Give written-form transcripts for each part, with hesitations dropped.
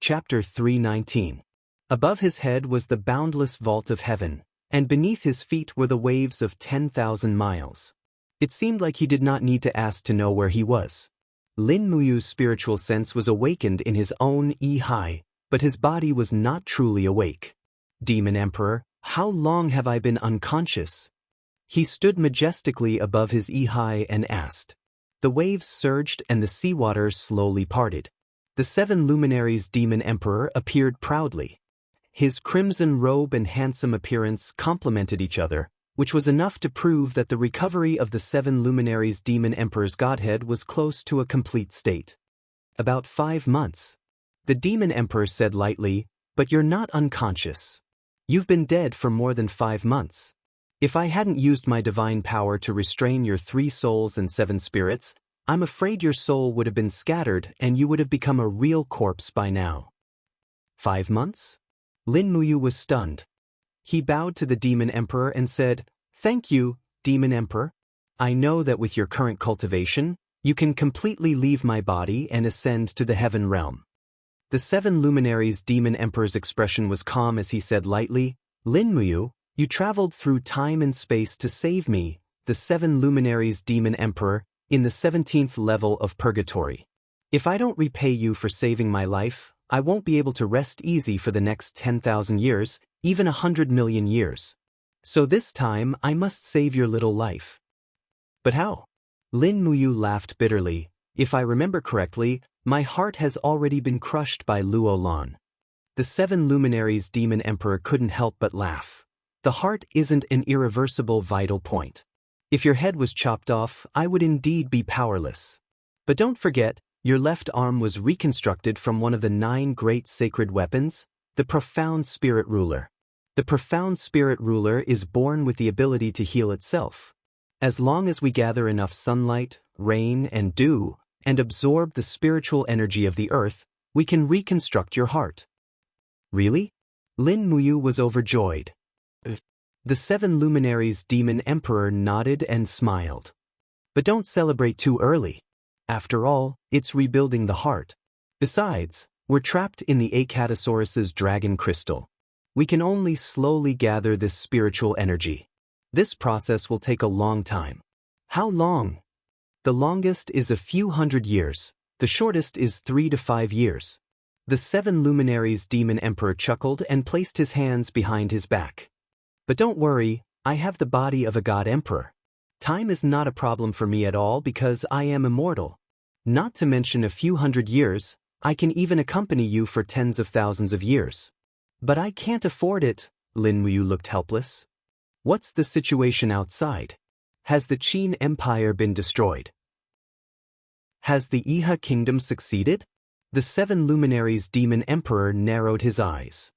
Chapter 319. Above his head was the boundless vault of heaven, and beneath his feet were the waves of 10,000 miles. It seemed like he did not need to ask to know where he was. Lin Muyu's spiritual sense was awakened in his own Yi, but his body was not truly awake. Demon Emperor, how long have I been unconscious? He stood majestically above his Yi and asked. The waves surged and the seawater slowly parted. The 7 luminaries Demon Emperor appeared proudly. His crimson robe and handsome appearance complemented each other, which was enough to prove that the recovery of the 7 luminaries Demon Emperor's godhead was close to a complete state. About 5 months. The Demon Emperor said lightly, but you're not unconscious. You've been dead for more than 5 months. If I hadn't used my divine power to restrain your 3 souls and 7 spirits, I'm afraid your soul would have been scattered and you would have become a real corpse by now. 5 months? Lin Muyu was stunned. He bowed to the Demon Emperor and said, "Thank you, Demon Emperor. I know that with your current cultivation, you can completely leave my body and ascend to the heaven realm." The 7 luminaries Demon Emperor's expression was calm as he said lightly, "Lin Muyu, you traveled through time and space to save me, the 7 luminaries Demon Emperor, in the 17th level of purgatory. If I don't repay you for saving my life, I won't be able to rest easy for the next 10,000 years, even 100 million years. So this time I must save your little life." "But how?" Lin Muyu laughed bitterly. "If I remember correctly, my heart has already been crushed by Luo Lan." The 7 luminaries Demon Emperor couldn't help but laugh. "The heart isn't an irreversible vital point. If your head was chopped off, I would indeed be powerless. But don't forget, your left arm was reconstructed from one of the 9 great sacred weapons, the Profound Spirit Ruler. The Profound Spirit Ruler is born with the ability to heal itself. As long as we gather enough sunlight, rain, and dew, and absorb the spiritual energy of the earth, we can reconstruct your heart." "Really?" Lin Muyu was overjoyed. The 7 luminaries Demon Emperor nodded and smiled. "But don't celebrate too early. After all, it's rebuilding the heart. Besides, we're trapped in the Acatosaurus's dragon crystal. We can only slowly gather this spiritual energy. This process will take a long time." "How long?" "The longest is a few hundred years, the shortest is 3 to 5 years. The 7 luminaries Demon Emperor chuckled and placed his hands behind his back. "But don't worry, I have the body of a god emperor. Time is not a problem for me at all because I am immortal. Not to mention a few hundred years, I can even accompany you for tens of thousands of years." "But I can't afford it." Lin Muyu looked helpless. "What's the situation outside? Has the Qin Empire been destroyed? Has the Iha kingdom succeeded?" The 7 luminaries Demon Emperor narrowed his eyes.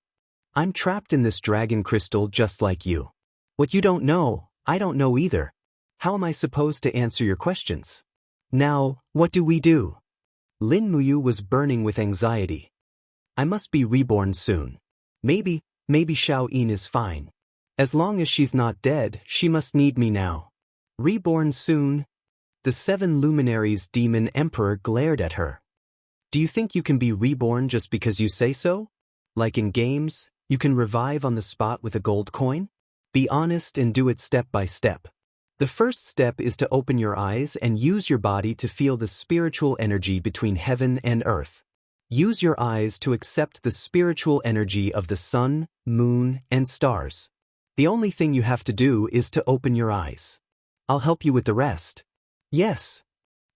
"I'm trapped in this dragon crystal just like you. What you don't know, I don't know either. How am I supposed to answer your questions? Now, what do we do?" Lin Muyu was burning with anxiety. "I must be reborn soon. Maybe Xiao Yin is fine. As long as she's not dead, she must need me now. Reborn soon?" The 7 luminaries Demon Emperor glared at her. "Do you think you can be reborn just because you say so? Like in games, you can revive on the spot with a gold coin? Be honest and do it step by step. The first step is to open your eyes and use your body to feel the spiritual energy between heaven and earth. Use your eyes to accept the spiritual energy of the sun, moon, and stars. The only thing you have to do is to open your eyes. I'll help you with the rest." "Yes."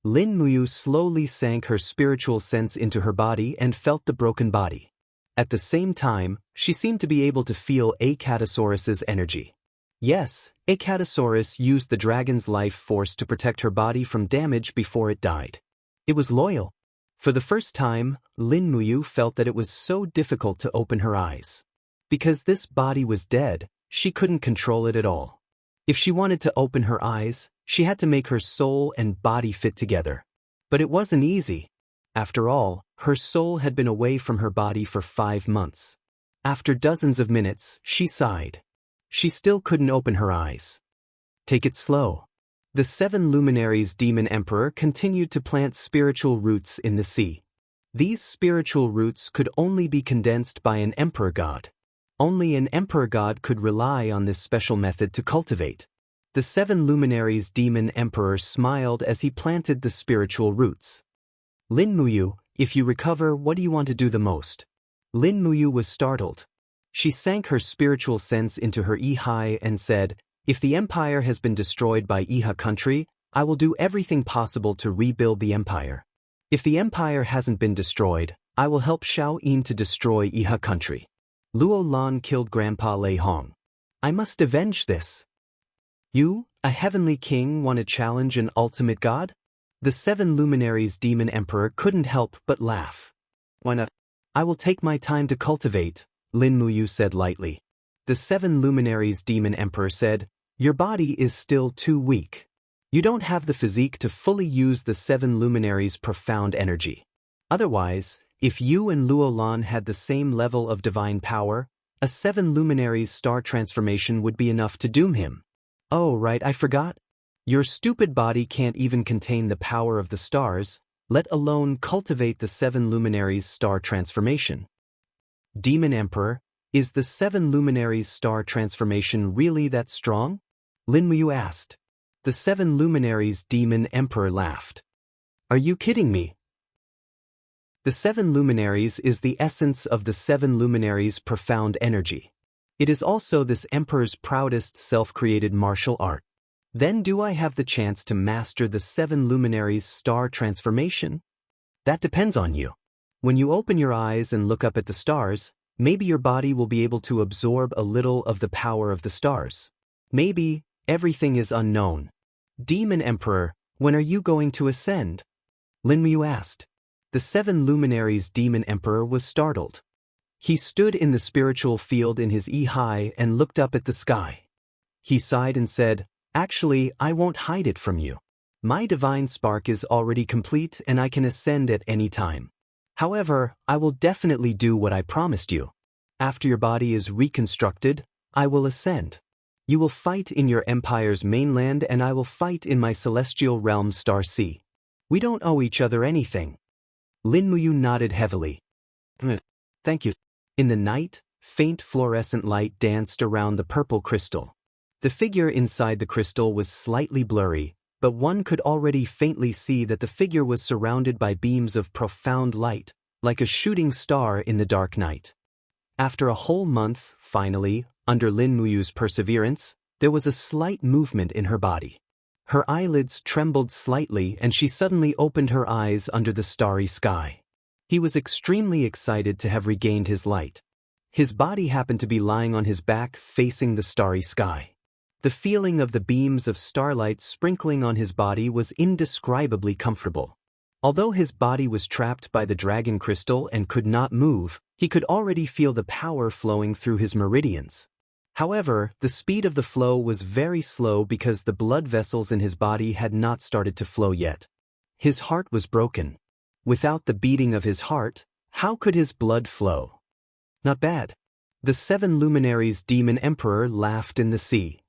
Lin Muyu slowly sank her spiritual sense into her body and felt the broken body. At the same time, she seemed to be able to feel Acatosaurus's energy. Yes, Acatosaurus used the dragon's life force to protect her body from damage before it died. It was loyal. For the first time, Lin Muyu felt that it was so difficult to open her eyes. Because this body was dead, she couldn't control it at all. If she wanted to open her eyes, she had to make her soul and body fit together. But it wasn't easy. After all, her soul had been away from her body for 5 months. After dozens of minutes, she sighed. She still couldn't open her eyes. "Take it slow." The 7 luminaries Demon Emperor continued to plant spiritual roots in the sea. These spiritual roots could only be condensed by an emperor god. Only an emperor god could rely on this special method to cultivate. The 7 luminaries demon emperor smiled as he planted the spiritual roots. Lin Muyu, if you recover, what do you want to do the most? Lin Muyu was startled. She sank her spiritual sense into her Ihai and said, if the empire has been destroyed by Iha country, I will do everything possible to rebuild the empire. If the empire hasn't been destroyed, I will help Xiao Yin to destroy Iha country. Luo Lan killed Grandpa Lei Hong. I must avenge this. You, a heavenly king, want to challenge an ultimate god? The 7 luminaries demon emperor couldn't help but laugh. Why not? I will take my time to cultivate, Lin Muyu said lightly. The 7 luminaries demon emperor said, your body is still too weak. You don't have the physique to fully use the 7 luminaries' profound energy. Otherwise, if you and Luo Lan had the same level of divine power, a 7 luminaries star transformation would be enough to doom him. Oh right, I forgot. Your stupid body can't even contain the power of the stars, let alone cultivate the 7 luminaries star transformation. Demon Emperor, is the 7 luminaries star transformation really that strong? Lin Muyu asked. The 7 luminaries demon emperor laughed. Are you kidding me? The 7 luminaries is the essence of the 7 luminaries' profound energy. It is also this emperor's proudest self-created martial art. Then do I have the chance to master the 7 luminaries' star transformation? That depends on you. When you open your eyes and look up at the stars, maybe your body will be able to absorb a little of the power of the stars. Maybe, everything is unknown. Demon Emperor, when are you going to ascend? Lin Muyu asked. The 7 luminaries demon emperor was startled. He stood in the spiritual field in his Ihai and looked up at the sky. He sighed and said, actually, I won't hide it from you. My divine spark is already complete and I can ascend at any time. However, I will definitely do what I promised you. After your body is reconstructed, I will ascend. You will fight in your empire's mainland and I will fight in my celestial realm Star Sea. We don't owe each other anything. Lin Muyu nodded heavily. Thank you. In the night, faint fluorescent light danced around the purple crystal. The figure inside the crystal was slightly blurry, but one could already faintly see that the figure was surrounded by beams of profound light, like a shooting star in the dark night. After a whole month, finally, under Lin Muyu's perseverance, there was a slight movement in her body. Her eyelids trembled slightly and she suddenly opened her eyes under the starry sky. He was extremely excited to have regained his light. His body happened to be lying on his back facing the starry sky. The feeling of the beams of starlight sprinkling on his body was indescribably comfortable. Although his body was trapped by the dragon crystal and could not move, he could already feel the power flowing through his meridians. However, the speed of the flow was very slow because the blood vessels in his body had not started to flow yet. His heart was broken. Without the beating of his heart, how could his blood flow? Not bad. The 7 luminaries demon emperor laughed in the sea.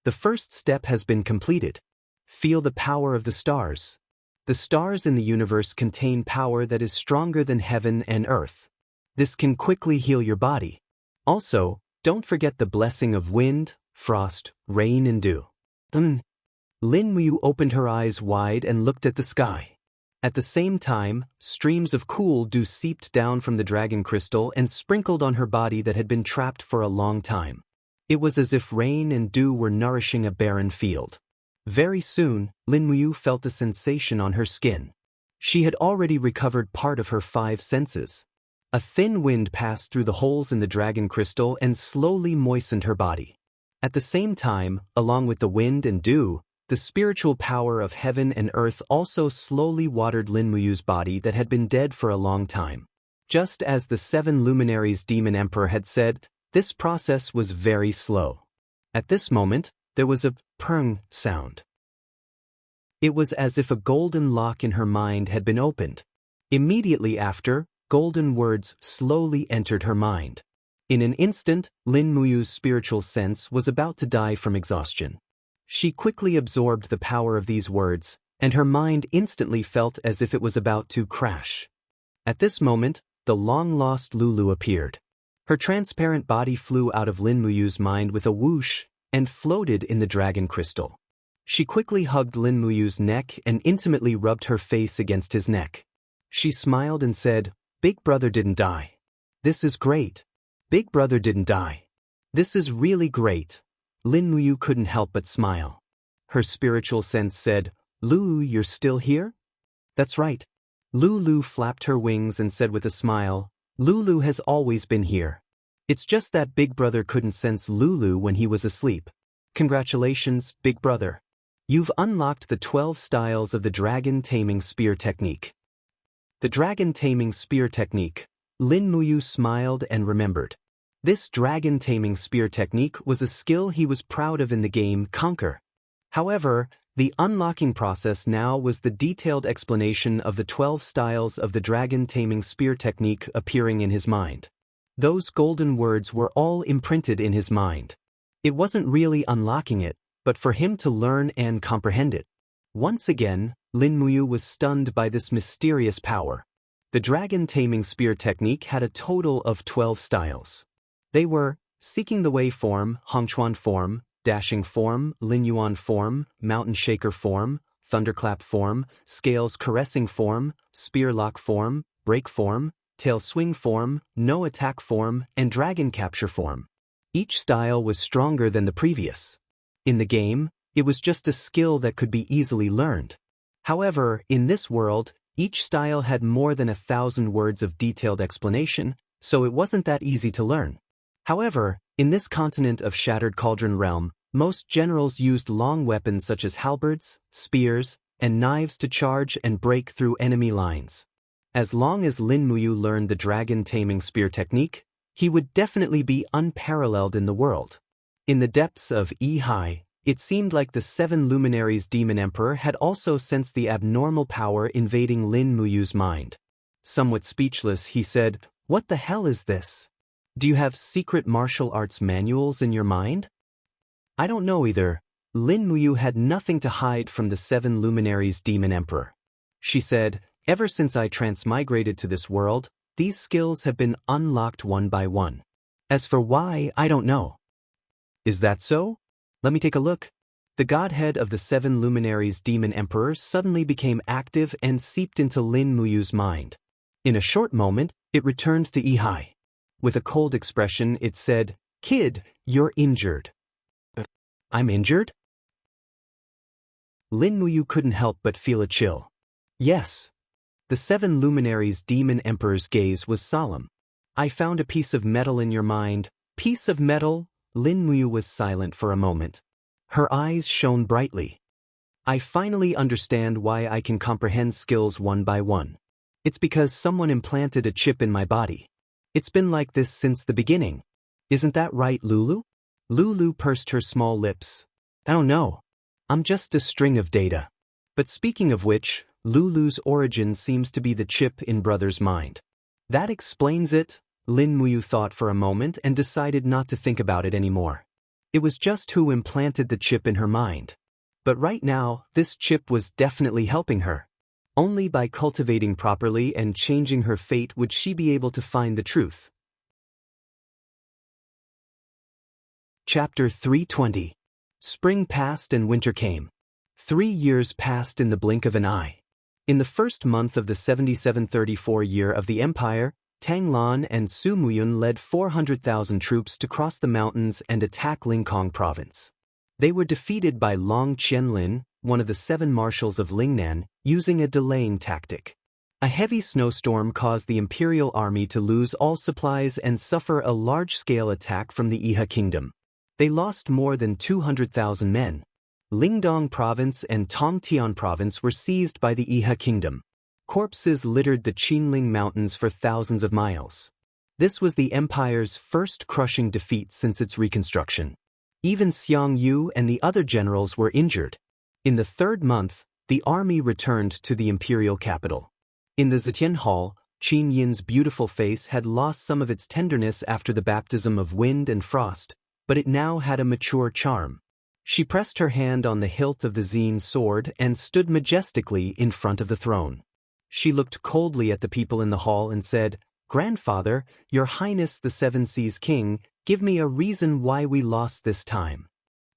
The first step has been completed. Feel the power of the stars. The stars in the universe contain power that is stronger than heaven and earth. This can quickly heal your body. Also, don't forget the blessing of wind, frost, rain and dew. Lin Muyu opened her eyes wide and looked at the sky. At the same time, streams of cool dew seeped down from the dragon crystal and sprinkled on her body that had been trapped for a long time. It was as if rain and dew were nourishing a barren field. Very soon, Lin Muyu felt a sensation on her skin. She had already recovered part of her 5 senses. A thin wind passed through the holes in the dragon crystal and slowly moistened her body. At the same time, along with the wind and dew, the spiritual power of heaven and earth also slowly watered Lin Muyu's body that had been dead for a long time. Just as the 7 luminaries demon emperor had said, this process was very slow. At this moment, there was a purng sound. It was as if a golden lock in her mind had been opened. Immediately after, golden words slowly entered her mind. In an instant, Lin Muyu's spiritual sense was about to die from exhaustion. She quickly absorbed the power of these words, and her mind instantly felt as if it was about to crash. At this moment, the long-lost Lulu appeared. Her transparent body flew out of Lin Muyu's mind with a whoosh and floated in the dragon crystal. She quickly hugged Lin Muyu's neck and intimately rubbed her face against his neck. She smiled and said, "Big brother didn't die. This is great. Big brother didn't die. This is really great." Lin Muyu couldn't help but smile. Her spiritual sense said, "Lulu, you're still here?" "That's right." Lulu flapped her wings and said with a smile, "Lulu has always been here. It's just that Big Brother couldn't sense Lulu when he was asleep. Congratulations, Big Brother. You've unlocked the 12 styles of the Dragon Taming Spear Technique." The Dragon Taming Spear Technique. Lin Muyu smiled and remembered. This Dragon Taming Spear Technique was a skill he was proud of in the game Conquer. However, the unlocking process now was the detailed explanation of the 12 styles of the Dragon Taming Spear Technique appearing in his mind. Those golden words were all imprinted in his mind. It wasn't really unlocking it, but for him to learn and comprehend it. Once again, Lin Muyu was stunned by this mysterious power. The Dragon Taming Spear Technique had a total of 12 styles. They were Seeking the Way form, Hongchuan form, Dashing form, Linyuan form, Mountain Shaker form, Thunderclap form, Scales Caressing form, Spear Lock form, Break form, Tail Swing form, No Attack form, and Dragon Capture form. Each style was stronger than the previous. In the game, it was just a skill that could be easily learned. However, in this world, each style had more than 1,000 words of detailed explanation, so it wasn't that easy to learn. However, in this continent of Shattered Cauldron realm, most generals used long weapons such as halberds, spears, and knives to charge and break through enemy lines. As long as Lin Muyu learned the Dragon Taming Spear Technique, he would definitely be unparalleled in the world. In the depths of Yi, it seemed like the 7 Luminaries Demon Emperor had also sensed the abnormal power invading Lin Muyu's mind. Somewhat speechless, he said, "What the hell is this? Do you have secret martial arts manuals in your mind?" "I don't know either." Lin Muyu had nothing to hide from the 7 Luminaries Demon Emperor. She said, "Ever since I transmigrated to this world, these skills have been unlocked one by one. As for why, I don't know." "Is that so? Let me take a look." The godhead of the 7 Luminaries Demon Emperor suddenly became active and seeped into Lin Muyu's mind. In a short moment, it returned to Yi. With a cold expression, it said, "Kid, you're injured." "I'm injured?" Lin Muyu couldn't help but feel a chill. "Yes." The 7 Luminaries Demon Emperor's gaze was solemn. "I found a piece of metal in your mind." "Piece of metal?" Lin Muyu was silent for a moment. Her eyes shone brightly. "I finally understand why I can comprehend skills one by one. It's because someone implanted a chip in my body. It's been like this since the beginning. Isn't that right, Lulu?" Lulu pursed her small lips. "I don't know. I'm just a string of data. But speaking of which, Lulu's origin seems to be the chip in brother's mind." "That explains it," Lin Muyu thought for a moment and decided not to think about it anymore. It was just who implanted the chip in her mind. But right now, this chip was definitely helping her. Only by cultivating properly and changing her fate would she be able to find the truth. Chapter 320. Spring passed and winter came. 3 years passed in the blink of an eye. In the first month of the 7734 year of the Empire, Tang Lan and Su Muyun led 400,000 troops to cross the mountains and attack Lingkong province. They were defeated by Long Qianlin, one of the 7 marshals of Lingnan, using a delaying tactic. A heavy snowstorm caused the imperial army to lose all supplies and suffer a large-scale attack from the Iha kingdom. They lost more than 200,000 men. Lingdong province and Tongtian province were seized by the Iha kingdom. Corpses littered the Qinling mountains for thousands of miles. This was the empire's first crushing defeat since its reconstruction. Even Xiang Yu and the other generals were injured. In the 3rd month, the army returned to the imperial capital. In the Zetian Hall, Qin Yin's beautiful face had lost some of its tenderness after the baptism of wind and frost, but it now had a mature charm. She pressed her hand on the hilt of the Zine sword and stood majestically in front of the throne. She looked coldly at the people in the hall and said, "Grandfather, Your Highness the Seven Seas King, give me a reason why we lost this time."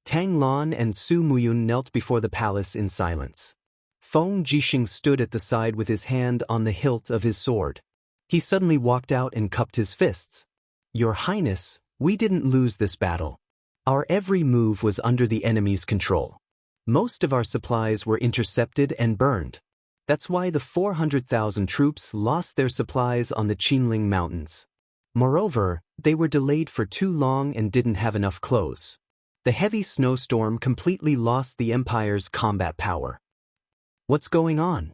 Tang Lan and Su Muyun knelt before the palace in silence. Feng Jixing stood at the side with his hand on the hilt of his sword. He suddenly walked out and cupped his fists. "Your Highness, we didn't lose this battle. Our every move was under the enemy's control. Most of our supplies were intercepted and burned. That's why the 400,000 troops lost their supplies on the Qinling Mountains. Moreover, they were delayed for too long and didn't have enough clothes. The heavy snowstorm completely lost the Empire's combat power." "What's going on?"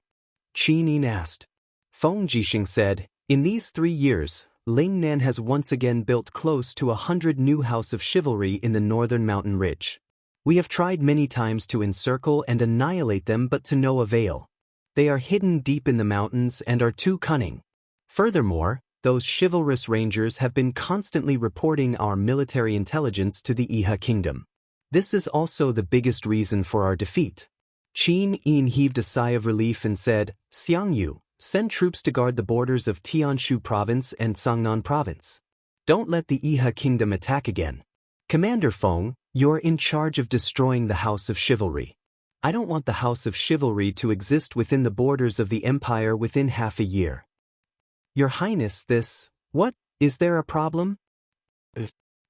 Qin Yin asked. Feng Jixing said, "In these 3 years, Lingnan has once again built close to 100 new House of Chivalry in the northern mountain ridge. We have tried many times to encircle and annihilate them, but to no avail. They are hidden deep in the mountains and are too cunning. Furthermore, those chivalrous rangers have been constantly reporting our military intelligence to the Iha kingdom. This is also the biggest reason for our defeat." Qin Yin heaved a sigh of relief and said, "Xiangyu, send troops to guard the borders of Tianshu province and Sangnan province. Don't let the Iha kingdom attack again. Commander Feng, you're in charge of destroying the House of Chivalry. I don't want the House of Chivalry to exist within the borders of the Empire within half a year." "Your Highness, what? Is there a problem?"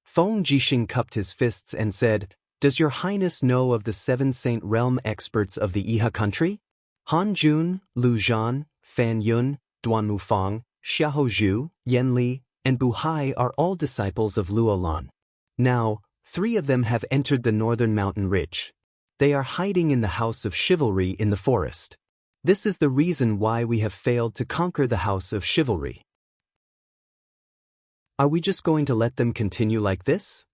Feng Jixing cupped his fists and said, "Does Your Highness know of the 7 Saint Realm experts of the Iha country? Han Jun, Lu Zhan, Fan Yun, Duan Mufang, Xiahou Zhu, Yan Li, and Bu Hai are all disciples of Luo Lan. Now, 3 of them have entered the northern mountain ridge. They are hiding in the House of Chivalry in the forest. This is the reason why we have failed to conquer the House of Chivalry. Are we just going to let them continue like this?"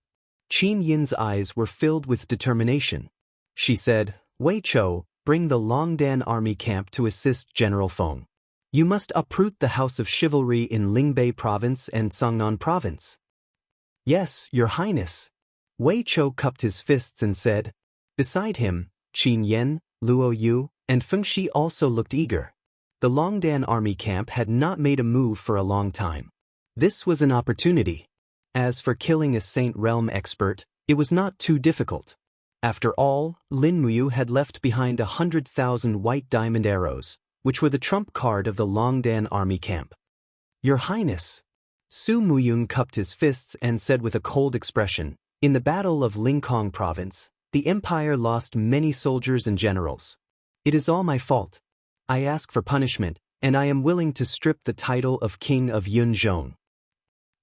Qin Yin's eyes were filled with determination. She said, "Wei Chou, bring the Longdan army camp to assist General Feng. You must uproot the House of Chivalry in Lingbei province and Sangnan province." "Yes, Your Highness." Wei Chou cupped his fists and said. Beside him, Qin Yen, Luo Yu, and Feng Shi also looked eager. The Longdan army camp had not made a move for a long time. This was an opportunity. As for killing a Saint Realm expert, it was not too difficult. After all, Lin Muyu had left behind 100,000 white diamond arrows, which were the trump card of the Longdan army camp. "Your Highness." Su Muyun cupped his fists and said with a cold expression, "In the Battle of Lingkong province, the Empire lost many soldiers and generals. It is all my fault. I ask for punishment, and I am willing to strip the title of King of Yunzhong."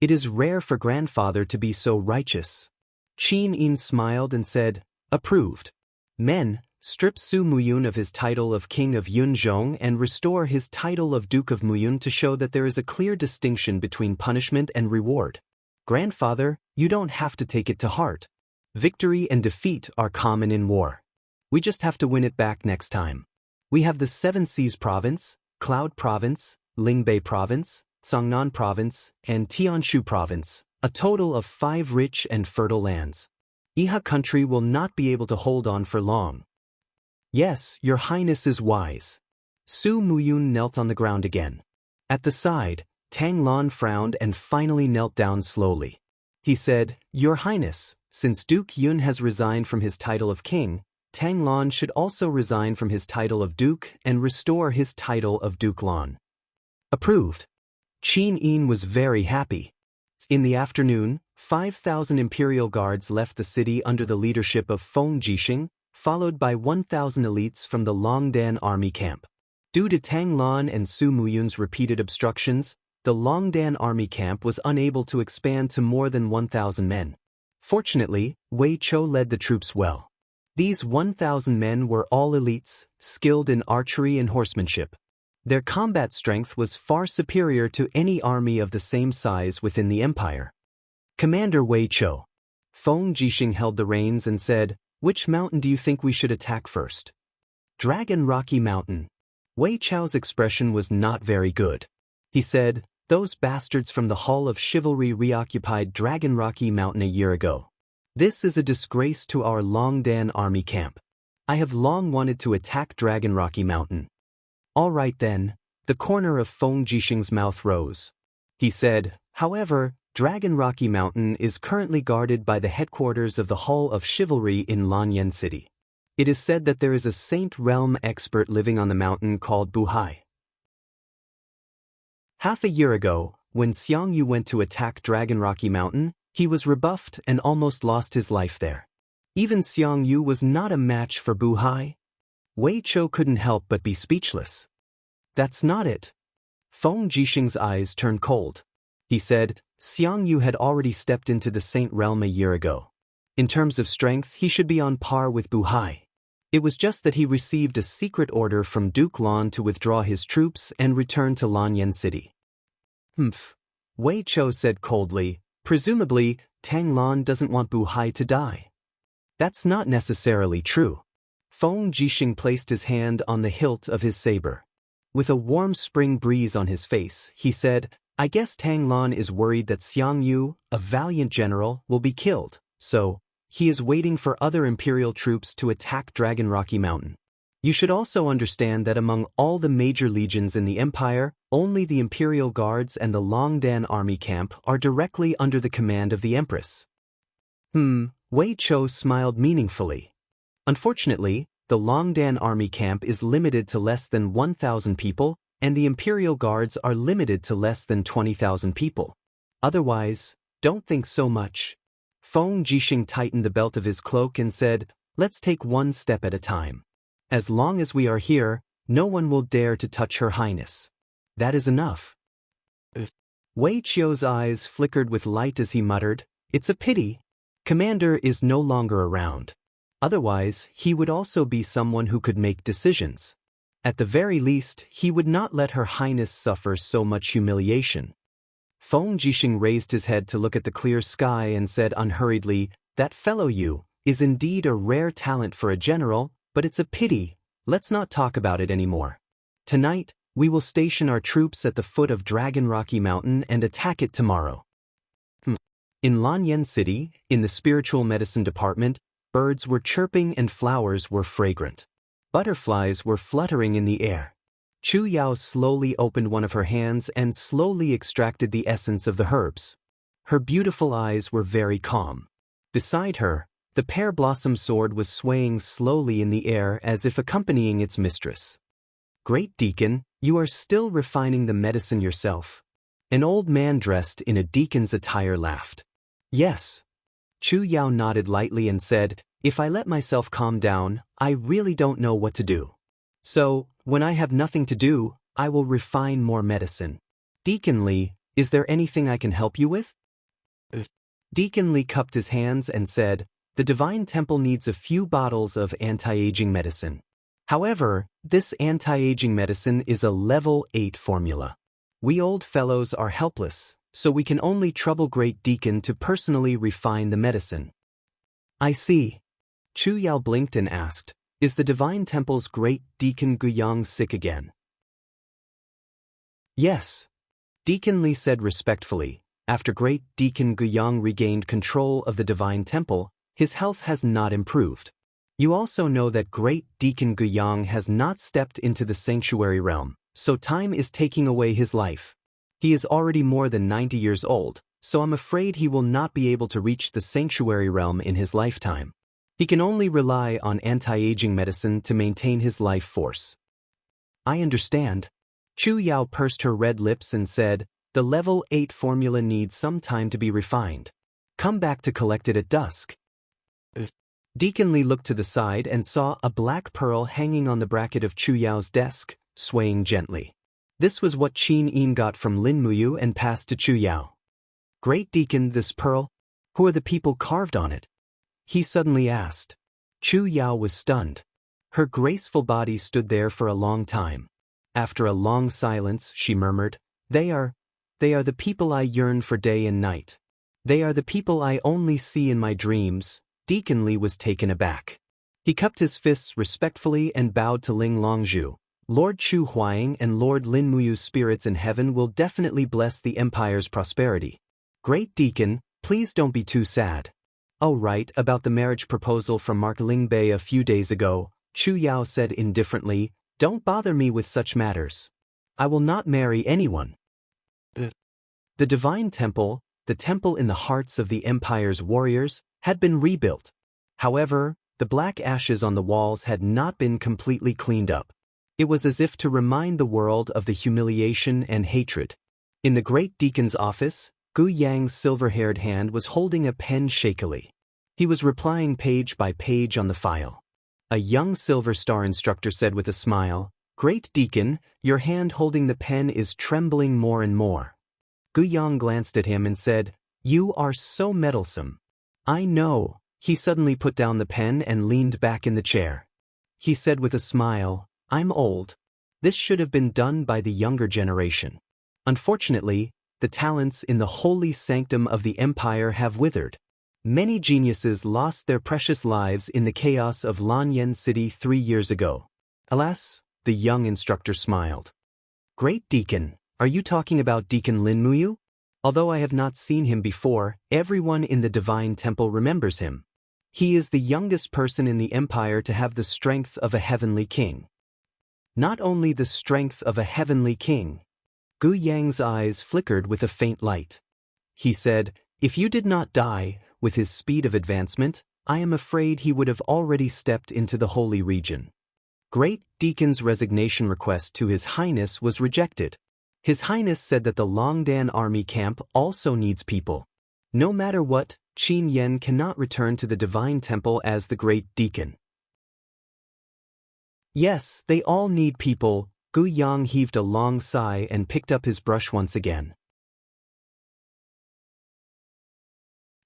"It is rare for grandfather to be so righteous." Qin Yin smiled and said, "Approved. Men, strip Su Muyun of his title of King of Yunzhong and restore his title of Duke of Muyun to show that there is a clear distinction between punishment and reward. Grandfather, you don't have to take it to heart. Victory and defeat are common in war. We just have to win it back next time. We have the 7 Seas Province, Cloud Province, Lingbei Province, Sangnan Province, and Tianshu Province, a total of 5 rich and fertile lands. Iha country will not be able to hold on for long." "Yes, Your Highness is wise." Su Muyun knelt on the ground again. At the side, Tang Lan frowned and finally knelt down slowly. He said, "Your Highness, since Duke Yun has resigned from his title of king, Tang Lan should also resign from his title of duke and restore his title of Duke Lan." "Approved." Qin Yin was very happy. In the afternoon, 5,000 imperial guards left the city under the leadership of Feng Jixing, followed by 1,000 elites from the Longdan army camp. Due to Tang Lan and Su Muyun's repeated obstructions, the Longdan army camp was unable to expand to more than 1,000 men. Fortunately, Wei Chou led the troops well. These 1,000 men were all elites, skilled in archery and horsemanship. Their combat strength was far superior to any army of the same size within the empire. "Commander Wei Chou." Feng Jixing held the reins and said, "Which mountain do you think we should attack first?" "Dragon Rocky Mountain." Wei Chou's expression was not very good. He said, "Those bastards from the Hall of Chivalry reoccupied Dragon Rocky Mountain a year ago. This is a disgrace to our Longdan army camp. I have long wanted to attack Dragon Rocky Mountain." "All right then, The corner of Feng Jixing's mouth rose. He said, "However, Dragon Rocky Mountain is currently guarded by the headquarters of the Hall of Chivalry in Lanyan City. It is said that there is a Saint Realm expert living on the mountain called Buhai." Half a year ago, when Xianxia went to attack Dragon Rocky Mountain, he was rebuffed and almost lost his life there. Even Xianxia was not a match for Buhai. Wei Chou couldn't help but be speechless. "That's not it." Feng Jixing's eyes turned cold. He said, "Xianxia had already stepped into the Saint Realm a year ago. In terms of strength, he should be on par with Buhai. It was just that he received a secret order from Duke Lan to withdraw his troops and return to Lanyan City." "Humph," Wei Chou said coldly. "Presumably, Tang Lan doesn't want Buhai to die." "That's not necessarily true." Feng Jixing placed his hand on the hilt of his saber. With a warm spring breeze on his face, he said, "I guess Tang Lan is worried that Xianxia, a valiant general, will be killed, so he is waiting for other imperial troops to attack Dragon Rocky Mountain. You should also understand that among all the major legions in the empire, only the Imperial Guards and the Longdan army camp are directly under the command of the Empress." Wei Chou smiled meaningfully. "Unfortunately, the Longdan army camp is limited to less than 1,000 people, and the Imperial Guards are limited to less than 20,000 people. Otherwise, don't think so much." Feng Jixing tightened the belt of his cloak and said, "Let's take one step at a time. As long as we are here, no one will dare to touch Her Highness. That is enough." Wei Chou's eyes flickered with light as he muttered, "It's a pity. Commander is no longer around. Otherwise, he would also be someone who could make decisions. At the very least, he would not let Her Highness suffer so much humiliation." Feng Jixing raised his head to look at the clear sky and said unhurriedly, "That fellow Yu is indeed a rare talent for a general, but it's a pity. Let's not talk about it anymore. Tonight, we will station our troops at the foot of Dragon Rocky Mountain and attack it tomorrow." In Lanyan City, in the spiritual medicine department, birds were chirping and flowers were fragrant. Butterflies were fluttering in the air. Chu Yao slowly opened one of her hands and slowly extracted the essence of the herbs. Her beautiful eyes were very calm. Beside her, the pear blossom sword was swaying slowly in the air as if accompanying its mistress. "Great Deacon, you are still refining the medicine yourself." An old man dressed in a deacon's attire laughed. "Yes." Chu Yao nodded lightly and said, "If I let myself calm down, I really don't know what to do. So, when I have nothing to do, I will refine more medicine. Deacon Li, is there anything I can help you with?" Deacon Li cupped his hands and said, "The Divine Temple needs a few bottles of anti-aging medicine. However, this anti-aging medicine is a level 8 formula. We old fellows are helpless, so we can only trouble Great Deacon to personally refine the medicine." "I see." Chu Yao blinked and asked, "Is the Divine Temple's Great Deacon Guyang sick again?" "Yes." Deacon Li said respectfully, "After Great Deacon Guyang regained control of the Divine Temple, his health has not improved. You also know that Great Deacon Guyang has not stepped into the sanctuary realm, so time is taking away his life. He is already more than 90 years old, so I'm afraid he will not be able to reach the sanctuary realm in his lifetime. He can only rely on anti-aging medicine to maintain his life force." "I understand." Chu Yao pursed her red lips and said, "The level 8 formula needs some time to be refined. Come back to collect it at dusk." Deacon Li looked to the side and saw a black pearl hanging on the bracket of Chu Yao's desk, swaying gently. This was what Qin Yin got from Lin Muyu and passed to Chu Yao. "Great Deacon, this pearl? Who are the people carved on it?" he suddenly asked. Chu Yao was stunned. Her graceful body stood there for a long time. After a long silence, she murmured, They are the people I yearn for day and night. They are the people I only see in my dreams." Deacon Li was taken aback. He cupped his fists respectfully and bowed to Ling Longzhu. "Lord Chu Huaying and Lord Lin Muyu's spirits in heaven will definitely bless the empire's prosperity. Great Deacon, please don't be too sad." "Oh right, about the marriage proposal from Mark Ling Bei a few days ago," Chu Yao said indifferently, "Don't bother me with such matters. I will not marry anyone. The divine temple, the temple in the hearts of the empire's warriors, had been rebuilt. However, the black ashes on the walls had not been completely cleaned up. It was as if to remind the world of the humiliation and hatred. In the great deacon's office, Gu Yang's silver-haired hand was holding a pen shakily. He was replying page by page on the file. A young Silver Star instructor said with a smile, "Great Deacon, your hand holding the pen is trembling more and more." Gu Yang glanced at him and said, "You are so meddlesome." "I know." He suddenly put down the pen and leaned back in the chair. He said with a smile, "I'm old. This should have been done by the younger generation. Unfortunately, the talents in the holy sanctum of the empire have withered. Many geniuses lost their precious lives in the chaos of Lanyan City 3 years ago." "Alas," the young instructor smiled. "Great Deacon, are you talking about Deacon Lin Muyu? Although I have not seen him before, everyone in the divine temple remembers him. He is the youngest person in the empire to have the strength of a heavenly king." "Not only the strength of a heavenly king." Gu Yang's eyes flickered with a faint light. He said, "If you did not die, with his speed of advancement, I am afraid he would have already stepped into the holy region." Great Deacon's resignation request to His Highness was rejected. His Highness said that the Longdan army camp also needs people. No matter what, Qin Yen cannot return to the divine temple as the great deacon. "Yes, they all need people." Gu Yang heaved a long sigh and picked up his brush once again.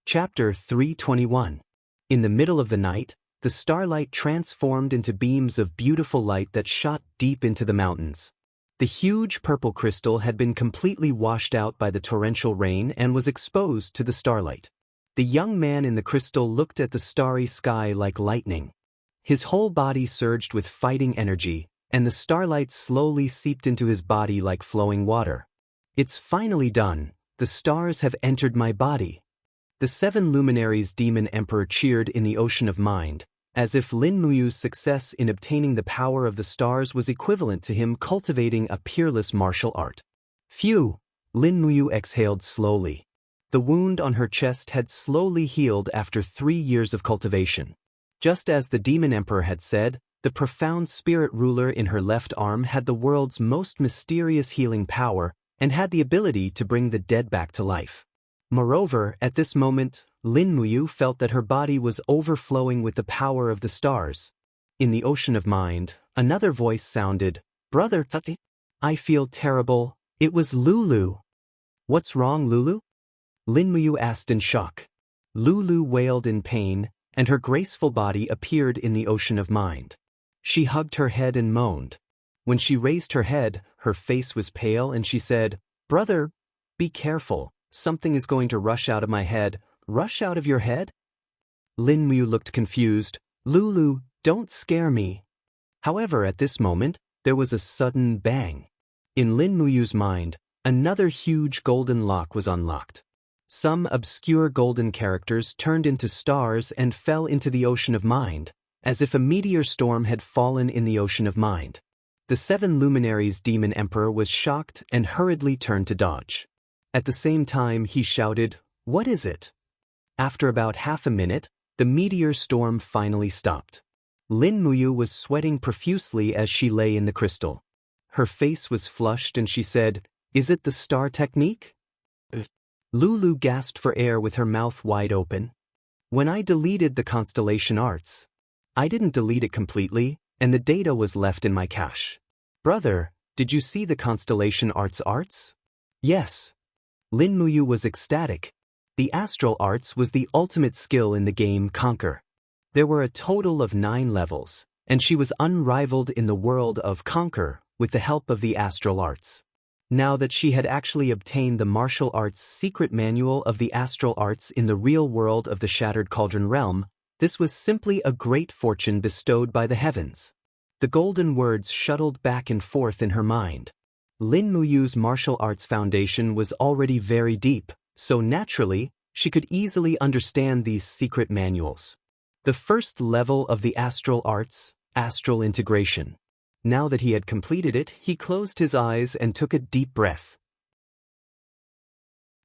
Chapter 321. In the middle of the night, the starlight transformed into beams of beautiful light that shot deep into the mountains. The huge purple crystal had been completely washed out by the torrential rain and was exposed to the starlight. The young man in the crystal looked at the starry sky like lightning. His whole body surged with fighting energy, and the starlight slowly seeped into his body like flowing water. "It's finally done. The stars have entered my body." The 7 luminaries demon emperor cheered in the ocean of mind, as if Lin Muyu's success in obtaining the power of the stars was equivalent to him cultivating a peerless martial art. "Phew!" Lin Muyu exhaled slowly. The wound on her chest had slowly healed after 3 years of cultivation. Just as the demon emperor had said, the profound spirit ruler in her left arm had the world's most mysterious healing power and had the ability to bring the dead back to life. Moreover, at this moment, Lin Muyu felt that her body was overflowing with the power of the stars. In the ocean of mind, another voice sounded, "Brother Tati, I feel terrible." It was Lulu. "What's wrong, Lulu?" Lin Muyu asked in shock. Lulu wailed in pain, and her graceful body appeared in the ocean of mind. She hugged her head and moaned. When she raised her head, her face was pale and she said, "Brother, be careful, something is going to rush out of my head." "Rush out of your head?" Lin Muyu looked confused. "Lulu, don't scare me." However, at this moment, there was a sudden bang. In Lin Muyu's mind, another huge golden lock was unlocked. Some obscure golden characters turned into stars and fell into the ocean of mind, as if a meteor storm had fallen in the ocean of mind. The 7 luminaries demon emperor was shocked and hurriedly turned to dodge. At the same time, he shouted, "What is it?" After about half a minute, the meteor storm finally stopped. Lin Muyu was sweating profusely as she lay in the crystal. Her face was flushed and she said, "Is it the star technique?" Lulu gasped for air with her mouth wide open. "When I deleted the constellation arts, I didn't delete it completely, and the data was left in my cache." "Brother, did you see the constellation arts?" "Yes." Lin Muyu was ecstatic. The astral arts was the ultimate skill in the game Conquer. There were a total of 9 levels, and she was unrivaled in the world of Conquer with the help of the astral arts. Now that she had actually obtained the martial arts secret manual of the astral arts in the real world of the Shattered Cauldron realm, this was simply a great fortune bestowed by the heavens. The golden words shuttled back and forth in her mind. Lin Muyu's martial arts foundation was already very deep, so naturally, she could easily understand these secret manuals. The first level of the astral arts, astral integration. Now that he had completed it, he closed his eyes and took a deep breath.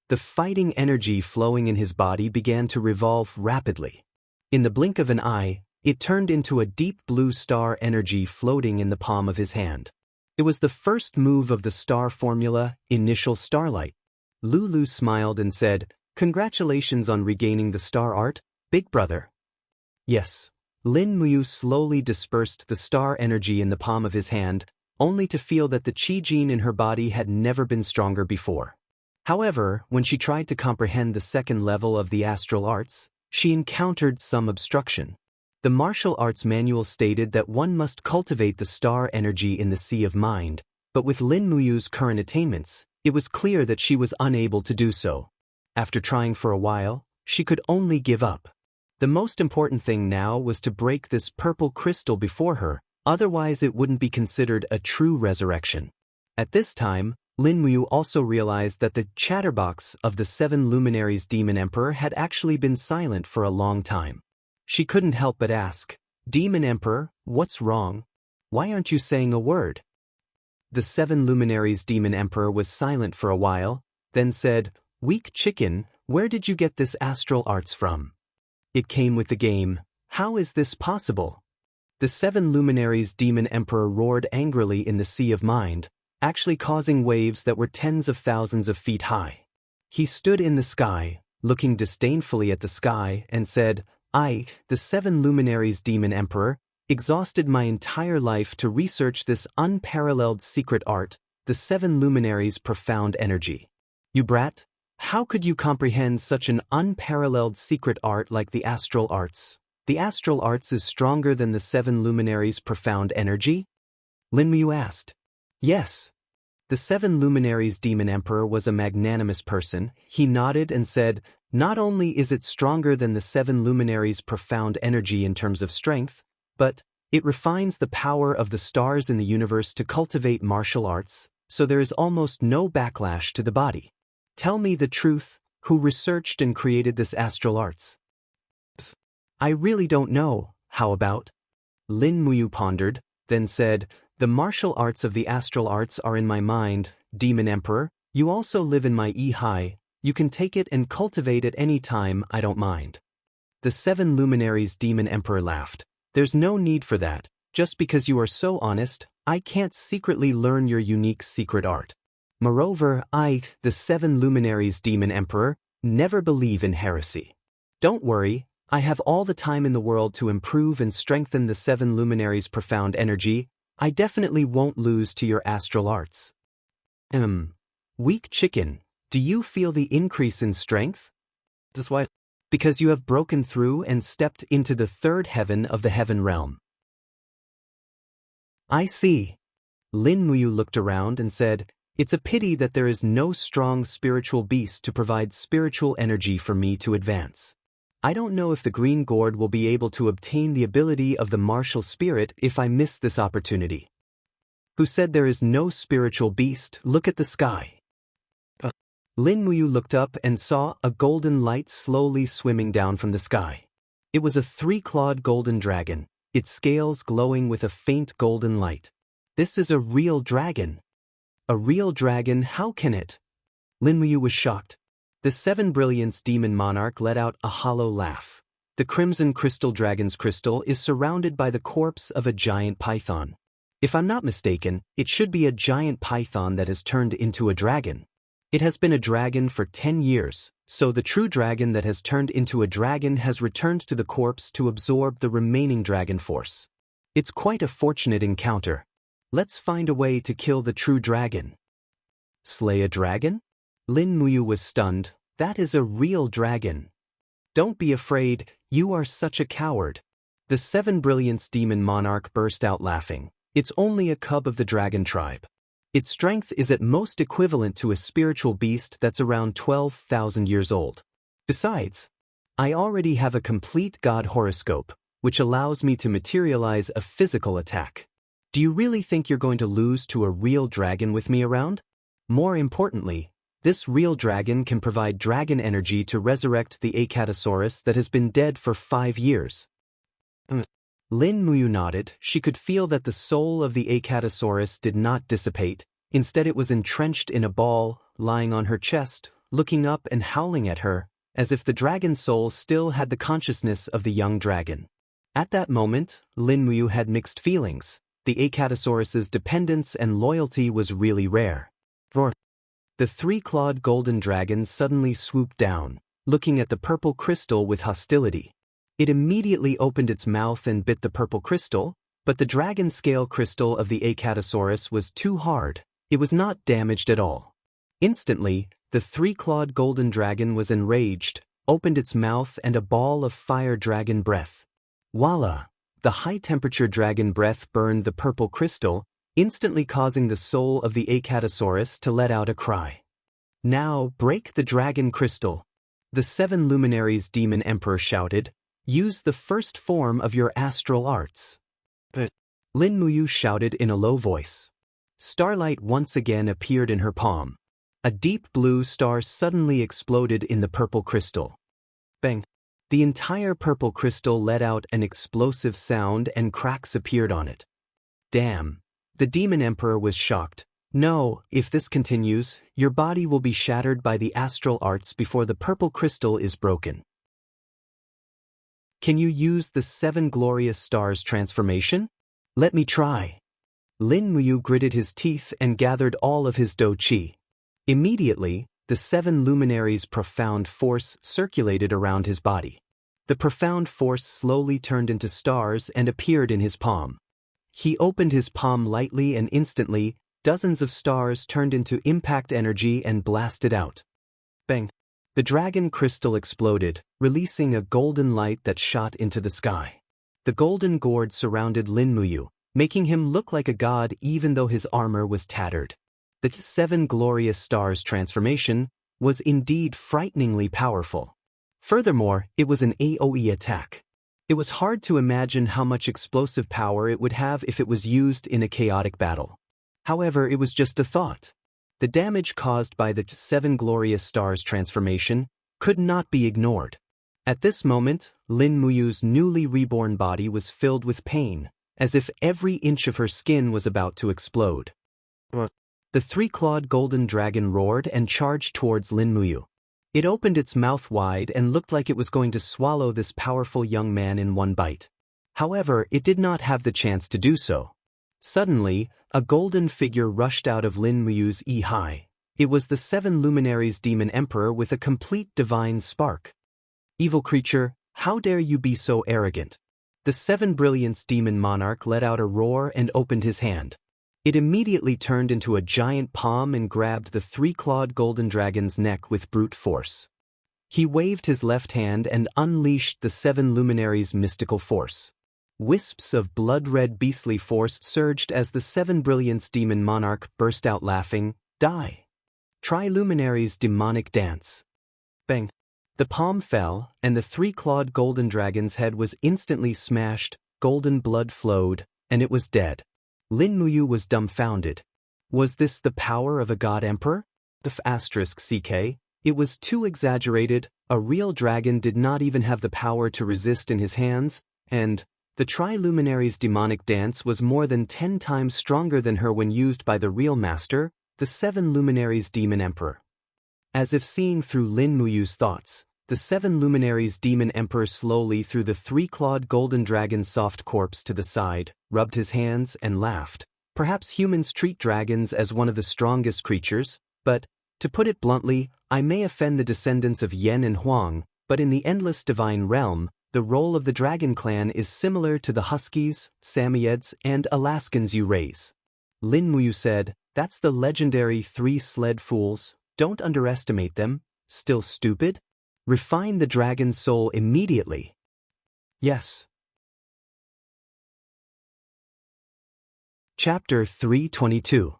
The fighting energy flowing in his body began to revolve rapidly. In the blink of an eye, it turned into a deep blue star energy floating in the palm of his hand. It was the first move of the star formula, Initial Starlight. Lulu smiled and said, "Congratulations on regaining the star art, big brother." Yes. Lin Muyu slowly dispersed the star energy in the palm of his hand, only to feel that the qi gene in her body had never been stronger before. However, when she tried to comprehend the second level of the astral arts, she encountered some obstruction. The martial arts manual stated that one must cultivate the star energy in the sea of mind, but with Lin Muyu's current attainments, it was clear that she was unable to do so. After trying for a while, she could only give up. The most important thing now was to break this purple crystal before her, otherwise it wouldn't be considered a true resurrection. At this time, Lin Muyu also realized that the chatterbox of the 7 luminaries Demon Emperor had actually been silent for a long time. She couldn't help but ask, "Demon Emperor, what's wrong? Why aren't you saying a word?" The 7 luminaries Demon Emperor was silent for a while, then said, "Weak chicken, where did you get this astral arts from?" "It came with the game. How is this possible?" The 7 luminaries Demon Emperor roared angrily in the sea of mind, actually causing waves that were tens of thousands of feet high. He stood in the sky, looking disdainfully at the sky, and said, "I, the 7 luminaries Demon Emperor, exhausted my entire life to research this unparalleled secret art, the 7 luminaries' profound energy. You brat, how could you comprehend such an unparalleled secret art like the astral arts? The astral arts is stronger than the 7 luminaries' profound energy?" Lin Muyu asked. "Yes." The 7 luminaries Demon Emperor was a magnanimous person. He nodded and said, "Not only is it stronger than the 7 luminaries' profound energy in terms of strength, but it refines the power of the stars in the universe to cultivate martial arts, so there is almost no backlash to the body. Tell me the truth, who researched and created this astral arts?" "I really don't know, how about?" Lin Muyu pondered, then said, "The martial arts of the astral arts are in my mind, Demon Emperor. You also live in my Yi. You can take it and cultivate at any time, I don't mind." The 7 luminaries Demon Emperor laughed. "There's no need for that. Just because you are so honest, I can't secretly learn your unique secret art. Moreover, I, the 7 luminaries Demon Emperor, never believe in heresy. Don't worry, I have all the time in the world to improve and strengthen the 7 luminaries' profound energy. I definitely won't lose to your astral arts." Weak chicken, do you feel the increase in strength?" "Just why?" "Because you have broken through and stepped into the 3rd heaven of the heaven realm." "I see." Lin Muyu looked around and said, "It's a pity that there is no strong spiritual beast to provide spiritual energy for me to advance. I don't know if the Green Gourd will be able to obtain the ability of the martial spirit if I miss this opportunity." "Who said there is no spiritual beast? Look at the sky." Lin Muyu looked up and saw a golden light slowly swimming down from the sky. It was a 3-clawed golden dragon, its scales glowing with a faint golden light. "This is a real dragon." "A real dragon, how can it?" Lin Muyu was shocked. The 7 Brilliance Demon Monarch let out a hollow laugh. The Crimson Crystal Dragon's crystal is surrounded by the corpse of a giant python. If I'm not mistaken, it should be a giant python that has turned into a dragon. It has been a dragon for 10 years, so the true dragon that has turned into a dragon has returned to the corpse to absorb the remaining dragon force. It's quite a fortunate encounter. Let's find a way to kill the true dragon. Slay a dragon? Lin Muyu was stunned. That is a real dragon. Don't be afraid, you are such a coward. The 7 Brilliance Demon Monarch burst out laughing. It's only a cub of the dragon tribe. Its strength is at most equivalent to a spiritual beast that's around 12,000 years old. Besides, I already have a complete god horoscope, which allows me to materialize a physical attack. Do you really think you're going to lose to a real dragon with me around? More importantly, this real dragon can provide dragon energy to resurrect the Acatosaurus that has been dead for 5 years. Lin Muyu nodded. She could feel that the soul of the Acatosaurus did not dissipate. Instead it was entrenched in a ball, lying on her chest, looking up and howling at her, as if the dragon soul still had the consciousness of the young dragon. At that moment, Lin Muyu had mixed feelings. The Acatosaurus's dependence and loyalty was really rare. The three-clawed golden dragon suddenly swooped down, looking at the purple crystal with hostility. It immediately opened its mouth and bit the purple crystal, but the dragon scale crystal of the Acatosaurus was too hard. It was not damaged at all. Instantly, the three-clawed golden dragon was enraged, opened its mouth and a ball of fire dragon breath. Voila! The high-temperature dragon breath burned the purple crystal, instantly causing the soul of the Acatosaurus to let out a cry. Now, break the dragon crystal! The 7 luminaries demon emperor shouted. Use the first form of your astral arts. But Lin Muyu shouted in a low voice. Starlight once again appeared in her palm. A deep blue star suddenly exploded in the purple crystal. Bang! The entire purple crystal let out an explosive sound and cracks appeared on it. Damn! The demon emperor was shocked. No, if this continues, your body will be shattered by the astral arts before the purple crystal is broken. Can you use the 7 glorious stars transformation? Let me try. Lin Muyu gritted his teeth and gathered all of his do qi. Immediately, the 7 luminaries' profound force circulated around his body. The profound force slowly turned into stars and appeared in his palm. He opened his palm lightly and instantly, dozens of stars turned into impact energy and blasted out. Bang! The dragon crystal exploded, releasing a golden light that shot into the sky. The golden gourd surrounded Lin Muyu, making him look like a god even though his armor was tattered. The 7 glorious stars transformation was indeed frighteningly powerful. Furthermore, it was an AoE attack. It was hard to imagine how much explosive power it would have if it was used in a chaotic battle. However, it was just a thought. The damage caused by the 7 glorious stars transformation could not be ignored. At this moment, Lin Muyu's newly reborn body was filled with pain, as if every inch of her skin was about to explode. The 3-clawed golden dragon roared and charged towards Lin Muyu. It opened its mouth wide and looked like it was going to swallow this powerful young man in one bite. However, it did not have the chance to do so. Suddenly, a golden figure rushed out of Lin Muyu's Yi. It was the 7 luminaries demon emperor with a complete divine spark. Evil creature, how dare you be so arrogant? The 7 brilliance demon monarch let out a roar and opened his hand. It immediately turned into a giant palm and grabbed the 3-clawed golden dragon's neck with brute force. He waved his left hand and unleashed the 7 luminaries' mystical force. Wisps of blood-red beastly force surged as the 7 brilliance demon monarch burst out laughing. Die! Tri-luminaries' demonic dance. Bang! The palm fell, and the 3-clawed golden dragon's head was instantly smashed, golden blood flowed, and it was dead. Lin Muyu was dumbfounded. Was this the power of a god emperor? *CK. It was too exaggerated. A real dragon did not even have the power to resist in his hands, and the Tri-Luminaries' demonic dance was more than 10 times stronger than her when used by the real master, the 7 Luminaries' demon emperor. As if seeing through Lin Muyu's thoughts, the 7 Luminaries' demon emperor slowly threw the 3-clawed golden dragon's soft corpse to the side, rubbed his hands, and laughed. Perhaps humans treat dragons as one of the strongest creatures, but, to put it bluntly, I may offend the descendants of Yen and Huang, but in the endless divine realm, the role of the dragon clan is similar to the Huskies, Samoyeds, and Alaskans you raise. Lin Muyu said, that's the legendary 3-sled fools, don't underestimate them. Still stupid? Refine the dragon's soul immediately. Yes. Chapter 322.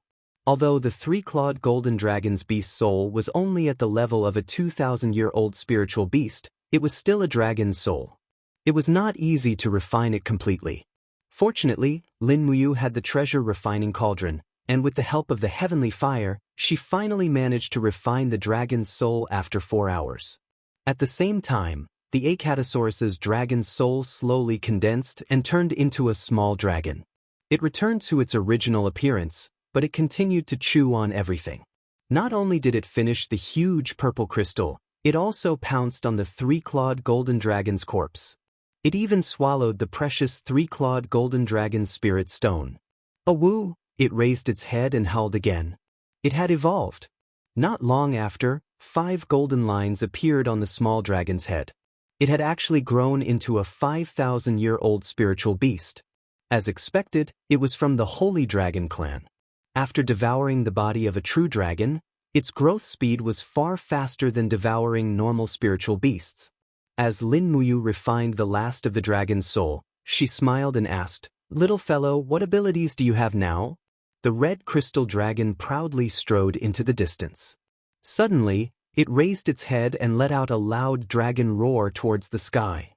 Although the 3-clawed golden dragon's beast soul was only at the level of a 2,000-year-old spiritual beast, it was still a dragon's soul. It was not easy to refine it completely. Fortunately, Lin Muyu had the treasure refining cauldron, and with the help of the heavenly fire, she finally managed to refine the dragon's soul after 4 hours. At the same time, the Acatosaurus's dragon soul slowly condensed and turned into a small dragon. It returned to its original appearance, but it continued to chew on everything. Not only did it finish the huge purple crystal, it also pounced on the three-clawed golden dragon's corpse. It even swallowed the precious three-clawed golden dragon's spirit stone. Awoo! It raised its head and howled again. It had evolved. Not long after, 5 golden lines appeared on the small dragon's head. It had actually grown into a 5,000-year-old spiritual beast. As expected, it was from the Holy Dragon clan. After devouring the body of a true dragon, its growth speed was far faster than devouring normal spiritual beasts. As Lin Muyu refined the last of the dragon's soul, she smiled and asked, "Little fellow, what abilities do you have now?" The red crystal dragon proudly strode into the distance. Suddenly, it raised its head and let out a loud dragon roar towards the sky.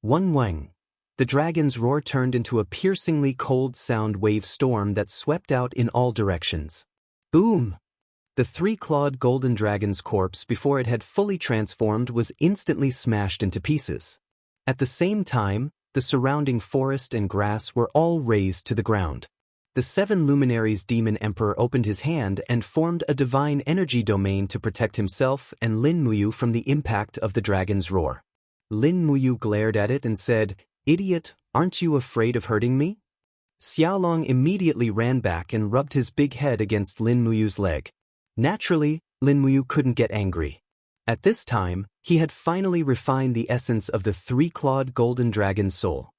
Wang. The dragon's roar turned into a piercingly cold sound wave storm that swept out in all directions. Boom! The three-clawed golden dragon's corpse, before it had fully transformed, was instantly smashed into pieces. At the same time, the surrounding forest and grass were all razed to the ground. The 7 luminaries demon emperor opened his hand and formed a divine energy domain to protect himself and Lin Muyu from the impact of the dragon's roar. Lin Muyu glared at it and said, "Idiot, aren't you afraid of hurting me?" Xiaolong immediately ran back and rubbed his big head against Lin Muyu's leg. Naturally, Lin Muyu couldn't get angry. At this time, he had finally refined the essence of the three-clawed golden dragon's soul.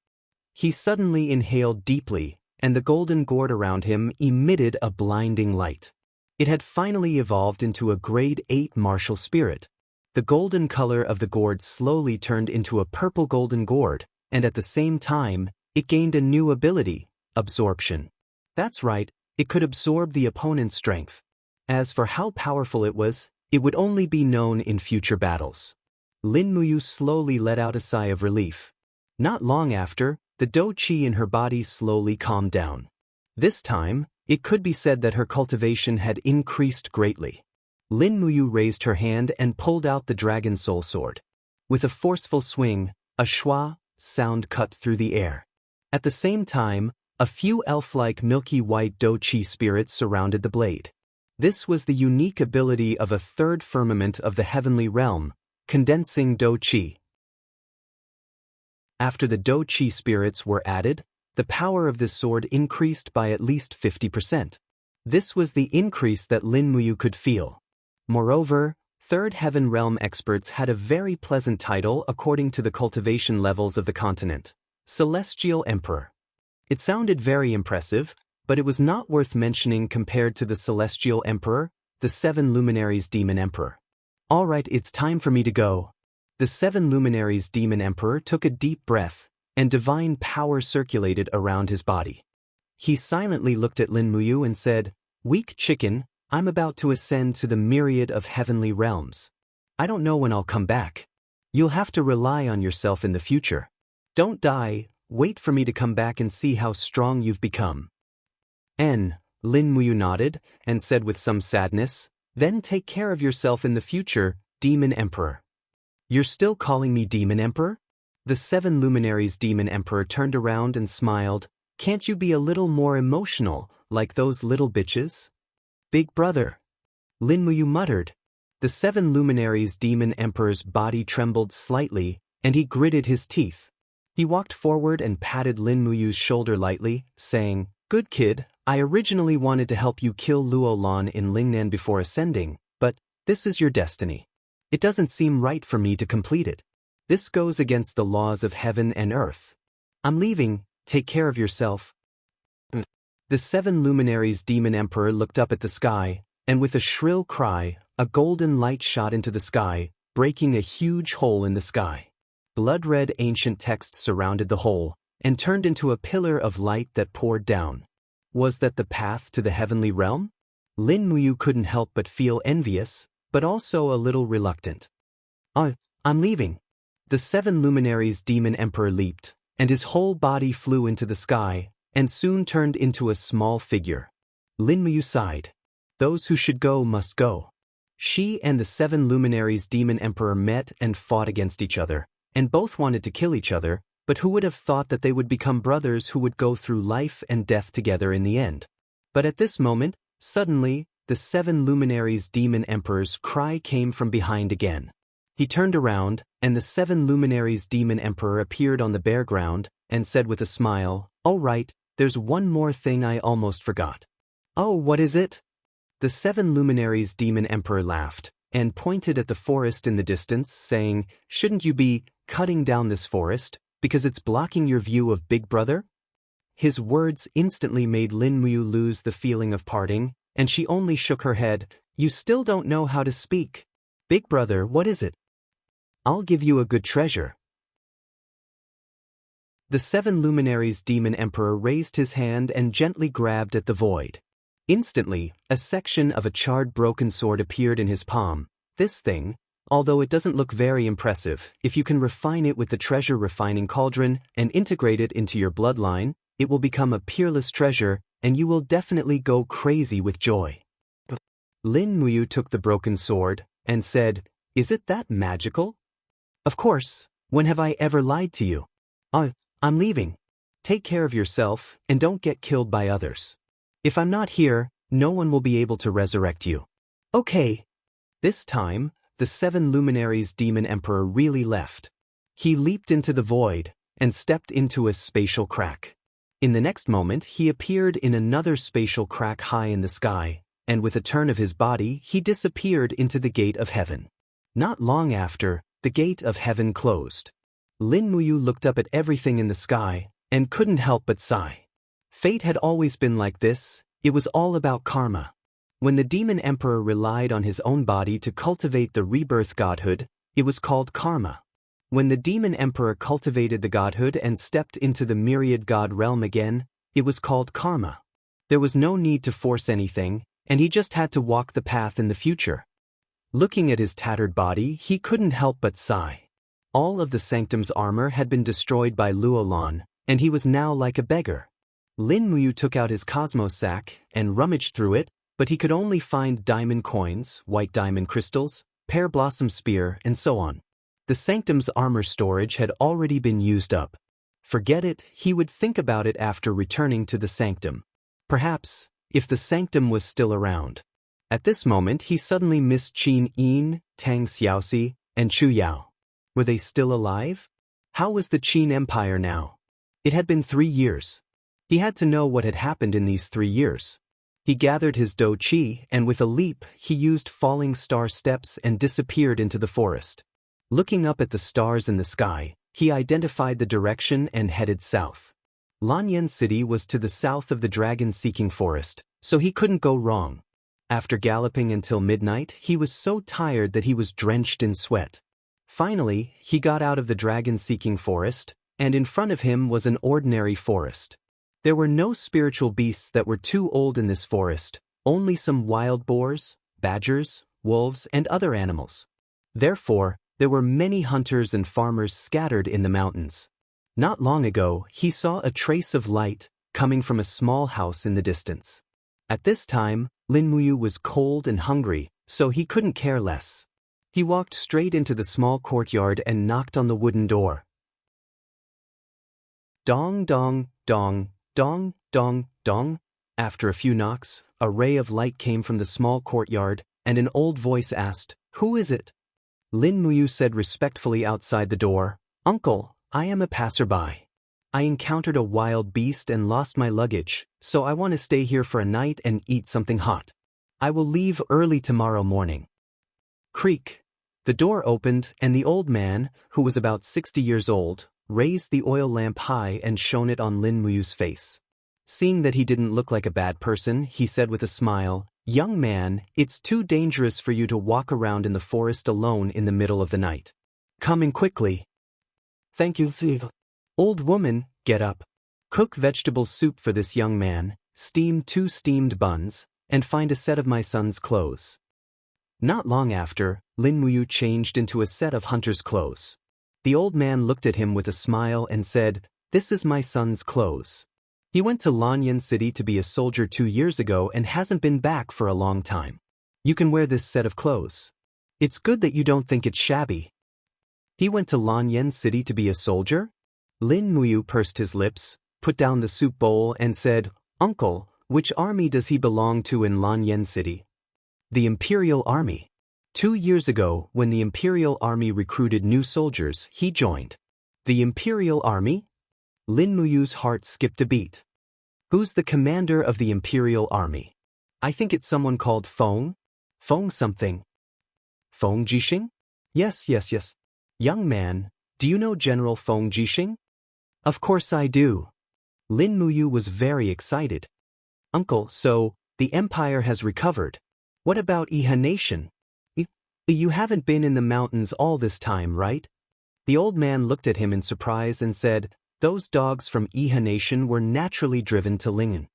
He suddenly inhaled deeply, and the golden gourd around him emitted a blinding light. It had finally evolved into a grade 8 martial spirit. The golden color of the gourd slowly turned into a purple golden gourd, and at the same time, it gained a new ability, absorption. That's right, it could absorb the opponent's strength. As for how powerful it would only be known in future battles. Lin Muyu slowly let out a sigh of relief. Not long after, the dou qi in her body slowly calmed down. This time, it could be said that her cultivation had increased greatly. Lin Muyu raised her hand and pulled out the dragon soul sword. With a forceful swing, a schwa sound cut through the air. At the same time, a few elf-like milky white dou qi spirits surrounded the blade. This was the unique ability of a third firmament of the heavenly realm, condensing dou qi. After the dou qi spirits were added, the power of this sword increased by at least 50%. This was the increase that Lin Muyu could feel. Moreover, Third Heaven Realm experts had a very pleasant title according to the cultivation levels of the continent: Celestial Emperor. It sounded very impressive, but it was not worth mentioning compared to the Celestial Emperor, the 7 luminaries demon emperor. Alright, it's time for me to go. The 7 luminaries demon emperor took a deep breath, and divine power circulated around his body. He silently looked at Lin Muyu and said, "Weak chicken, I'm about to ascend to the myriad of heavenly realms. I don't know when I'll come back. You'll have to rely on yourself in the future. Don't die, wait for me to come back and see how strong you've become." Lin Muyu nodded and said with some sadness, "Then take care of yourself in the future, Demon Emperor." "You're still calling me Demon Emperor?" The 7 luminaries demon emperor turned around and smiled. "Can't you be a little more emotional, like those little bitches?" "Big brother," Lin Muyu muttered. The 7 luminaries demon emperor's body trembled slightly, and he gritted his teeth. He walked forward and patted Lin Muyu's shoulder lightly, saying, "Good kid, I originally wanted to help you kill Luo Lan in Lingnan before ascending, but this is your destiny. It doesn't seem right for me to complete it. This goes against the laws of heaven and earth. I'm leaving, take care of yourself." The 7 luminaries demon emperor looked up at the sky, and with a shrill cry, a golden light shot into the sky, breaking a huge hole in the sky. Blood-red ancient text surrounded the hole, and turned into a pillar of light that poured down. Was that the path to the heavenly realm? Lin Muyu couldn't help but feel envious, but also a little reluctant. I'm leaving." The 7 luminaries demon emperor leaped, and his whole body flew into the sky, and soon turned into a small figure. Lin Muyu sighed. Those who should go must go. She and the 7 luminaries demon emperor met and fought against each other, and both wanted to kill each other, but who would have thought that they would become brothers who would go through life and death together in the end? But at this moment, suddenly, the 7 luminaries demon emperor's cry came from behind again. He turned around, and the 7 luminaries demon emperor appeared on the bare ground, and said with a smile, "Oh right, there's one more thing I almost forgot." "Oh, what is it?" The 7 luminaries demon emperor laughed, and pointed at the forest in the distance, saying, "Shouldn't you be cutting down this forest, because it's blocking your view of Big Brother?" His words instantly made Lin Muyu lose the feeling of parting, and she only shook her head. "You still don't know how to speak. Big Brother, what is it? I'll give you a good treasure." The 7 luminaries demon emperor raised his hand and gently grabbed at the void. Instantly, a section of a charred broken sword appeared in his palm. This thing, although it doesn't look very impressive, if you can refine it with the treasure refining cauldron and integrate it into your bloodline, it will become a peerless treasure, and you will definitely go crazy with joy. Lin Muyu took the broken sword and said, "Is it that magical?" "Of course, when have I ever lied to you? I'm leaving. Take care of yourself and don't get killed by others. If I'm not here, no one will be able to resurrect you." "Okay." This time, the 7 luminaries demon emperor really left. He leaped into the void and stepped into a spatial crack. In the next moment, he appeared in another spatial crack high in the sky, and with a turn of his body, he disappeared into the gate of heaven. Not long after, the gate of heaven closed. Lin Muyu looked up at everything in the sky, and couldn't help but sigh. Fate had always been like this. It was all about karma. When the demon emperor relied on his own body to cultivate the rebirth godhood, it was called karma. When the demon emperor cultivated the godhood and stepped into the myriad god realm again, it was called karma. There was no need to force anything, and he just had to walk the path in the future. Looking at his tattered body, he couldn't help but sigh. All of the sanctum's armor had been destroyed by Luolan, and he was now like a beggar. Lin Muyu took out his cosmos sack and rummaged through it, but he could only find diamond coins, white diamond crystals, pear blossom spear, and so on. The sanctum's armor storage had already been used up. Forget it, he would think about it after returning to the sanctum. Perhaps, if the sanctum was still around. At this moment he suddenly missed Qin Yin, Tang Xiaoxi, and Chu Yao. Were they still alive? How was the Qin Empire now? It had been 3 years. He had to know what had happened in these 3 years. He gathered his dou qi, and with a leap, he used falling star steps and disappeared into the forest. Looking up at the stars in the sky, he identified the direction and headed south. Lanyan City was to the south of the dragon-seeking forest, so he couldn't go wrong. After galloping until midnight, he was so tired that he was drenched in sweat. Finally, he got out of the dragon-seeking forest, and in front of him was an ordinary forest. There were no spiritual beasts that were too old in this forest, only some wild boars, badgers, wolves, and other animals. Therefore, there were many hunters and farmers scattered in the mountains. Not long ago, he saw a trace of light coming from a small house in the distance. At this time, Lin Muyu was cold and hungry, so he couldn't care less. He walked straight into the small courtyard and knocked on the wooden door. Dong dong, dong, dong, dong, dong. After a few knocks, a ray of light came from the small courtyard, and an old voice asked, "Who is it?" Lin Muyu said respectfully outside the door, "Uncle, I am a passerby. I encountered a wild beast and lost my luggage, so I want to stay here for a night and eat something hot. I will leave early tomorrow morning." Creak. The door opened, and the old man, who was about 60 years old, raised the oil lamp high and shone it on Lin Muyu's face. Seeing that he didn't look like a bad person, he said with a smile, "Young man, it's too dangerous for you to walk around in the forest alone in the middle of the night. Come in quickly." "Thank you, Viv." "Old woman, get up. Cook vegetable soup for this young man, steam 2 steamed buns, and find a set of my son's clothes." Not long after, Lin Muyu changed into a set of hunter's clothes. The old man looked at him with a smile and said, "This is my son's clothes. He went to Lanyan City to be a soldier 2 years ago and hasn't been back for a long time. You can wear this set of clothes. It's good that you don't think it's shabby." He went to Lanyan City to be a soldier? Lin Muyu pursed his lips, put down the soup bowl and said, Uncle, which army does he belong to in Lanyan City? The Imperial Army. 2 years ago, when the Imperial Army recruited new soldiers, he joined. The Imperial Army? Lin Muyu's heart skipped a beat. Who's the commander of the Imperial Army? I think it's someone called Feng. Feng something. Feng Jixing? Yes. Young man, do you know General Feng Jixing? Of course I do. Lin Muyu was very excited. Uncle, so, the Empire has recovered. What about Iha Nation? You haven't been in the mountains all this time, right? The old man looked at him in surprise and said, Those dogs from Iha Nation were naturally driven to Lingen.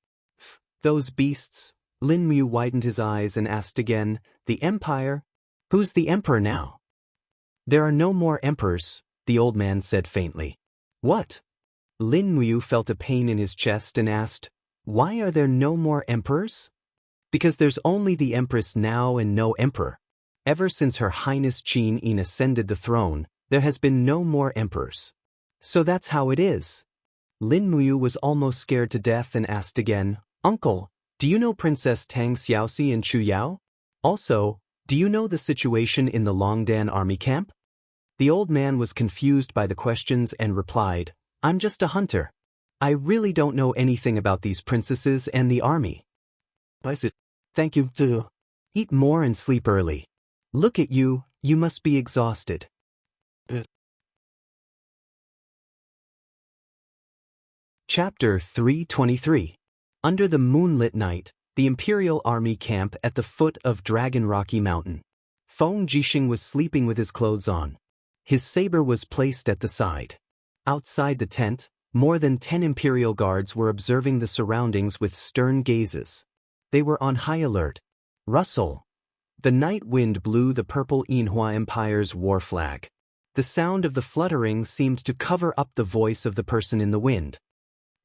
Those beasts? Lin Muyu widened his eyes and asked again, The Empire? Who's the emperor now? There are no more emperors, the old man said faintly. What? Lin Muyu felt a pain in his chest and asked, Why are there no more emperors? Because there's only the empress now and no emperor. Ever since Her Highness Qin Yin ascended the throne, there has been no more emperors. So that's how it is. Lin Muyu was almost scared to death and asked again, Uncle, do you know Princess Tang Xiaoxi and Chu Yao? Also, do you know the situation in the Longdan army camp? The old man was confused by the questions and replied, I'm just a hunter. I really don't know anything about these princesses and the army. I said, Thank you, too. Eat more and sleep early. Look at you, you must be exhausted. Chapter 323. Under the moonlit night, the Imperial Army camp at the foot of Dragon Rocky Mountain. Feng Jixing was sleeping with his clothes on. His saber was placed at the side. Outside the tent, more than 10 Imperial guards were observing the surroundings with stern gazes. They were on high alert. Rustle. The night wind blew the purple Yinhua Empire's war flag. The sound of the fluttering seemed to cover up the voice of the person in the wind.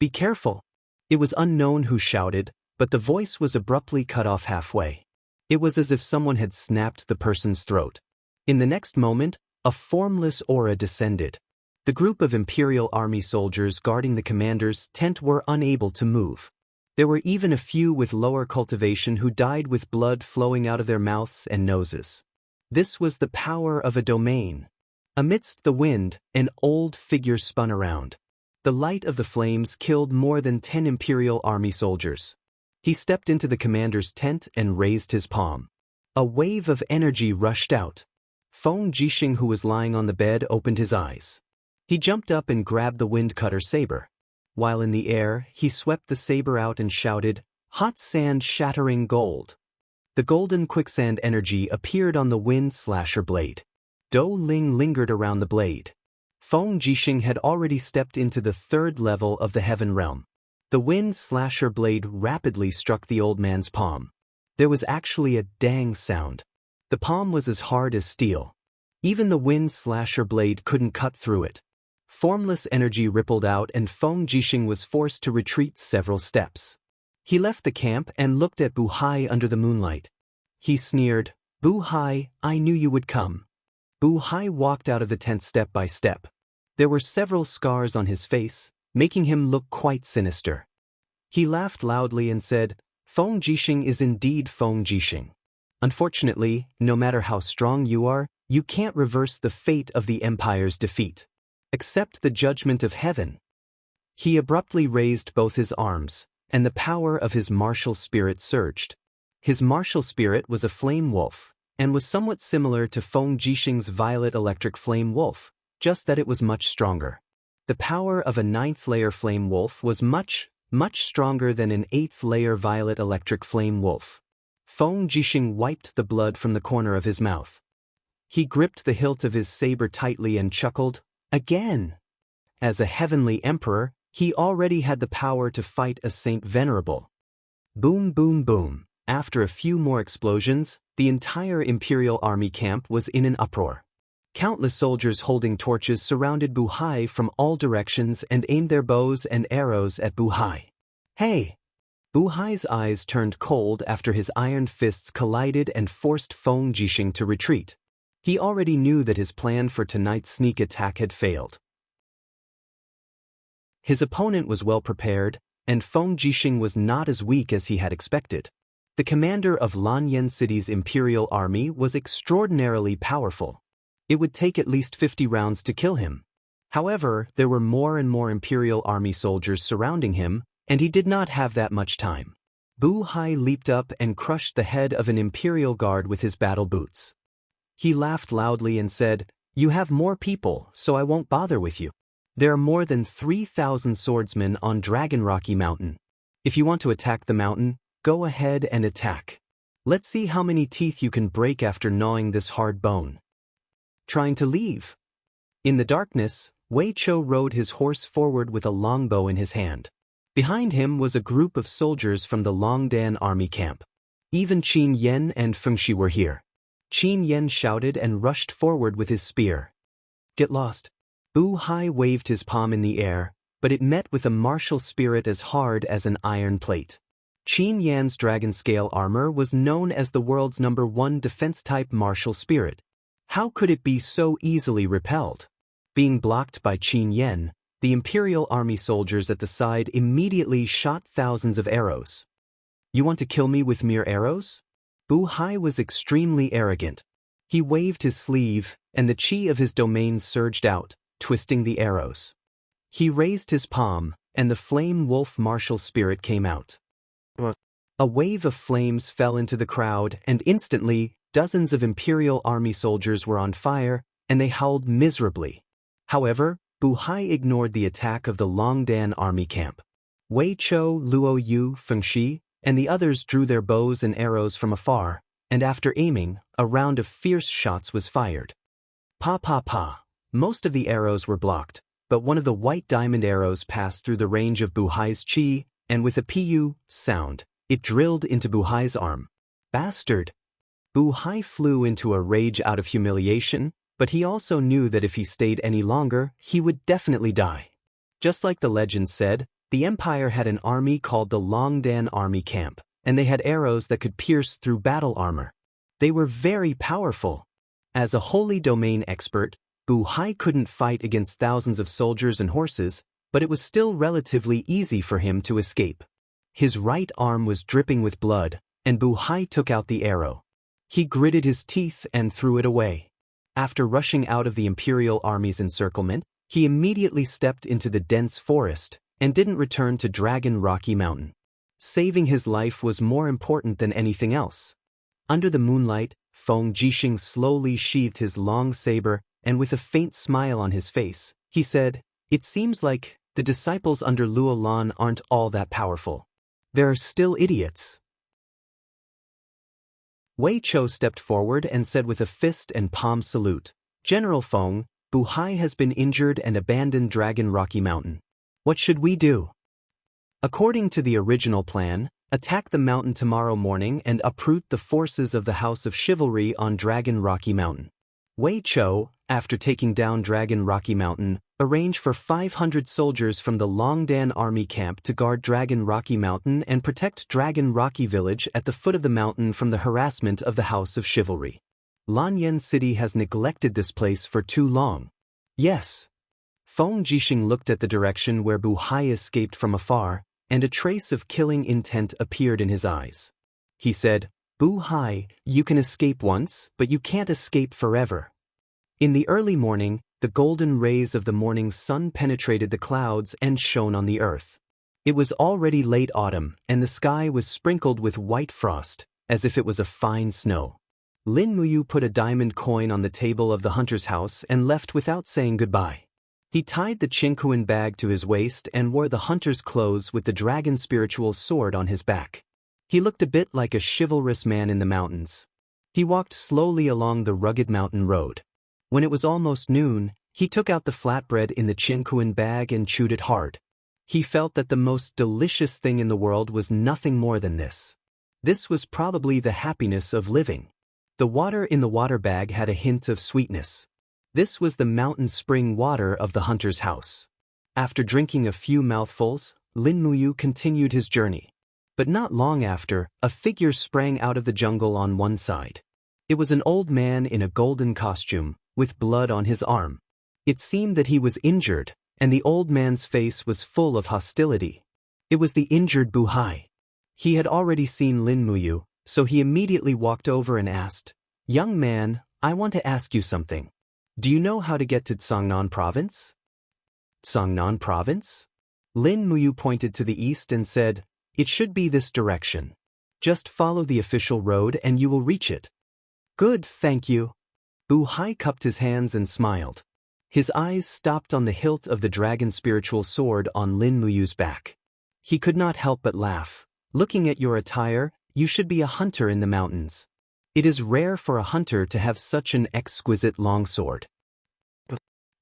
Be careful. It was unknown who shouted, but the voice was abruptly cut off halfway. It was as if someone had snapped the person's throat. In the next moment, a formless aura descended. The group of Imperial Army soldiers guarding the commander's tent were unable to move. There were even a few with lower cultivation who died with blood flowing out of their mouths and noses. This was the power of a domain. Amidst the wind, an old figure spun around. The light of the flames killed more than 10 Imperial Army soldiers. He stepped into the commander's tent and raised his palm. A wave of energy rushed out. Feng Jixing, who was lying on the bed, opened his eyes. He jumped up and grabbed the wind-cutter saber. While in the air, he swept the saber out and shouted, Hot sand shattering gold. The golden quicksand energy appeared on the wind slasher blade. Dou Ling lingered around the blade. Feng Jixing had already stepped into the 3rd level of the heaven realm. The wind slasher blade rapidly struck the old man's palm. There was actually a dang sound. The palm was as hard as steel. Even the wind slasher blade couldn't cut through it. Formless energy rippled out and Feng Jixing was forced to retreat several steps. He left the camp and looked at Bu Hai under the moonlight. He sneered, Bu Hai, I knew you would come. Bu Hai walked out of the tent step by step. There were several scars on his face, making him look quite sinister. He laughed loudly and said, Feng Jixing is indeed Feng Jixing. Unfortunately, no matter how strong you are, you can't reverse the fate of the Empire's defeat. Accept the judgment of heaven. He abruptly raised both his arms, and the power of his martial spirit surged. His martial spirit was a flame wolf, and was somewhat similar to Feng Jixing's violet electric flame wolf, just that it was much stronger. The power of a 9th-layer flame wolf was much stronger than an 8th-layer violet electric flame wolf. Feng Jixing wiped the blood from the corner of his mouth. He gripped the hilt of his saber tightly and chuckled, Again! As a heavenly emperor, he already had the power to fight a Saint Venerable. Boom, boom, boom. After a few more explosions, the entire Imperial Army camp was in an uproar. Countless soldiers holding torches surrounded Bu Hai from all directions and aimed their bows and arrows at Bu Hai. Hey! Bu Hai's eyes turned cold after his iron fists collided and forced Feng Jixing to retreat. He already knew that his plan for tonight's sneak attack had failed. His opponent was well prepared, and Feng Jixing was not as weak as he had expected. The commander of Lanyan City's imperial army was extraordinarily powerful. It would take at least 50 rounds to kill him. However, there were more and more imperial army soldiers surrounding him, and he did not have that much time. Bu Hai leaped up and crushed the head of an imperial guard with his battle boots. He laughed loudly and said, "You have more people, so I won't bother with you. There are more than 3,000 swordsmen on Dragon Rocky Mountain. If you want to attack the mountain, go ahead and attack. Let's see how many teeth you can break after gnawing this hard bone." Trying to leave. In the darkness, Wei Chou rode his horse forward with a longbow in his hand. Behind him was a group of soldiers from the Longdan army camp. Even Qin Yan and Feng Shi were here. Qin Yan shouted and rushed forward with his spear. "Get lost." Bu Hai waved his palm in the air, but it met with a martial spirit as hard as an iron plate. Qin Yan's dragon scale armor was known as the world's #1 defense-type martial spirit. How could it be so easily repelled? Being blocked by Qin Yan, the imperial army soldiers at the side immediately shot thousands of arrows. "You want to kill me with mere arrows?" Bu Hai was extremely arrogant. He waved his sleeve, and the chi of his domain surged out, twisting the arrows. He raised his palm, and the flame wolf martial spirit came out. A wave of flames fell into the crowd, and instantly, dozens of imperial army soldiers were on fire, and they howled miserably. However, Bu Hai ignored the attack of the Longdan army camp. Wei Chou, Luo Yu, Feng Shi, and the others drew their bows and arrows from afar, and after aiming, a round of fierce shots was fired. Pa pa pa. Most of the arrows were blocked, but one of the white diamond arrows passed through the range of Bu Hai's chi, and with a pu sound, it drilled into Bu Hai's arm. Bastard! Bu Hai flew into a rage out of humiliation, but he also knew that if he stayed any longer, he would definitely die. Just like the legend said, the Empire had an army called the Longdan Army Camp, and they had arrows that could pierce through battle armor. They were very powerful. As a holy domain expert, Bu Hai couldn't fight against thousands of soldiers and horses, but it was still relatively easy for him to escape. His right arm was dripping with blood, and Bu Hai took out the arrow. He gritted his teeth and threw it away. After rushing out of the Imperial Army's encirclement, he immediately stepped into the dense forest and didn't return to Dragon Rocky Mountain. Saving his life was more important than anything else. Under the moonlight, Feng Jixing slowly sheathed his long saber, and with a faint smile on his face, he said, "It seems like the disciples under Luo Lan aren't all that powerful. There are still idiots." Wei Chou stepped forward and said with a fist and palm salute, "General Feng, Bu Hai has been injured and abandoned Dragon Rocky Mountain. What should we do?" According to the original plan, attack the mountain tomorrow morning and uproot the forces of the House of Chivalry on Dragon Rocky Mountain. Wei Chou, after taking down Dragon Rocky Mountain, arranged for 500 soldiers from the Longdan Army Camp to guard Dragon Rocky Mountain and protect Dragon Rocky Village at the foot of the mountain from the harassment of the House of Chivalry. Lanyan City has neglected this place for too long. Yes. Feng Jixing looked at the direction where Bu Hai escaped from afar, and a trace of killing intent appeared in his eyes. He said, "Bu Hai, you can escape once, but you can't escape forever." In the early morning, the golden rays of the morning sun penetrated the clouds and shone on the earth. It was already late autumn, and the sky was sprinkled with white frost, as if it was a fine snow. Lin Muyu put a diamond coin on the table of the hunter's house and left without saying goodbye. He tied the Qingkuan bag to his waist and wore the hunter's clothes with the dragon spiritual sword on his back. He looked a bit like a chivalrous man in the mountains. He walked slowly along the rugged mountain road. When it was almost noon, he took out the flatbread in the Qingkuan bag and chewed it hard. He felt that the most delicious thing in the world was nothing more than this. This was probably the happiness of living. The water in the water bag had a hint of sweetness. This was the mountain spring water of the hunter's house. After drinking a few mouthfuls, Lin Muyu continued his journey. But not long after, a figure sprang out of the jungle on one side. It was an old man in a golden costume, with blood on his arm. It seemed that he was injured, and the old man's face was full of hostility. It was the injured Buhai. He had already seen Lin Muyu, so he immediately walked over and asked, "Young man, I want to ask you something. Do you know how to get to Tsangnan province?" "Tsangnan province?" Lin Muyu pointed to the east and said, "It should be this direction. Just follow the official road and you will reach it." "Good, thank you." Buhai cupped his hands and smiled. His eyes stopped on the hilt of the dragon spiritual sword on Lin Muyu's back. He could not help but laugh. "Looking at your attire, you should be a hunter in the mountains. It is rare for a hunter to have such an exquisite longsword."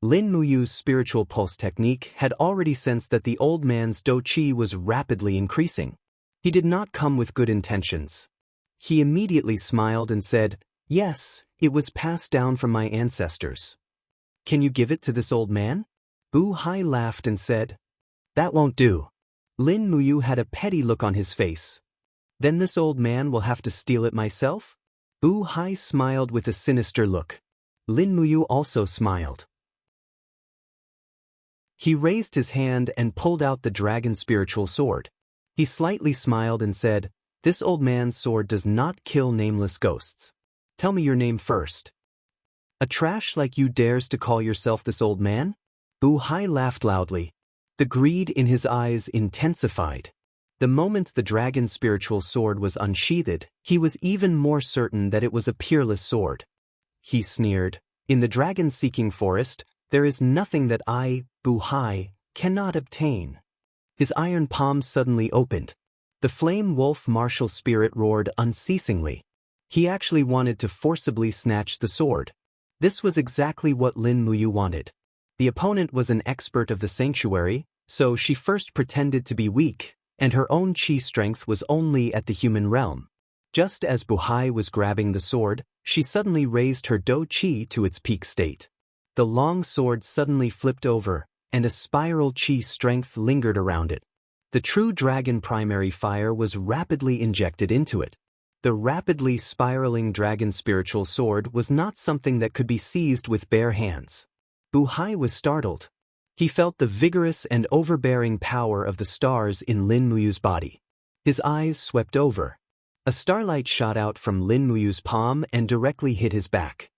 Lin Muyu's spiritual pulse technique had already sensed that the old man's do qi was rapidly increasing. He did not come with good intentions. He immediately smiled and said, "Yes, it was passed down from my ancestors." "Can you give it to this old man?" Buhai laughed and said, "That won't do." Lin Muyu had a petty look on his face. "Then this old man will have to steal it myself?" Buhai smiled with a sinister look. Lin Muyu also smiled. He raised his hand and pulled out the dragon spiritual sword. He slightly smiled and said, "This old man's sword does not kill nameless ghosts. Tell me your name first." "A trash like you dares to call yourself this old man?" Buhai laughed loudly. The greed in his eyes intensified. The moment the dragon spiritual sword was unsheathed, he was even more certain that it was a peerless sword. He sneered, "In the dragon-seeking forest, there is nothing that I, Buhai, cannot obtain." His iron palm suddenly opened. The flame wolf martial spirit roared unceasingly. He actually wanted to forcibly snatch the sword. This was exactly what Lin Muyu wanted. The opponent was an expert of the sanctuary, so she first pretended to be weak, and her own chi strength was only at the human realm. Just as Buhai was grabbing the sword, she suddenly raised her do chi to its peak state. The long sword suddenly flipped over, and a spiral chi strength lingered around it. The true dragon primary fire was rapidly injected into it. The rapidly spiraling dragon spiritual sword was not something that could be seized with bare hands. Buhai was startled. He felt the vigorous and overbearing power of the stars in Lin Muyu's body. His eyes swept over. A starlight shot out from Lin Muyu's palm and directly hit his back.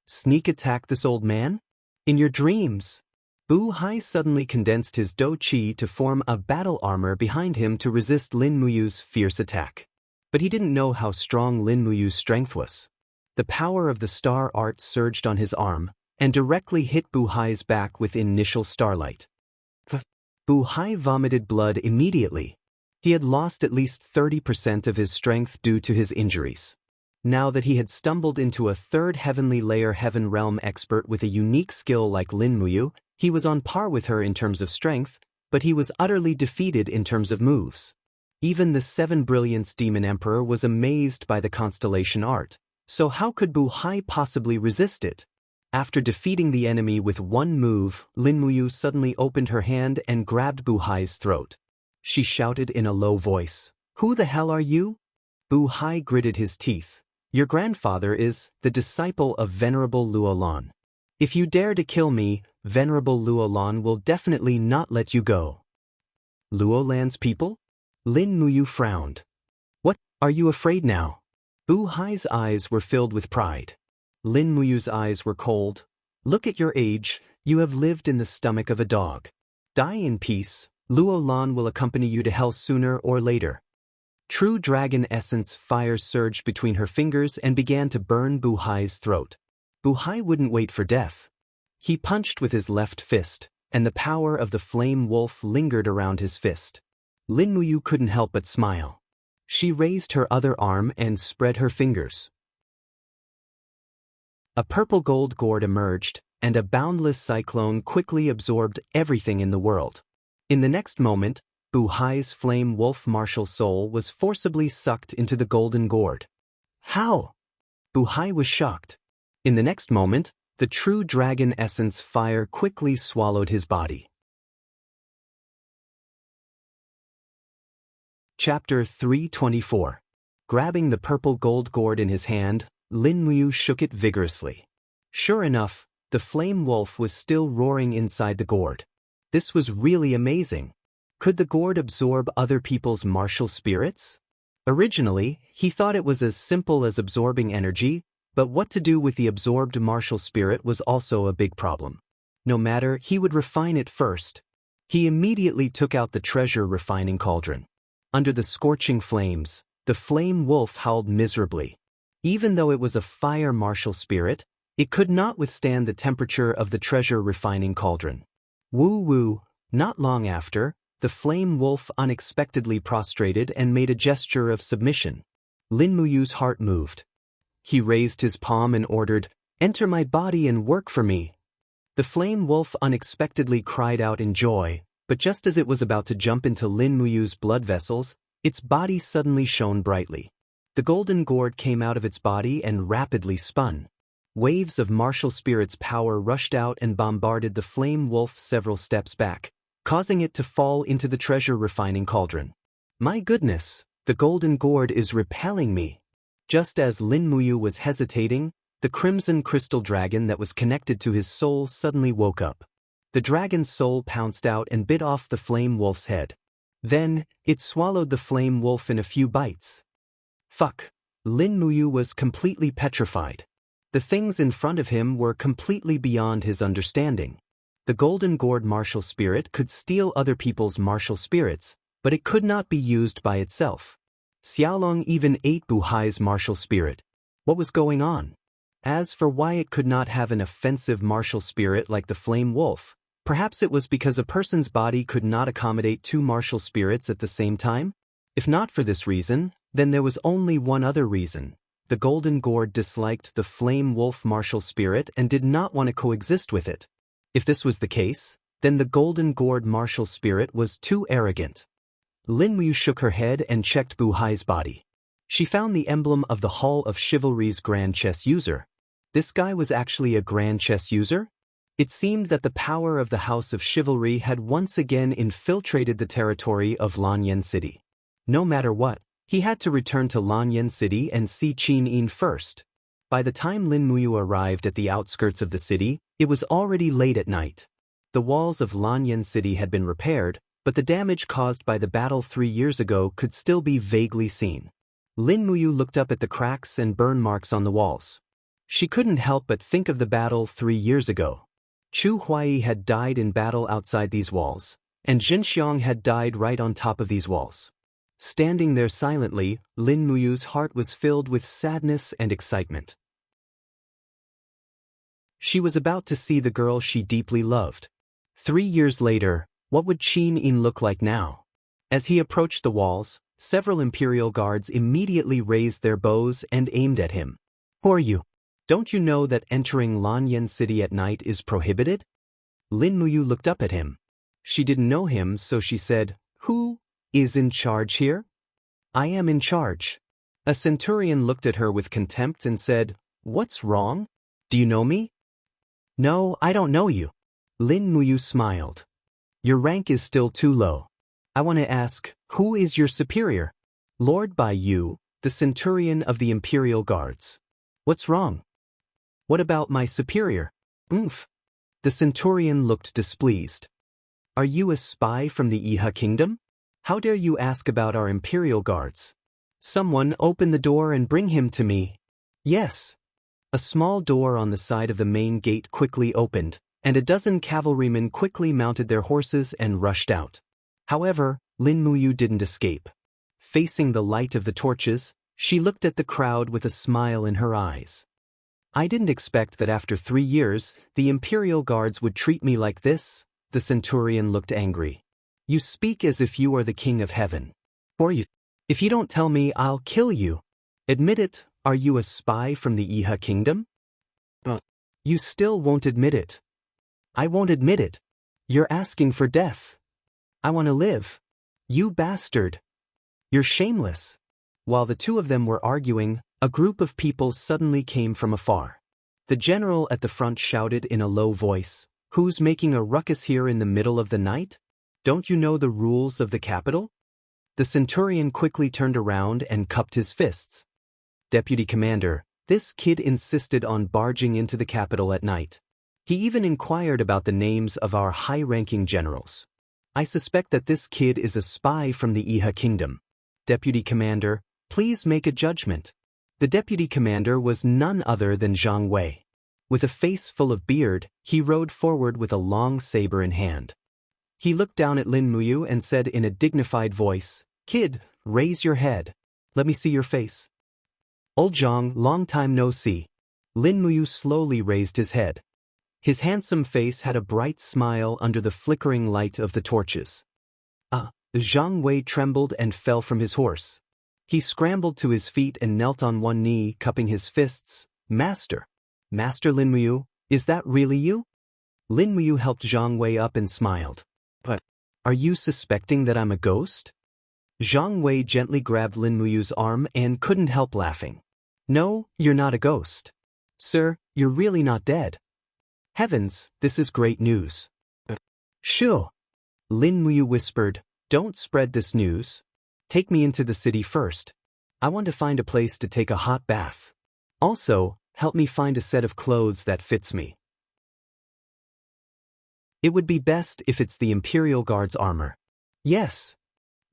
"Sneak attack this old man? In your dreams!" Buhai suddenly condensed his do qi to form a battle armor behind him to resist Lin Muyu's fierce attack. But he didn't know how strong Lin Muyu's strength was. The power of the star art surged on his arm, and directly hit Buhai's back with initial starlight. Buhai vomited blood immediately. He had lost at least 30% of his strength due to his injuries. Now that he had stumbled into a third heavenly layer heaven realm expert with a unique skill like Lin Muyu, he was on par with her in terms of strength, but he was utterly defeated in terms of moves. Even the Seven Brilliance Demon Emperor was amazed by the constellation art, so how could Buhai possibly resist it? After defeating the enemy with one move, Lin Muyu suddenly opened her hand and grabbed Buhai's throat. She shouted in a low voice, "Who the hell are you?" Buhai gritted his teeth. "Your grandfather is the disciple of Venerable Luolan. If you dare to kill me, Venerable Luolan will definitely not let you go." "Luolan's people?" Lin Muyu frowned. "What, are you afraid now?" Buhai's eyes were filled with pride. Lin Muyu's eyes were cold. "Look at your age, you have lived in the stomach of a dog. Die in peace, Luolan will accompany you to hell sooner or later." True dragon essence fire surged between her fingers and began to burn Buhai's throat. Buhai wouldn't wait for death. He punched with his left fist, and the power of the flame wolf lingered around his fist. Lin Muyu couldn't help but smile. She raised her other arm and spread her fingers. A purple gold gourd emerged, and a boundless cyclone quickly absorbed everything in the world. In the next moment, Buhai's flame wolf martial soul was forcibly sucked into the golden gourd. How? Buhai was shocked. In the next moment, the true dragon essence fire quickly swallowed his body. Chapter 324. Grabbing the purple gold gourd in his hand, Lin Muyu shook it vigorously. Sure enough, the flame wolf was still roaring inside the gourd. This was really amazing. Could the gourd absorb other people's martial spirits? Originally, he thought it was as simple as absorbing energy, but what to do with the absorbed martial spirit was also a big problem. No matter, he would refine it first. He immediately took out the treasure refining cauldron. Under the scorching flames, the flame wolf howled miserably. Even though it was a fire martial spirit, it could not withstand the temperature of the treasure refining cauldron. Woo-woo. Not long after, the flame wolf unexpectedly prostrated and made a gesture of submission. Lin Muyu's heart moved. He raised his palm and ordered, "Enter my body and work for me." The flame wolf unexpectedly cried out in joy, but just as it was about to jump into Lin Muyu's blood vessels, its body suddenly shone brightly. The golden gourd came out of its body and rapidly spun. Waves of martial spirit's power rushed out and bombarded the flame wolf several steps back, causing it to fall into the treasure refining cauldron. My goodness, the golden gourd is repelling me. Just as Lin Muyu was hesitating, the crimson crystal dragon that was connected to his soul suddenly woke up. The dragon's soul pounced out and bit off the flame wolf's head. Then, it swallowed the flame wolf in a few bites. Fuck. Lin Muyu was completely petrified. The things in front of him were completely beyond his understanding. The golden gourd martial spirit could steal other people's martial spirits, but it could not be used by itself. Xiaolong even ate Bu Hai's martial spirit. What was going on? As for why it could not have an offensive martial spirit like the flame wolf, perhaps it was because a person's body could not accommodate two martial spirits at the same time? If not for this reason, then there was only one other reason. The golden gourd disliked the flame wolf martial spirit and did not want to coexist with it. If this was the case, then the golden gourd martial spirit was too arrogant. Lin Muyu shook her head and checked Bu Hai's body. She found the emblem of the Hall of Chivalry's Grand Chess user. This guy was actually a Grand Chess user? It seemed that the power of the House of Chivalry had once again infiltrated the territory of Lanyan City. No matter what, he had to return to Lanyan City and see Qin Yin first. By the time Lin Muyu arrived at the outskirts of the city, it was already late at night. The walls of Lanyan City had been repaired, but the damage caused by the battle 3 years ago could still be vaguely seen. Lin Muyu looked up at the cracks and burn marks on the walls. She couldn't help but think of the battle 3 years ago. Chu Huai had died in battle outside these walls, and Xinxiang had died right on top of these walls. Standing there silently, Lin Muyu's heart was filled with sadness and excitement. She was about to see the girl she deeply loved. 3 years later, what would Qin Yin look like now? As he approached the walls, several imperial guards immediately raised their bows and aimed at him. Who are you? Don't you know that entering Lanyan City at night is prohibited? Lin Muyu looked up at him. She didn't know him, so she said, Who is in charge here? I am in charge. A centurion looked at her with contempt and said, What's wrong? Do you know me? No, I don't know you. Lin Muyu smiled. Your rank is still too low. I want to ask, who is your superior? Lord Bai Yu, the centurion of the Imperial Guards. What's wrong? What about my superior? Oomph. The centurion looked displeased. Are you a spy from the Iha kingdom? How dare you ask about our Imperial Guards? Someone open the door and bring him to me. Yes. A small door on the side of the main gate quickly opened, and a dozen cavalrymen quickly mounted their horses and rushed out. However, Lin Muyu didn't escape. Facing the light of the torches, she looked at the crowd with a smile in her eyes. I didn't expect that after 3 years, the Imperial Guards would treat me like this. The centurion looked angry. You speak as if you are the king of heaven. Or you. If you don't tell me, I'll kill you. Admit it, are you a spy from the Iha kingdom? You still won't admit it. I won't admit it. You're asking for death. I want to live. You bastard. You're shameless. While the two of them were arguing, a group of people suddenly came from afar. The general at the front shouted in a low voice, Who's making a ruckus here in the middle of the night? Don't you know the rules of the capital? The centurion quickly turned around and cupped his fists. Deputy Commander, This kid insisted on barging into the capital at night. He even inquired about the names of our high-ranking generals. I suspect that this kid is a spy from the Iha kingdom. Deputy Commander, please make a judgment. The deputy commander was none other than Zhang Wei. With a face full of beard, he rode forward with a long saber in hand. He looked down at Lin Muyu and said in a dignified voice, "Kid, raise your head. Let me see your face." "Old Zhang, long time no see." Lin Muyu slowly raised his head. His handsome face had a bright smile under the flickering light of the torches. Zhang Wei trembled and fell from his horse. He scrambled to his feet and knelt on one knee, cupping his fists. "Master. Master Lin Muyu, is that really you?" Lin Muyu helped Zhang Wei up and smiled. "But, are you suspecting that I'm a ghost?" Zhang Wei gently grabbed Lin Muyu's arm and couldn't help laughing. "No, you're not a ghost. Sir, you're really not dead." "Heavens, this is great news." "Sure." Lin Muyu whispered, "Don't spread this news. Take me into the city first. I want to find a place to take a hot bath. Also, help me find a set of clothes that fits me. It would be best if it's the Imperial Guard's armor." "Yes."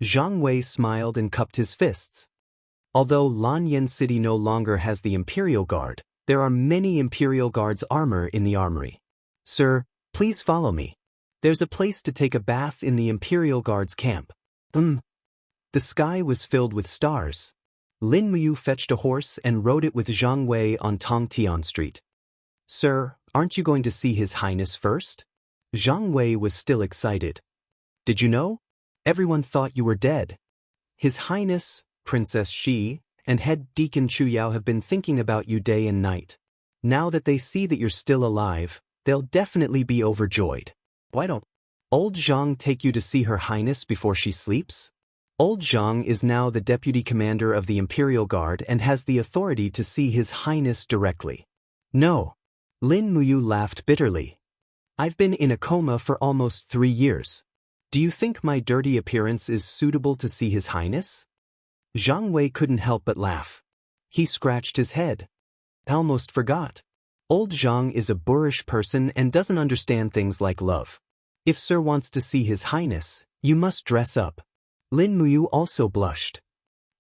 Zhang Wei smiled and cupped his fists. Although Lanyan City no longer has the Imperial Guard, there are many Imperial Guard's armor in the armory. "Sir, please follow me. There's a place to take a bath in the Imperial Guard's camp." The sky was filled with stars. Lin Muyu fetched a horse and rode it with Zhang Wei on Tongtian Street. "Sir, aren't you going to see His Highness first?" Zhang Wei was still excited. "Did you know? Everyone thought you were dead. His Highness, Princess Xi, and Head Deacon Chu Yao have been thinking about you day and night. Now that they see that you're still alive, they'll definitely be overjoyed. Why don't old Zhang take you to see Her Highness before she sleeps?" Old Zhang is now the deputy commander of the Imperial Guard and has the authority to see His Highness directly. "No." Lin Muyu laughed bitterly. "I've been in a coma for almost 3 years. Do you think my dirty appearance is suitable to see His Highness?" Zhang Wei couldn't help but laugh. He scratched his head. "I almost forgot. Old Zhang is a boorish person and doesn't understand things like love. If Sir wants to see His Highness, you must dress up." Lin Muyu also blushed.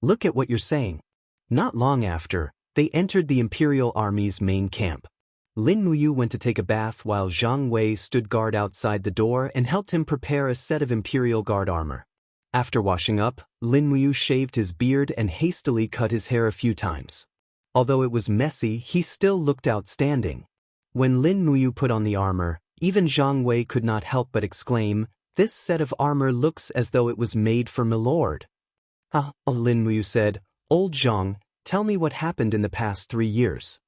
"Look at what you're saying." Not long after, they entered the Imperial Army's main camp. Lin Muyu went to take a bath while Zhang Wei stood guard outside the door and helped him prepare a set of Imperial Guard armor. After washing up, Lin Muyu shaved his beard and hastily cut his hair a few times. Although it was messy, he still looked outstanding. When Lin Muyu put on the armor, even Zhang Wei could not help but exclaim, "This set of armor looks as though it was made for Milord." Lin Muyu said, "Old Zhang, tell me what happened in the past 3 years."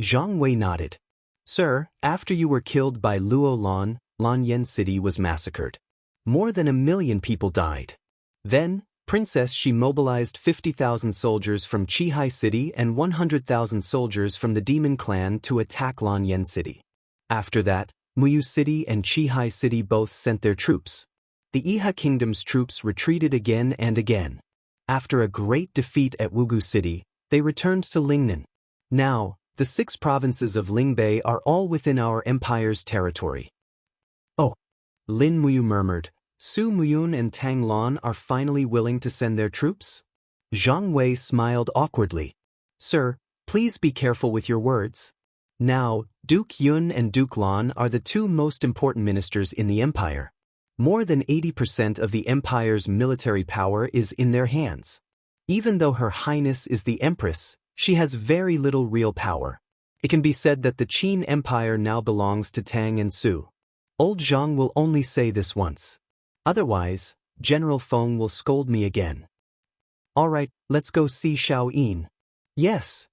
Zhang Wei nodded. "Sir, after you were killed by Luo Lan, Lanyan City was massacred. More than 1 million people died. Then, Princess Xi mobilized 50,000 soldiers from Qihai City and 100,000 soldiers from the Demon Clan to attack Lanyan City. After that, Muyu City and Qihai City both sent their troops. The Iha Kingdom's troops retreated again and again. After a great defeat at Wugu City, they returned to Lingnan. Now, the 6 provinces of Lingbei are all within our empire's territory." "Oh," Lin Muyu murmured, "Su Muyun and Tang Lan are finally willing to send their troops?" Zhang Wei smiled awkwardly. "Sir, please be careful with your words. Now, Duke Yun and Duke Lan are the 2 most important ministers in the empire. More than 80% of the empire's military power is in their hands. Even though Her Highness is the Empress, she has very little real power. It can be said that the Qin Empire now belongs to Tang and Su. Old Zhang will only say this once. Otherwise, General Feng will scold me again." "All right, let's go see Xiao Yin." "Yes."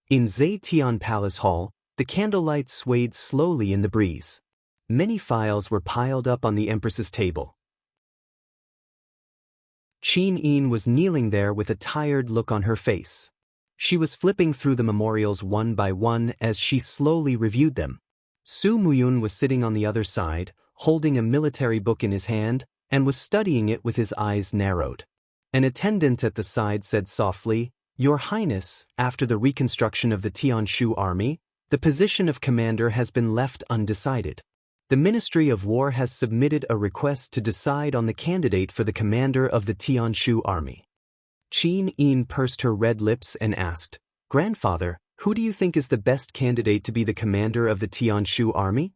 In Zetian Palace Hall, the candlelight swayed slowly in the breeze. Many files were piled up on the Empress's table. Qin Yin was kneeling there with a tired look on her face. She was flipping through the memorials one by one as she slowly reviewed them. Su Muyun was sitting on the other side, holding a military book in his hand, and was studying it with his eyes narrowed. An attendant at the side said softly, Your Highness, after the reconstruction of the Tianshu army, the position of commander has been left undecided. The Ministry of War has submitted a request to decide on the candidate for the commander of the Tianshu army. Qin Yin pursed her red lips and asked, Grandfather, who do you think is the best candidate to be the commander of the Tianshu army?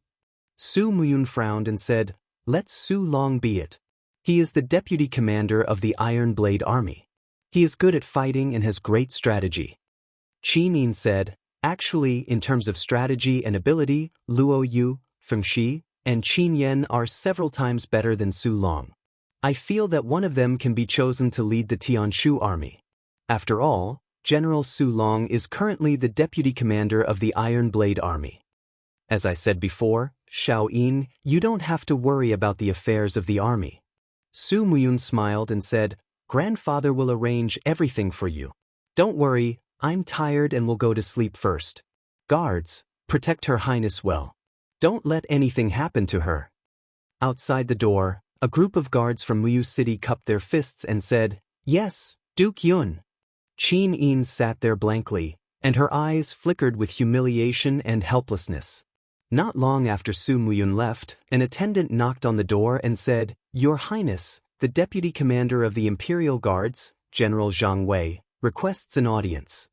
Su Muyun frowned and said, Let Su Long be it. He is the deputy commander of the Iron Blade army. He is good at fighting and has great strategy. Qin Yin said, Actually, in terms of strategy and ability, Luo Yu, Feng Shi, and Qin Yan are several times better than Su Long. I feel that one of them can be chosen to lead the Tianshu army. After all, General Su Long is currently the deputy commander of the Iron Blade army. As I said before, Xiao Yin, you don't have to worry about the affairs of the army. Su Muyun smiled and said, Grandfather will arrange everything for you. Don't worry, I'm tired and will go to sleep first. Guards, protect Her Highness well. Don't let anything happen to her. Outside the door, a group of guards from Muyu City cupped their fists and said, Yes, Duke Yun. Qin Yin sat there blankly, and her eyes flickered with humiliation and helplessness. Not long after Su Muyun left, an attendant knocked on the door and said, Your Highness, the Deputy Commander of the Imperial Guards, General Zhang Wei, requests an audience.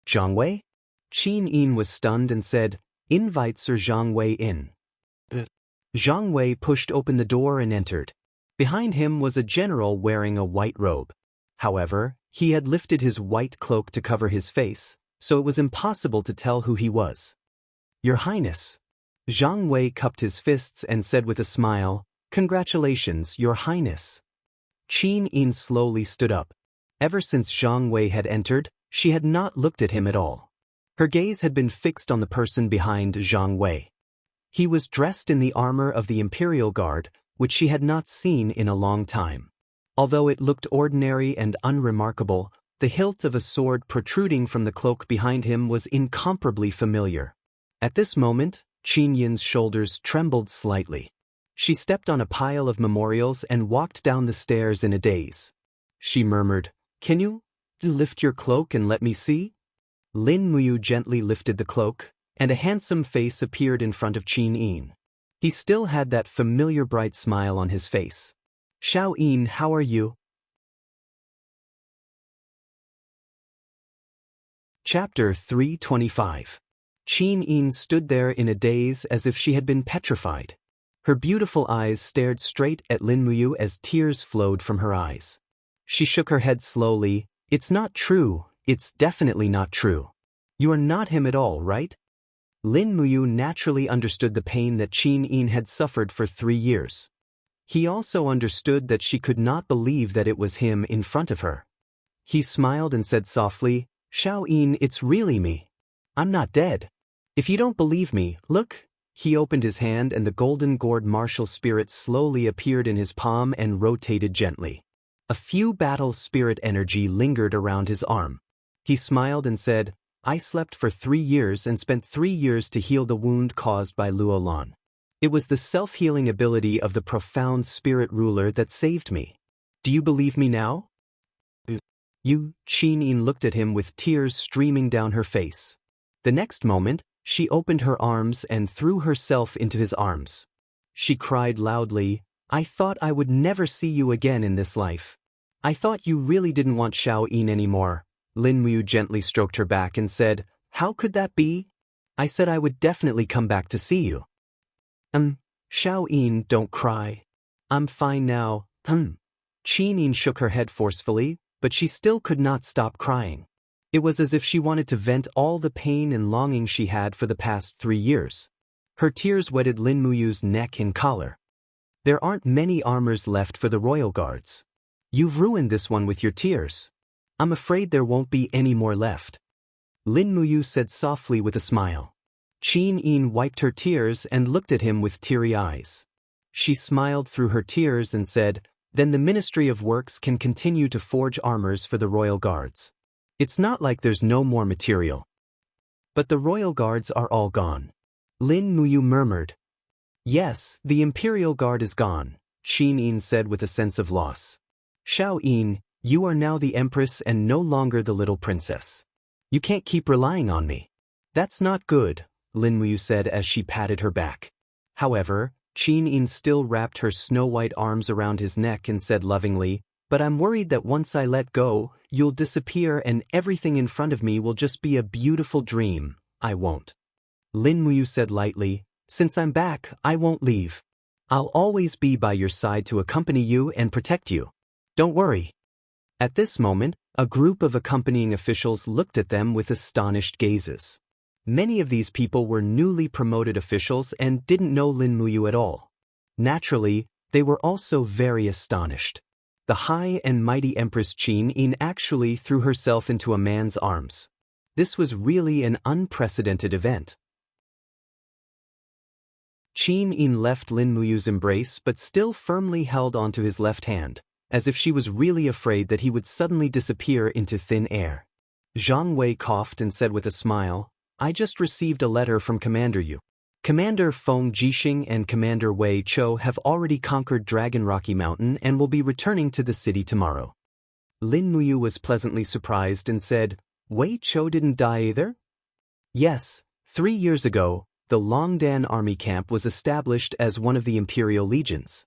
Zhang Wei? Qin Yin was stunned and said, Invite Sir Zhang Wei in. Zhang Wei pushed open the door and entered. Behind him was a general wearing a white robe. However, he had lifted his white cloak to cover his face, so it was impossible to tell who he was. Your Highness. Zhang Wei cupped his fists and said with a smile, Congratulations, Your Highness. Qin Yin slowly stood up. Ever since Zhang Wei had entered, she had not looked at him at all. Her gaze had been fixed on the person behind Zhang Wei. He was dressed in the armor of the Imperial Guard, which she had not seen in a long time. Although it looked ordinary and unremarkable, the hilt of a sword protruding from the cloak behind him was incomparably familiar. At this moment, Qin Yin's shoulders trembled slightly. She stepped on a pile of memorials and walked down the stairs in a daze. She murmured, Can you lift your cloak and let me see? Lin Muyu gently lifted the cloak, and a handsome face appeared in front of Qin Yin. He still had that familiar bright smile on his face. Xiao Yin, how are you? Chapter 325. Qin Yin stood there in a daze as if she had been petrified. Her beautiful eyes stared straight at Lin Muyu as tears flowed from her eyes. She shook her head slowly. It's not true. It's definitely not true. You are not him at all, right? Lin Muyu naturally understood the pain that Qin Yin had suffered for 3 years. He also understood that she could not believe that it was him in front of her. He smiled and said softly, Xiao Yin, it's really me. I'm not dead. If you don't believe me, look. He opened his hand and the golden gourd martial spirit slowly appeared in his palm and rotated gently. A few battle spirit energy lingered around his arm. He smiled and said, I slept for 3 years and spent 3 years to heal the wound caused by Luolan. It was the self-healing ability of the profound spirit ruler that saved me. Do you believe me now? You, Qin Yin looked at him with tears streaming down her face. The next moment, she opened her arms and threw herself into his arms. She cried loudly, I thought I would never see you again in this life. I thought you really didn't want Xiao Yin anymore. Lin Muyu gently stroked her back and said, How could that be? I said I would definitely come back to see you. Xiao Yin, don't cry. I'm fine now. Qin Yin shook her head forcefully, but she still could not stop crying. It was as if she wanted to vent all the pain and longing she had for the past 3 years. Her tears wetted Lin Muyu's neck and collar. There aren't many armors left for the royal guards. You've ruined this one with your tears. I'm afraid there won't be any more left. Lin Muyu said softly with a smile. Qin Yin wiped her tears and looked at him with teary eyes. She smiled through her tears and said, Then the Ministry of Works can continue to forge armors for the royal guards. It's not like there's no more material. But the royal guards are all gone. Lin Muyu murmured. Yes, the Imperial Guard is gone, Qin Yin said with a sense of loss. Xiao Yin, You are now the empress and no longer the little princess. You can't keep relying on me. That's not good, Lin Muyu said as she patted her back. However, Qin Yin still wrapped her snow-white arms around his neck and said lovingly, but I'm worried that once I let go, you'll disappear and everything in front of me will just be a beautiful dream. I won't. Lin Muyu said lightly, since I'm back, I won't leave. I'll always be by your side to accompany you and protect you. Don't worry. At this moment, a group of accompanying officials looked at them with astonished gazes. Many of these people were newly promoted officials and didn't know Lin Muyu at all. Naturally, they were also very astonished. The high and mighty Empress Qin Yin actually threw herself into a man's arms. This was really an unprecedented event. Qin Yin left Lin Muyu's embrace but still firmly held onto his left hand, as if she was really afraid that he would suddenly disappear into thin air. Zhang Wei coughed and said with a smile, I just received a letter from Commander Yu. Commander Feng Jixing and Commander Wei Chou have already conquered Dragon Rocky Mountain and will be returning to the city tomorrow. Lin Muyu was pleasantly surprised and said, Wei Chou didn't die either? Yes, 3 years ago, the Longdan Army Camp was established as one of the Imperial Legions.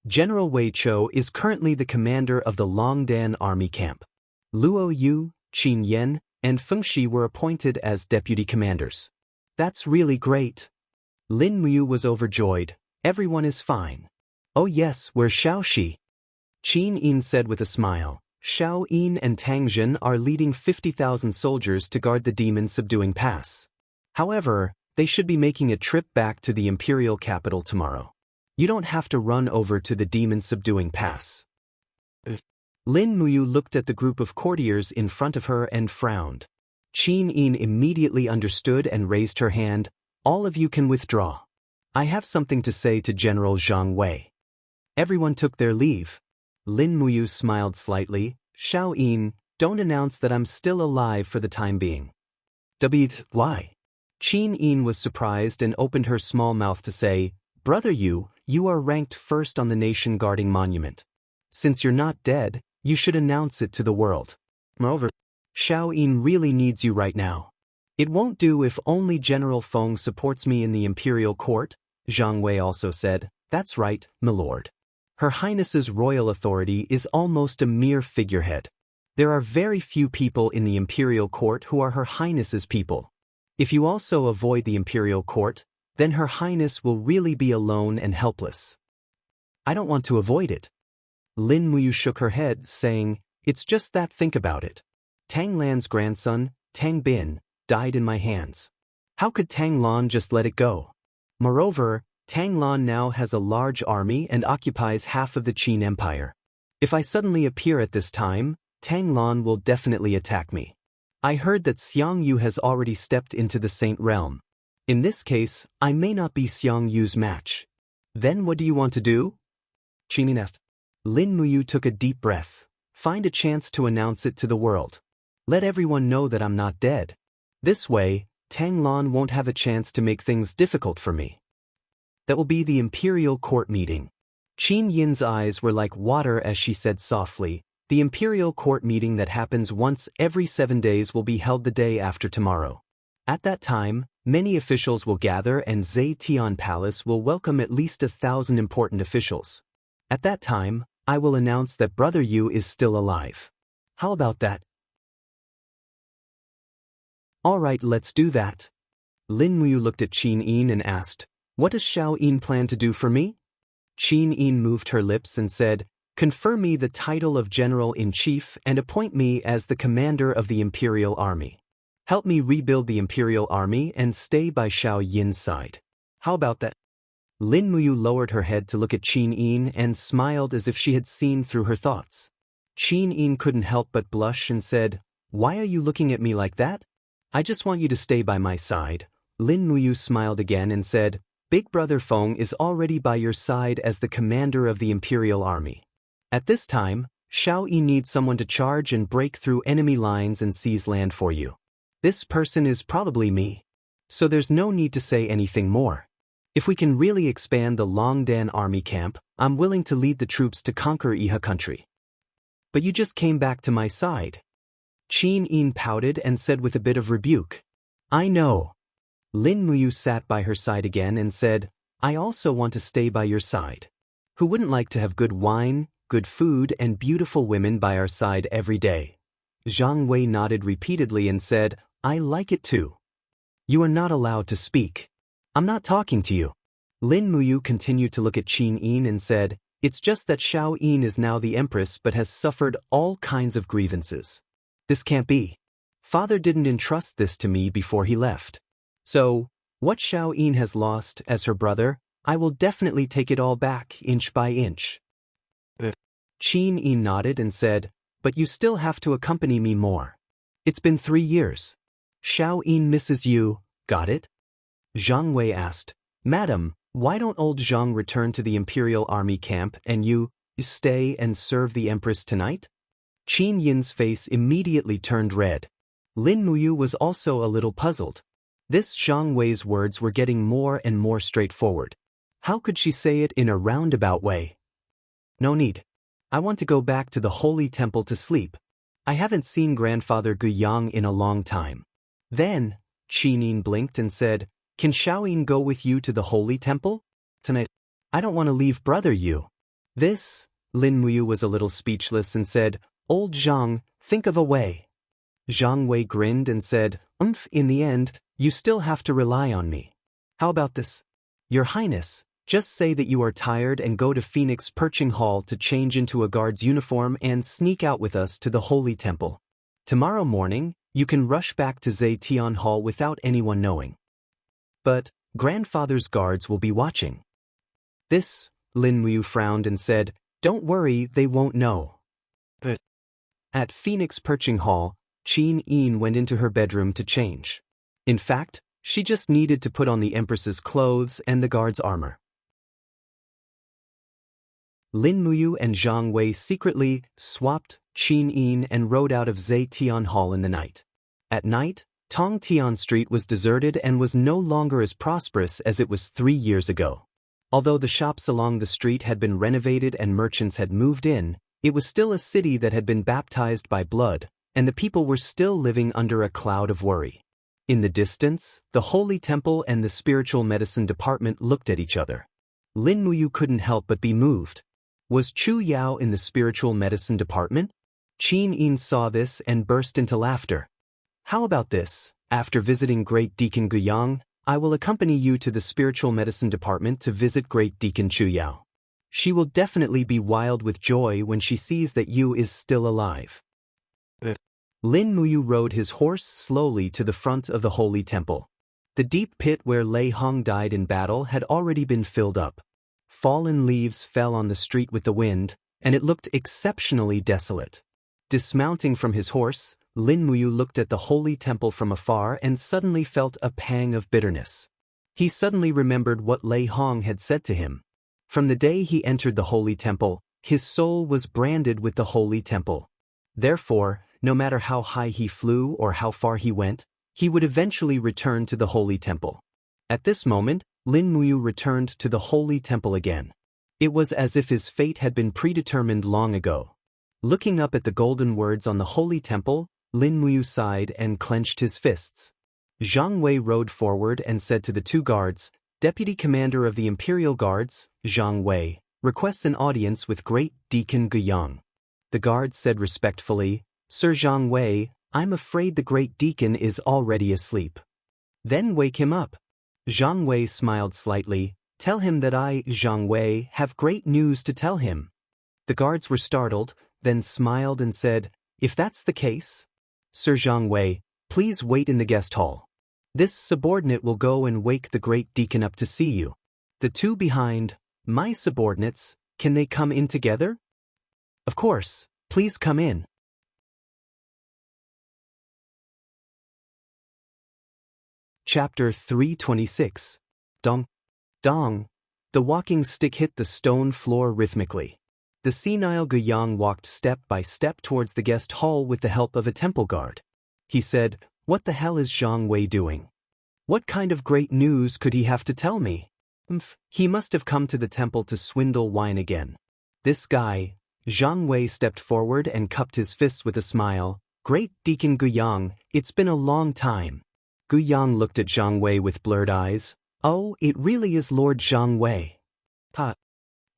General Wei Chou is currently the commander of the Longdan Army Camp. Luo Yu, Qin Yan, and Feng Shi were appointed as deputy commanders. That's really great. Lin Muyu was overjoyed. Everyone is fine. Oh yes, where's Xiao Shi? Qin Yin said with a smile. Xiao Yin and Tang Jin are leading 50,000 soldiers to guard the demon-subduing pass. However, they should be making a trip back to the imperial capital tomorrow. You don't have to run over to the demon-subduing pass. Lin Muyu looked at the group of courtiers in front of her and frowned. Qin Yin immediately understood and raised her hand. All of you can withdraw. I have something to say to General Zhang Wei. Everyone took their leave. Lin Muyu smiled slightly. Xiao Yin, don't announce that I'm still alive for the time being. Why? Qin Yin was surprised and opened her small mouth to say, Brother Yu, you are ranked first on the nation guarding monument. Since you're not dead, you should announce it to the world. Moreover, Xiao Yin really needs you right now. It won't do if only General Feng supports me in the imperial court, Zhang Wei also said. That's right, milord. Her Highness's royal authority is almost a mere figurehead. There are very few people in the imperial court who are Her Highness's people. If you also avoid the imperial court, then Her Highness will really be alone and helpless. I don't want to avoid it. Lin Muyu shook her head, saying, It's just that, think about it. Tang Lan's grandson, Tang Bin, died in my hands. How could Tang Lan just let it go? Moreover, Tang Lan now has a large army and occupies half of the Qin Empire. If I suddenly appear at this time, Tang Lan will definitely attack me. I heard that Xiang Yu has already stepped into the Saint Realm. In this case, I may not be Xiang Yu's match. Then what do you want to do? Qin Yin asked. Lin Muyu took a deep breath. Find a chance to announce it to the world. Let everyone know that I'm not dead. This way, Tang Lan won't have a chance to make things difficult for me. That will be the imperial court meeting. Qin Yin's eyes were like water as she said softly, The imperial court meeting that happens once every 7 days will be held the day after tomorrow. At that time, many officials will gather and Zetian Palace will welcome at least 1,000 important officials. At that time, I will announce that Brother Yu is still alive. How about that? Alright, let's do that. Lin Muyu looked at Qin Yin and asked, What does Xiao Yin plan to do for me? Qin Yin moved her lips and said, Confer me the title of General-in-Chief and appoint me as the commander of the Imperial Army. Help me rebuild the Imperial Army and stay by Xiao Yin's side. How about that? Lin Muyu lowered her head to look at Qin Yin and smiled as if she had seen through her thoughts. Qin Yin couldn't help but blush and said, Why are you looking at me like that? I just want you to stay by my side. Lin Muyu smiled again and said, Big Brother Feng is already by your side as the commander of the Imperial Army. At this time, Xiao Yi needs someone to charge and break through enemy lines and seize land for you. This person is probably me. So there's no need to say anything more. If we can really expand the Longdan army camp, I'm willing to lead the troops to conquer Iha country. But you just came back to my side. Qin Yin pouted and said with a bit of rebuke. I know. Lin Muyu sat by her side again and said, I also want to stay by your side. Who wouldn't like to have good wine, good food, and beautiful women by our side every day? Zhang Wei nodded repeatedly and said, I like it too. You are not allowed to speak. I'm not talking to you. Lin Muyu continued to look at Qin Yin and said, It's just that Xiao Yin is now the empress but has suffered all kinds of grievances. This can't be. Father didn't entrust this to me before he left. So, what Xiao Yin has lost as her brother, I will definitely take it all back inch by inch. Qin Yin nodded and said, But you still have to accompany me more. It's been 3 years. Xiao Yin misses you, got it? Zhang Wei asked, Madam, why don't old Zhang return to the Imperial Army camp and you stay and serve the Empress tonight? Qin Yin's face immediately turned red. Lin Muyu was also a little puzzled. This Zhang Wei's words were getting more and more straightforward. How could she say it in a roundabout way? No need. I want to go back to the Holy Temple to sleep. I haven't seen Grandfather Guyang in a long time. Then, Qin Yin blinked and said, Can Xiao Yin go with you to the Holy Temple? Tonight. I don't want to leave brother you. This, Lin Muyu was a little speechless and said, Old Zhang, think of a way. Zhang Wei grinned and said, In the end, you still have to rely on me. How about this? Your Highness, just say that you are tired and go to Phoenix Perching Hall to change into a guard's uniform and sneak out with us to the Holy Temple. Tomorrow morning, you can rush back to Zetian Hall without anyone knowing. But, Grandfather's guards will be watching. This, Lin Muyu frowned and said, Don't worry, they won't know. But at Phoenix Perching Hall, Qin Yin went into her bedroom to change. In fact, she just needed to put on the Empress's clothes and the guard's armor. Lin Muyu and Zhang Wei secretly swapped Qin Yin and rode out of Zetian Hall in the night. At night, Tongtian Street was deserted and was no longer as prosperous as it was 3 years ago. Although the shops along the street had been renovated and merchants had moved in, it was still a city that had been baptized by blood, and the people were still living under a cloud of worry. In the distance, the Holy Temple and the Spiritual Medicine Department looked at each other. Lin Muyu couldn't help but be moved. Was Chu Yao in the Spiritual Medicine Department? Qin Yin saw this and burst into laughter. How about this? After visiting Great Deacon Guyang, I will accompany you to the Spiritual Medicine Department to visit Great Deacon Chu Yao. She will definitely be wild with joy when she sees that you is still alive. Lin Muyu rode his horse slowly to the front of the Holy Temple. The deep pit where Lei Hong died in battle had already been filled up. Fallen leaves fell on the street with the wind, and it looked exceptionally desolate. Dismounting from his horse, Lin Muyu looked at the Holy Temple from afar and suddenly felt a pang of bitterness. He suddenly remembered what Lei Hong had said to him. From the day he entered the Holy Temple, his soul was branded with the Holy Temple. Therefore, no matter how high he flew or how far he went, he would eventually return to the Holy Temple. At this moment, Lin Muyu returned to the Holy Temple again. It was as if his fate had been predetermined long ago. Looking up at the golden words on the Holy Temple, Lin Muyu sighed and clenched his fists. Zhang Wei rode forward and said to the 2 guards, Deputy Commander of the Imperial Guards, Zhang Wei, requests an audience with Great Deacon Guyang. The guards said respectfully, Sir Zhang Wei, I'm afraid the Great Deacon is already asleep. Then wake him up. Zhang Wei smiled slightly, Tell him that I, Zhang Wei, have great news to tell him. The guards were startled, then smiled and said, If that's the case, Sir Zhang Wei, please wait in the guest hall. This subordinate will go and wake the Great Deacon up to see you. The 2 behind, my subordinates, can they come in together? Of course, please come in. Chapter 326. Dong. Dong. The walking stick hit the stone floor rhythmically. The senile Guyang walked step by step towards the guest hall with the help of a temple guard. He said, What the hell is Zhang Wei doing? What kind of great news could he have to tell me? He must have come to the temple to swindle wine again. This guy, Zhang Wei stepped forward and cupped his fists with a smile. Great Deacon Guyang, it's been a long time. Guyang looked at Zhang Wei with blurred eyes. Oh, it really is Lord Zhang Wei. Ha.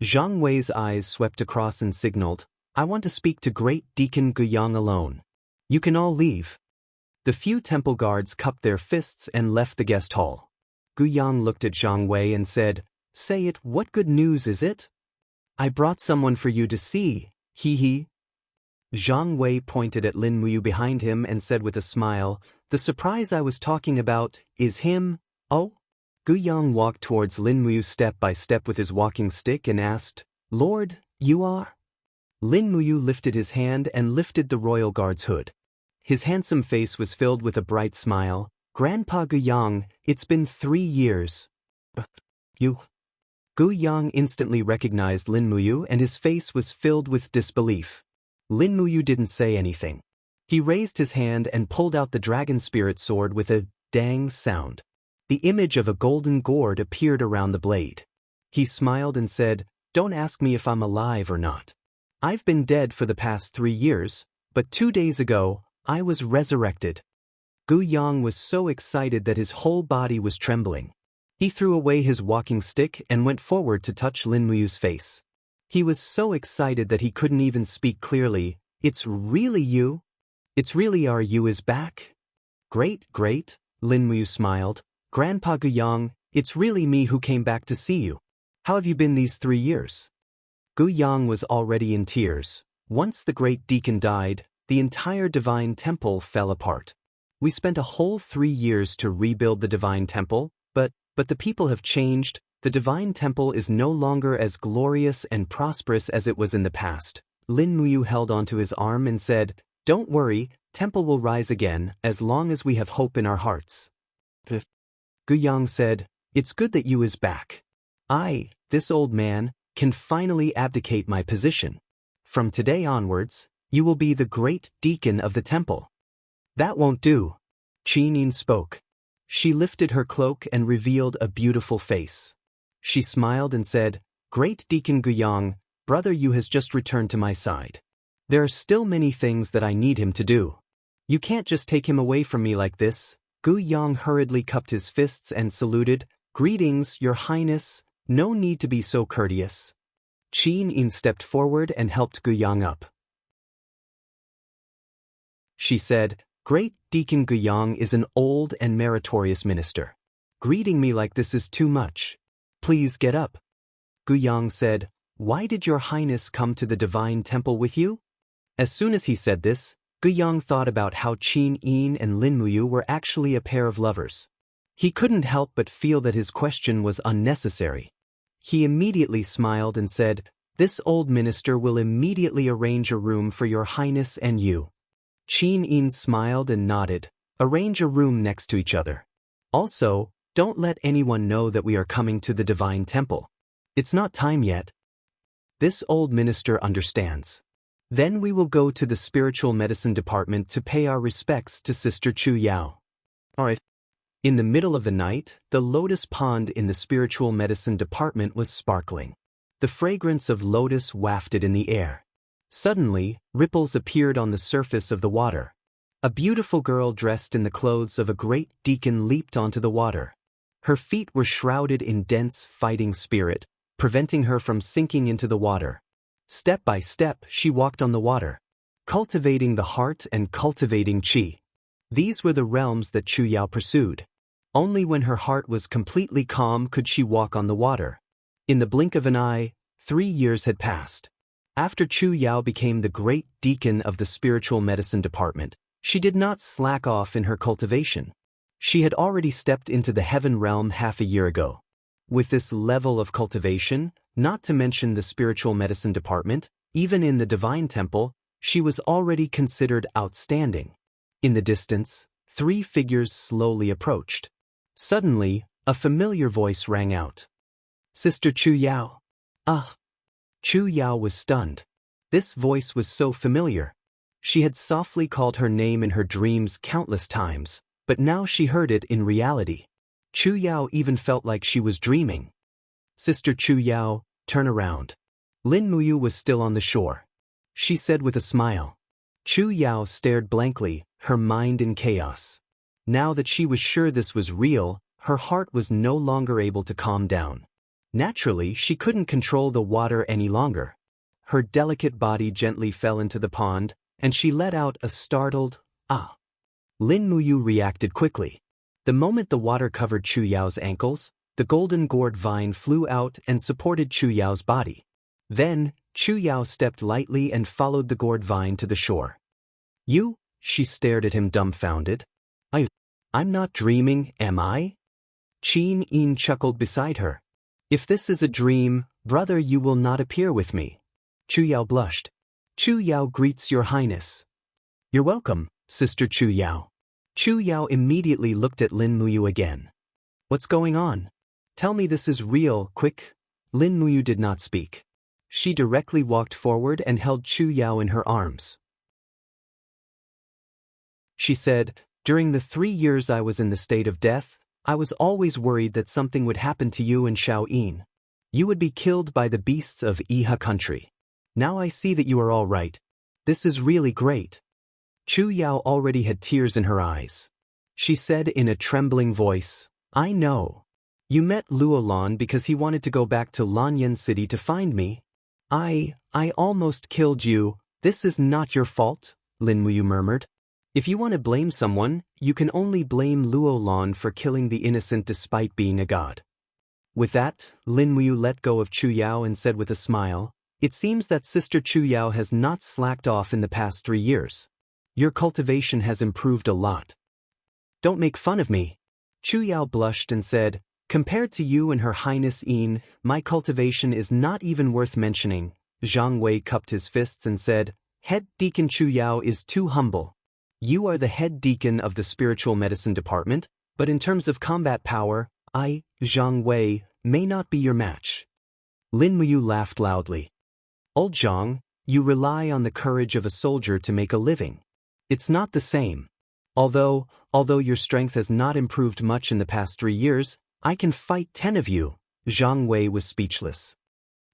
Zhang Wei's eyes swept across and signaled, I want to speak to Great Deacon Guyang alone. You can all leave. The few temple guards cupped their fists and left the guest hall. Guyang looked at Zhang Wei and said, Say it, what good news is it? I brought someone for you to see, he. Zhang Wei pointed at Lin Muyu behind him and said with a smile, The surprise I was talking about is him, oh? Guyang walked towards Lin Muyu step by step with his walking stick and asked, Lord, you are? Lin Muyu lifted his hand and lifted the royal guard's hood. His handsome face was filled with a bright smile. Grandpa Guyang, it's been 3 years. You? Guyang instantly recognized Lin Muyu and his face was filled with disbelief. Lin Muyu didn't say anything. He raised his hand and pulled out the dragon spirit sword with a dang sound. The image of a golden gourd appeared around the blade. He smiled and said, Don't ask me if I'm alive or not. I've been dead for the past 3 years, but 2 days ago, I was resurrected. Guyang was so excited that his whole body was trembling. He threw away his walking stick and went forward to touch Lin Muyu's face. He was so excited that he couldn't even speak clearly. It's really you? It's really our you is back? Great, Lin Muyu smiled. Grandpa Guyang, it's really me who came back to see you. How have you been these 3 years? Guyang was already in tears. Once the great deacon died, the entire divine temple fell apart. We spent a whole 3 years to rebuild the divine temple, but the people have changed. The divine temple is no longer as glorious and prosperous as it was in the past. Lin Muyu held onto his arm and said, Don't worry, temple will rise again as long as we have hope in our hearts. Guyang said, It's good that you is back. I, this old man, can finally abdicate my position. From today onwards, you will be the great deacon of the temple. That won't do. Qinin spoke. She lifted her cloak and revealed a beautiful face. She smiled and said, Great Deacon Guyang, brother Yu has just returned to my side. There are still many things that I need him to do. You can't just take him away from me like this. Guyang hurriedly cupped his fists and saluted, Greetings, your highness, no need to be so courteous. Qinin stepped forward and helped Guyang up. She said, Great Deacon Guyang is an old and meritorious minister. Greeting me like this is too much. Please get up. Guyang said, Why did your highness come to the divine temple with you? As soon as he said this, Guyang thought about how Qinin and Lin Muyu were actually a pair of lovers. He couldn't help but feel that his question was unnecessary. He immediately smiled and said, This old minister will immediately arrange a room for your highness and you. Qinin smiled and nodded. Arrange a room next to each other. Also, don't let anyone know that we are coming to the divine temple. It's not time yet. This old minister understands. Then we will go to the spiritual medicine department to pay our respects to Sister Chu Yao. Alright. In the middle of the night, the lotus pond in the spiritual medicine department was sparkling. The fragrance of lotus wafted in the air. Suddenly, ripples appeared on the surface of the water. A beautiful girl dressed in the clothes of a great deacon leaped onto the water. Her feet were shrouded in dense fighting spirit, preventing her from sinking into the water. Step by step, she walked on the water, cultivating the heart and cultivating qi. These were the realms that Chu Yao pursued. Only when her heart was completely calm could she walk on the water. In the blink of an eye, 3 years had passed. After Chu Yao became the great deacon of the spiritual medicine department, she did not slack off in her cultivation. She had already stepped into the heaven realm half a year ago. With this level of cultivation, not to mention the spiritual medicine department, even in the divine temple, she was already considered outstanding. In the distance, 3 figures slowly approached. Suddenly, a familiar voice rang out. Sister Chu Yao. Ah! Chu Yao was stunned. This voice was so familiar. She had softly called her name in her dreams countless times, but now she heard it in reality. Chu Yao even felt like she was dreaming. Sister Chu Yao, turn around. Lin Muyu was still on the shore. she said with a smile. Chu Yao stared blankly, her mind in chaos. Now that she was sure this was real, her heart was no longer able to calm down. Naturally, she couldn't control the water any longer. Her delicate body gently fell into the pond, and she let out a startled, "Ah." Lin Muyu reacted quickly. The moment the water covered Chu Yao's ankles, the golden gourd vine flew out and supported Chu Yao's body. Then, Chu Yao stepped lightly and followed the gourd vine to the shore. "You?" She stared at him dumbfounded. I'm not dreaming, am I?" Qin Yin chuckled beside her. "If this is a dream, brother, you will not appear with me." Chu Yao blushed. "Chu Yao greets your highness." "You're welcome, Sister Chu Yao." Chu Yao immediately looked at Lin Muyu again. "What's going on? Tell me this is real, quick." Lin Muyu did not speak. She directly walked forward and held Chu Yao in her arms. She said, "During the 3 years I was in the state of death, I was always worried that something would happen to you and Xiao Yin. You would be killed by the beasts of Iha country. Now I see that you are all right. This is really great." Chu Yao already had tears in her eyes. She said in a trembling voice, "I know. You met Luolan because he wanted to go back to Lanyan City to find me. I almost killed you. This is not your fault," Lin Muyu murmured. "If you want to blame someone, you can only blame Luolan for killing the innocent despite being a god." With that, Lin Muyu let go of Chu Yao and said with a smile, "It seems that Sister Chu Yao has not slacked off in the past 3 years. Your cultivation has improved a lot." "Don't make fun of me." Chu Yao blushed and said, "Compared to you and Her Highness Yin, my cultivation is not even worth mentioning." Zhang Wei cupped his fists and said, "Head Deacon Chu Yao is too humble. You are the head deacon of the spiritual medicine department, but in terms of combat power, I, Zhang Wei, may not be your match." Lin Muyu laughed loudly. "Old Zhang, you rely on the courage of a soldier to make a living. It's not the same. Although your strength has not improved much in the past 3 years, I can fight 10 of you." Zhang Wei was speechless.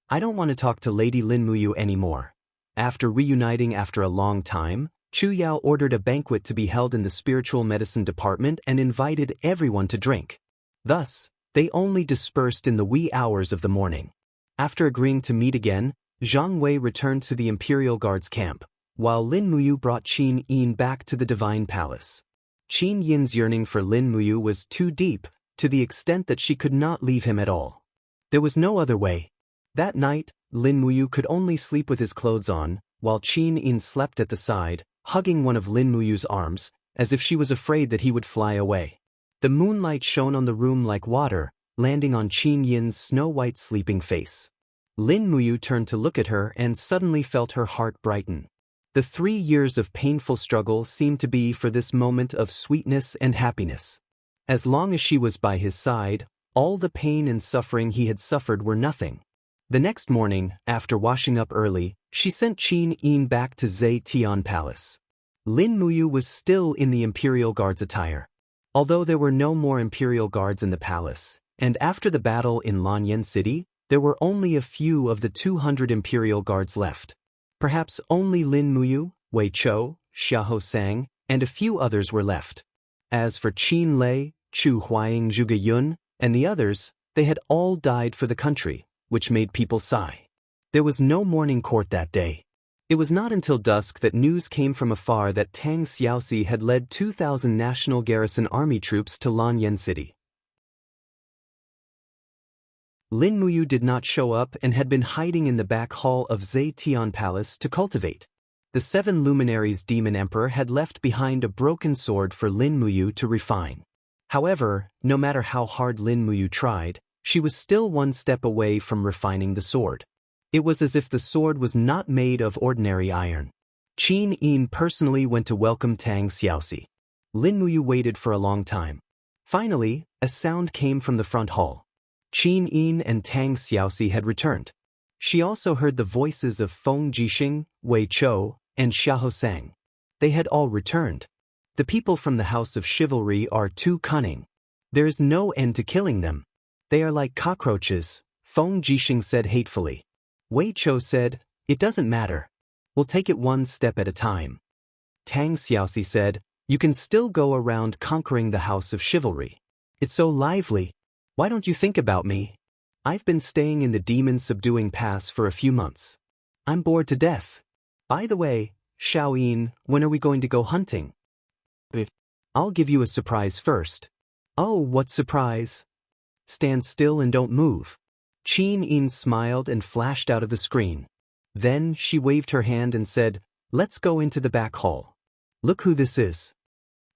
"I don't want to talk to Lady Lin Muyu anymore." After reuniting after a long time, Chu Yao ordered a banquet to be held in the spiritual medicine department and invited everyone to drink. Thus, they only dispersed in the wee hours of the morning. After agreeing to meet again, Zhang Wei returned to the Imperial Guard's camp, while Lin Muyu brought Qin Yin back to the Divine Palace. Qin Yin's yearning for Lin Muyu was too deep, to the extent that she could not leave him at all. There was no other way. That night, Lin Muyu could only sleep with his clothes on, while Qin Yin slept at the side, hugging one of Lin Muyu's arms, as if she was afraid that he would fly away. The moonlight shone on the room like water, landing on Qin Yin's snow-white sleeping face. Lin Muyu turned to look at her and suddenly felt her heart brighten. The 3 years of painful struggle seemed to be for this moment of sweetness and happiness. As long as she was by his side, all the pain and suffering he had suffered were nothing. The next morning, after washing up early, she sent Qin Yin back to Zetian Palace. Lin Muyu was still in the Imperial Guard's attire. Although there were no more Imperial Guards in the palace, and after the battle in Lanyan City, there were only a few of the 200 Imperial Guards left. Perhaps only Lin Muyu, Wei Chou, Xiahou Sang, and a few others were left. As for Qin Lei, Chu Huaying Zhuge Yun, and the others, they had all died for the country, which made people sigh. There was no morning court that day. It was not until dusk that news came from afar that Tang Xiaoxi had led 2,000 National Garrison Army troops to Lanyan City. Lin Muyu did not show up and had been hiding in the back hall of Zetian Palace to cultivate. The 7 luminaries Demon Emperor had left behind a broken sword for Lin Muyu to refine. However, no matter how hard Lin Muyu tried, she was still one step away from refining the sword. It was as if the sword was not made of ordinary iron. Qin Yin personally went to welcome Tang Xiaoxi. Lin Muyu waited for a long time. Finally, a sound came from the front hall. Qin Yin and Tang Xiaoxi had returned. She also heard the voices of Feng Jixing, Wei Chou, and Xiahou Sang. They had all returned. The people from the House of Chivalry are too cunning. There is no end to killing them. They are like cockroaches, Feng Jixing said hatefully. Wei Chou said, "It doesn't matter. We'll take it one step at a time. Tang Xiaoxi said, you can still go around conquering the house of chivalry. It's so lively. Why don't you think about me? I've been staying in the demon-subduing pass for a few months. I'm bored to death. By the way, Xiaoyin, when are we going to go hunting? I'll give you a surprise first. Oh, what surprise? Stand still and don't move. Qin Yin smiled and flashed out of the screen. Then she waved her hand and said, let's go into the back hall. Look who this is.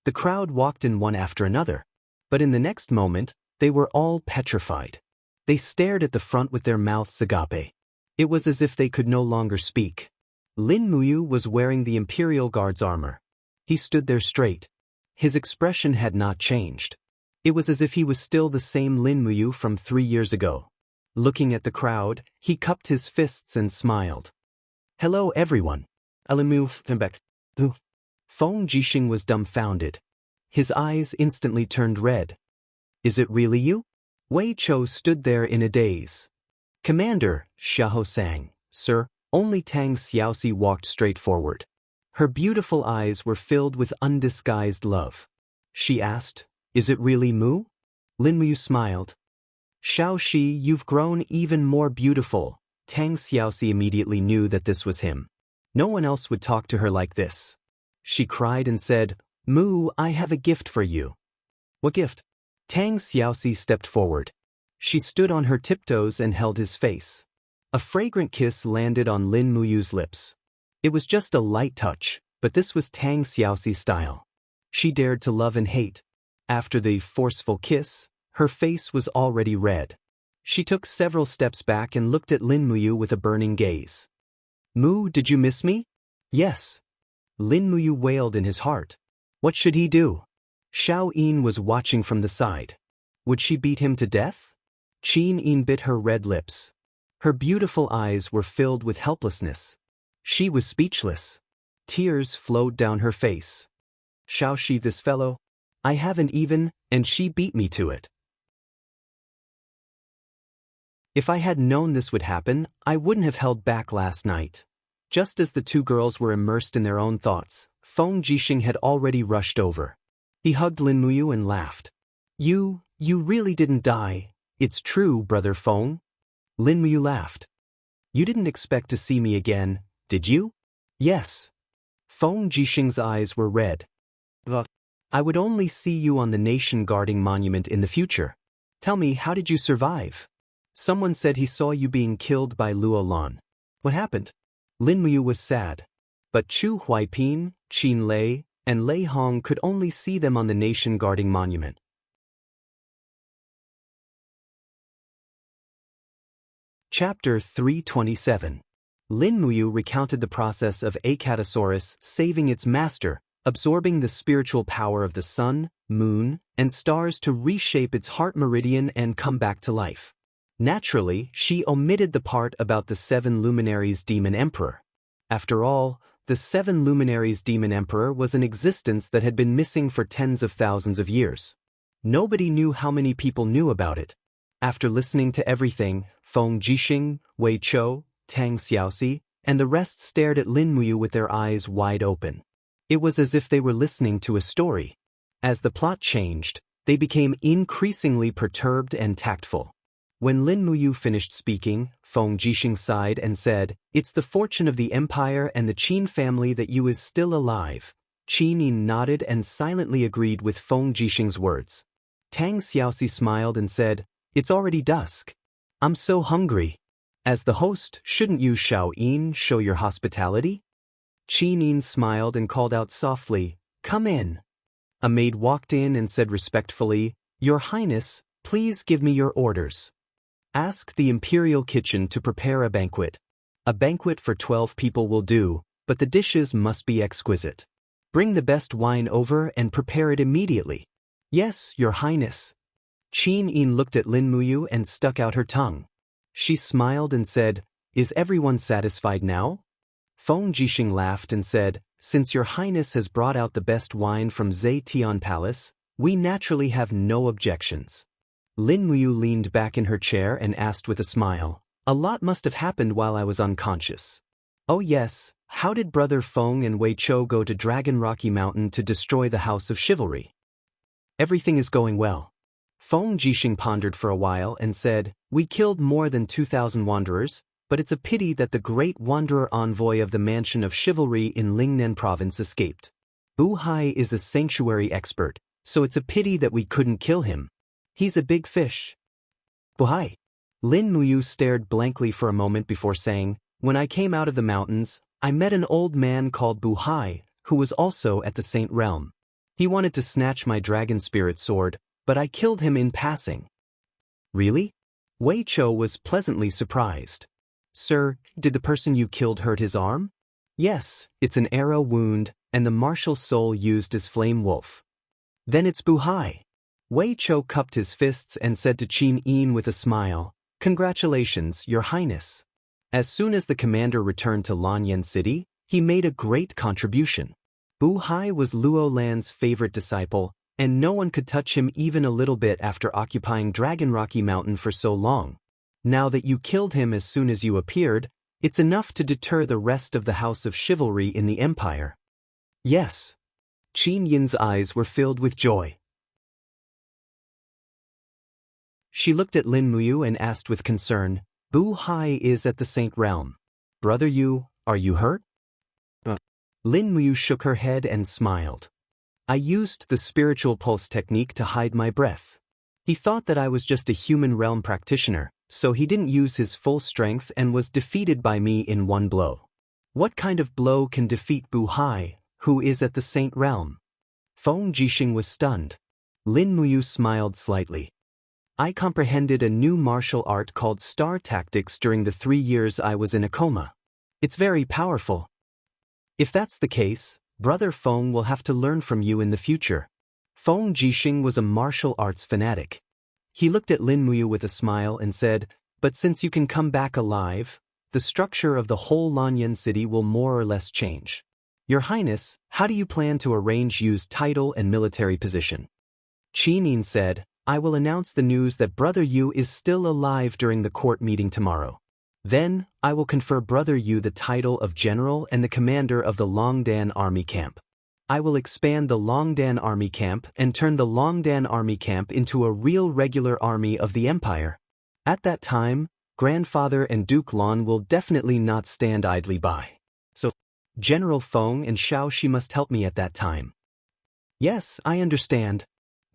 The crowd walked in one after another. But in the next moment, they were all petrified. They stared at the front with their mouths agape. It was as if they could no longer speak. Lin Muyu was wearing the Imperial Guard's armor. He stood there straight. His expression had not changed. It was as if he was still the same Lin Muyu from 3 years ago. Looking at the crowd, he cupped his fists and smiled. Hello everyone. Feng Jixing was dumbfounded. His eyes instantly turned red. Is it really you? Wei Chou stood there in a daze. Commander, Xiahou sang. Sir, only Tang Xiaoxi walked straight forward. Her beautiful eyes were filled with undisguised love. She asked, is it really Mu? Lin Muyu smiled. Xiaoxi, you've grown even more beautiful. Tang Xiaoxi immediately knew that this was him. No one else would talk to her like this. She cried and said, Mu, I have a gift for you. What gift? Tang Xiaoxi stepped forward. She stood on her tiptoes and held his face. A fragrant kiss landed on Lin Muyu's lips. It was just a light touch, but this was Tang Xiaoxi's style. She dared to love and hate. After the forceful kiss, her face was already red. She took several steps back and looked at Lin Muyu with a burning gaze. Mu, did you miss me? Yes. Lin Muyu wailed in his heart. What should he do? Xiao Yin was watching from the side. Would she beat him to death? Qin Yin bit her red lips. Her beautiful eyes were filled with helplessness. She was speechless. Tears flowed down her face. Shall she this fellow? I haven't even, and she beat me to it. If I had known this would happen, I wouldn't have held back last night. Just as the two girls were immersed in their own thoughts, Feng Jixing had already rushed over. He hugged Lin Muyu and laughed. You really didn't die. It's true, brother Feng. Lin Muyu laughed. You didn't expect to see me again, did you? Yes. Feng Jixing's eyes were red. I would only see you on the nation-guarding monument in the future. Tell me, how did you survive? Someone said he saw you being killed by Luo Lan. What happened? Lin Muyu was sad. But Chu Huaipin, Qin Lei, and Lei Hong could only see them on the nation-guarding monument. Chapter 327. Lin Muyu recounted the process of Acatosaurus saving its master, absorbing the spiritual power of the sun, moon, and stars to reshape its heart meridian and come back to life. Naturally, she omitted the part about the 7 luminaries demon emperor. After all, the 7 luminaries demon emperor was an existence that had been missing for tens of thousands of years. Nobody knew how many people knew about it. After listening to everything, Feng Jixing, Wei Chou, Tang Xiaoxi, and the rest stared at Lin Muyu with their eyes wide open. It was as if they were listening to a story. As the plot changed, they became increasingly perturbed and tactful. When Lin Muyu finished speaking, Feng Jixing sighed and said, It's the fortune of the empire and the Qin family that you is still alive. Qin Yin nodded and silently agreed with Feng Jixing's words. Tang Xiaoxi smiled and said, It's already dusk. I'm so hungry. As the host, shouldn't you, Xiao Yin, show your hospitality? Qin Yin smiled and called out softly, Come in. A maid walked in and said respectfully, Your Highness, please give me your orders. Ask the Imperial Kitchen to prepare a banquet. A banquet for 12 people will do, but the dishes must be exquisite. Bring the best wine over and prepare it immediately. Yes, Your Highness. Qin Yin looked at Lin Muyu and stuck out her tongue. She smiled and said, Is everyone satisfied now? Feng Jixing laughed and said, Since Your Highness has brought out the best wine from Zetian Palace, we naturally have no objections. Lin Muyu leaned back in her chair and asked with a smile, A lot must have happened while I was unconscious. Oh yes, how did Brother Feng and Wei Chou go to Dragon Rocky Mountain to destroy the House of Chivalry? Everything is going well. Feng Jixing pondered for a while and said, we killed more than 2,000 wanderers, but it's a pity that the great wanderer envoy of the Mansion of Chivalry in Lingnan Province escaped. Bu Hai is a sanctuary expert, so it's a pity that we couldn't kill him. He's a big fish. Bu Hai. Lin Muyu stared blankly for a moment before saying, when I came out of the mountains, I met an old man called Bu Hai, who was also at the Saint Realm. He wanted to snatch my dragon spirit sword, but I killed him in passing. Really? Wei Chou was pleasantly surprised. Sir, did the person you killed hurt his arm? Yes, it's an arrow wound, and the martial soul used is Flame Wolf. Then it's Bu Hai. Wei Chou cupped his fists and said to Qin Yin with a smile, congratulations, Your Highness. As soon as the commander returned to Lanyan City, he made a great contribution. Bu Hai was Luo Lan's favorite disciple, and no one could touch him even a little bit after occupying Dragon Rocky Mountain for so long. Now that you killed him as soon as you appeared, it's enough to deter the rest of the House of Chivalry in the Empire. Yes. Qin Yin's eyes were filled with joy. She looked at Lin Muyu and asked with concern, Bu Hai is at the Saint Realm. Brother Yu, are you hurt? Lin Muyu shook her head and smiled. I used the spiritual pulse technique to hide my breath. He thought that I was just a human realm practitioner, so he didn't use his full strength and was defeated by me in one blow. What kind of blow can defeat Bu Hai, who is at the Saint Realm? Feng Jixing was stunned. Lin Muyu smiled slightly. I comprehended a new martial art called Star Tactics during the 3 years I was in a coma. It's very powerful. If that's the case, Brother Feng will have to learn from you in the future. Feng Jixing was a martial arts fanatic. He looked at Lin Muyu with a smile and said, but since you can come back alive, the structure of the whole Lanyan city will more or less change. Your Highness, how do you plan to arrange Yu's title and military position? Qin Yin said, I will announce the news that Brother Yu is still alive during the court meeting tomorrow. Then, I will confer Brother Yu the title of General and the Commander of the Longdan Army Camp. I will expand the Longdan Army Camp and turn the Longdan Army Camp into a real regular army of the Empire. At that time, Grandfather and Duke Lon will definitely not stand idly by. So, General Feng and Xiaoxi must help me at that time. Yes, I understand.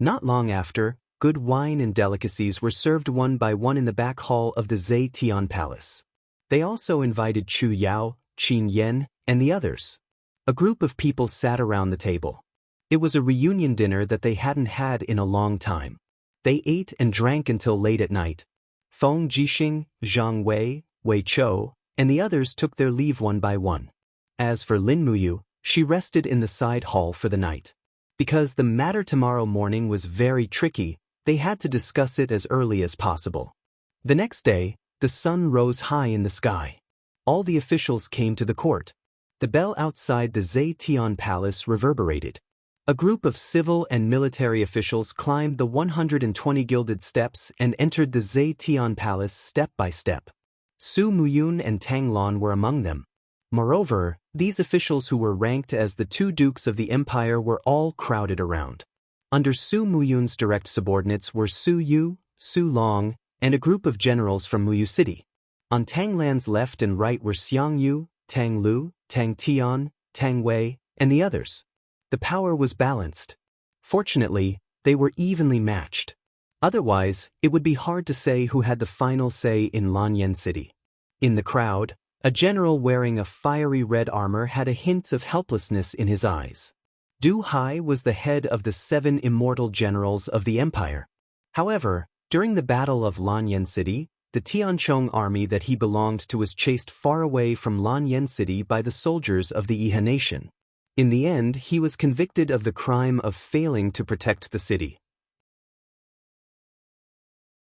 Not long after, good wine and delicacies were served one by one in the back hall of the Zetian Palace. They also invited Chu Yao, Qin Yan, and the others. A group of people sat around the table. It was a reunion dinner that they hadn't had in a long time. They ate and drank until late at night. Feng Jixing, Zhang Wei, Wei Chou, and the others took their leave one by one. As for Lin Muyu, she rested in the side hall for the night. Because the matter tomorrow morning was very tricky, they had to discuss it as early as possible. The next day, the sun rose high in the sky. All the officials came to the court. The bell outside the Zetian Palace reverberated. A group of civil and military officials climbed the 120 gilded steps and entered the Zetian Palace step by step. Su Muyun and Tang Lan were among them. Moreover, these officials who were ranked as the 2 dukes of the empire were all crowded around. Under Su Muyun's direct subordinates were Su Yu, Su Long, and a group of generals from Muyu City. On Tang Lan's left and right were Xiang Yu, Tang Lu, Tang Tian, Tang Wei, and the others. The power was balanced. Fortunately, they were evenly matched. Otherwise, it would be hard to say who had the final say in Lanyan City. In the crowd, a general wearing a fiery red armor had a hint of helplessness in his eyes. Du Hai was the head of the 7 immortal generals of the empire. However, during the Battle of Lanyan City, the Tianchong army that he belonged to was chased far away from Lanyan City by the soldiers of the Iha nation. In the end, he was convicted of the crime of failing to protect the city.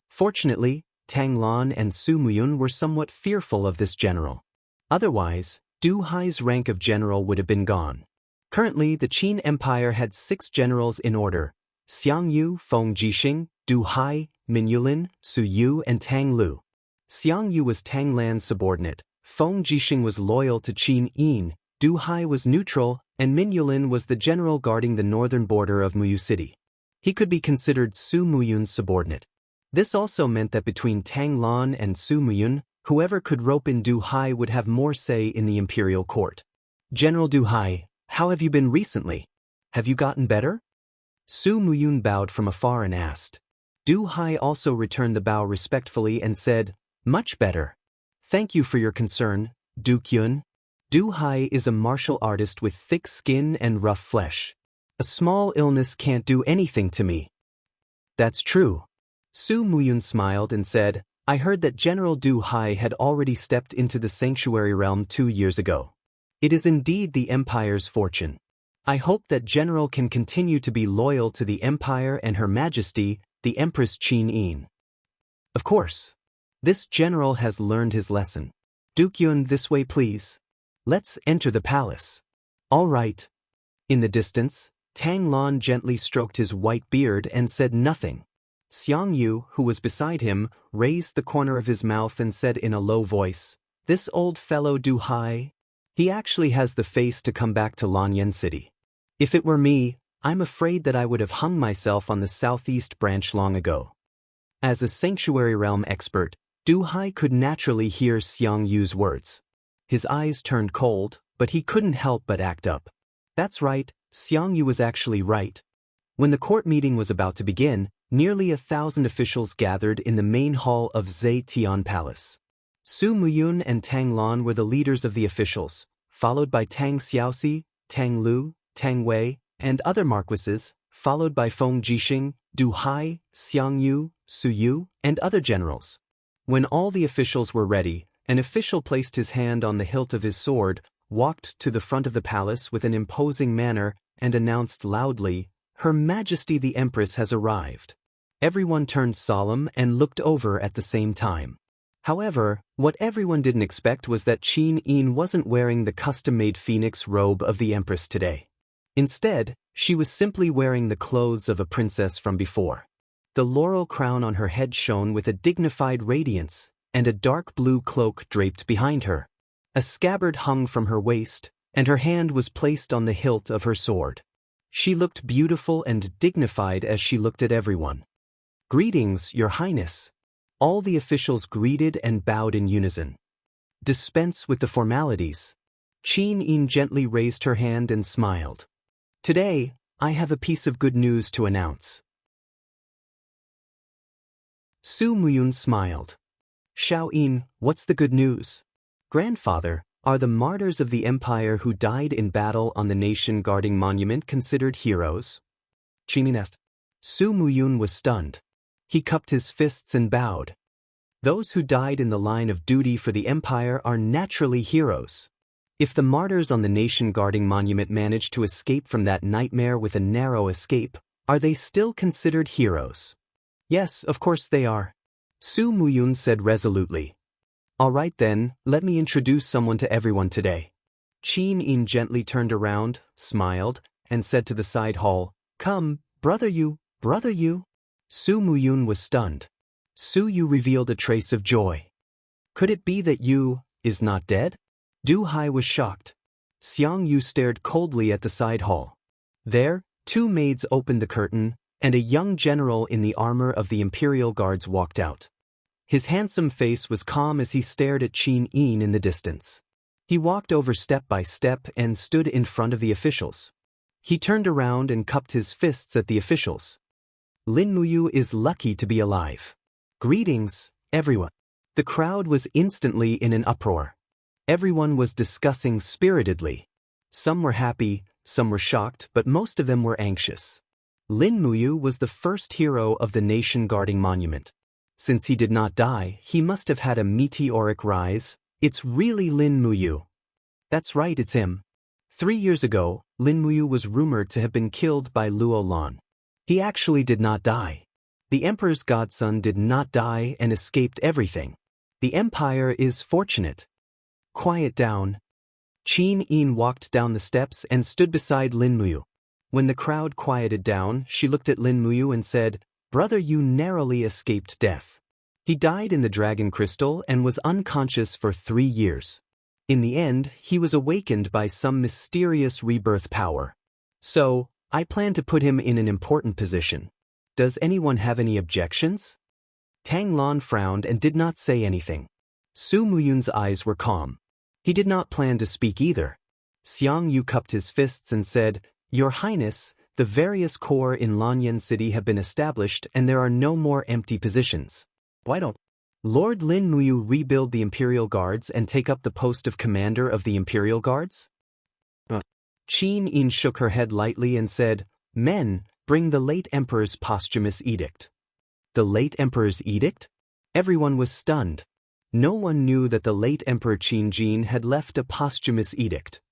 Fortunately, Tang Lan and Su Muyun were somewhat fearful of this general. Otherwise, Du Hai's rank of general would have been gone. Currently, the Qin Empire had 6 generals in order: Xiang Yu, Feng Jixing, Du Hai, Min Yulin, Su Yu, and Tang Lu. Xiang Yu was Tang Lan's subordinate, Feng Jixing was loyal to Qin Yin, Du Hai was neutral, and Min Yulin was the general guarding the northern border of Muyu City. He could be considered Su Muyun's subordinate. This also meant that between Tang Lan and Su Muyun, whoever could rope in Du Hai would have more say in the imperial court. General Du Hai, how have you been recently? Have you gotten better? Su Muyun bowed from afar and asked. Du Hai also returned the bow respectfully and said, much better. Thank you for your concern, Du Kyun. Du Hai is a martial artist with thick skin and rough flesh. A small illness can't do anything to me. That's true. Su Muyun smiled and said, I heard that General Du Hai had already stepped into the sanctuary realm 2 years ago. It is indeed the Empire's fortune. I hope that General can continue to be loyal to the Empire and Her Majesty, the Empress Qin Yin. Of course. This general has learned his lesson. Du Kyun, this way please. Let's enter the palace. All right. In the distance, Tang Lan gently stroked his white beard and said nothing. Xiang Yu, who was beside him, raised the corner of his mouth and said in a low voice, this old fellow Du Hai? He actually has the face to come back to Lanyan City. If it were me, I'm afraid that I would have hung myself on the southeast branch long ago. As a sanctuary realm expert, Du Hai could naturally hear Xiang Yu's words. His eyes turned cold, but he couldn't help but act up. That's right, Xiang Yu was actually right. When the court meeting was about to begin, nearly 1,000 officials gathered in the main hall of Zhe Tian Palace. Su Muyun and Tang Lan were the leaders of the officials, followed by Tang Xiaoxi, Tang Lu, Tang Wei, and other marquises, followed by Feng Jixing, Du Hai, Xiang Yu, Su Yu, and other generals. When all the officials were ready, an official placed his hand on the hilt of his sword, walked to the front of the palace with an imposing manner, and announced loudly, Her Majesty the Empress has arrived. Everyone turned solemn and looked over at the same time. However, what everyone didn't expect was that Qin Yin wasn't wearing the custom-made phoenix robe of the Empress today. Instead, she was simply wearing the clothes of a princess from before. The laurel crown on her head shone with a dignified radiance, and a dark blue cloak draped behind her. A scabbard hung from her waist, and her hand was placed on the hilt of her sword. She looked beautiful and dignified as she looked at everyone. Greetings, Your Highness. All the officials greeted and bowed in unison. Dispense with the formalities. Qin Yin gently raised her hand and smiled. Today, I have a piece of good news to announce. Su Muyun smiled. Xiao Yin, what's the good news? Grandfather, are the martyrs of the Empire who died in battle on the nation-guarding monument considered heroes? Qin Yin asked. Su Muyun was stunned. He cupped his fists and bowed. Those who died in the line of duty for the Empire are naturally heroes. If the martyrs on the nation-guarding monument managed to escape from that nightmare with a narrow escape, are they still considered heroes? Yes, of course they are. Su Muyun said resolutely. All right then, let me introduce someone to everyone today. Qin Yin gently turned around, smiled, and said to the side hall, Come, brother Yu, brother Yu. Su Muyun was stunned. Su Yu revealed a trace of joy. Could it be that Yu is not dead? Du Hai was shocked. Xiang Yu stared coldly at the side hall. There, 2 maids opened the curtain, and a young general in the armor of the Imperial Guards walked out. His handsome face was calm as he stared at Qin Yin in the distance. He walked over step by step and stood in front of the officials. He turned around and cupped his fists at the officials. Lin Muyu is lucky to be alive. Greetings, everyone. The crowd was instantly in an uproar. Everyone was discussing spiritedly. Some were happy, some were shocked, but most of them were anxious. Lin Muyu was the first hero of the nation-guarding monument. Since he did not die, he must have had a meteoric rise. It's really Lin Muyu. That's right, it's him. 3 years ago, Lin Muyu was rumored to have been killed by Luo Lan. He actually did not die. The Emperor's godson did not die and escaped everything. The Empire is fortunate. Quiet down. Qin Yin walked down the steps and stood beside Lin Muyu. When the crowd quieted down, she looked at Lin Muyu and said, Brother, you narrowly escaped death. He died in the dragon crystal and was unconscious for 3 years. In the end, he was awakened by some mysterious rebirth power. So, I plan to put him in an important position. Does anyone have any objections? Tang Lan frowned and did not say anything. Su Muyun's eyes were calm. He did not plan to speak either. Xiang Yu cupped his fists and said, Your Highness, the various corps in Lanyan City have been established and there are no more empty positions. Why don't Lord Lin Muyu rebuild the Imperial Guards and take up the post of commander of the Imperial Guards? Qin Yin shook her head lightly and said, Men, bring the late Emperor's posthumous edict. The late Emperor's edict? Everyone was stunned. No one knew that the late Emperor Qin Jin had left a posthumous edict.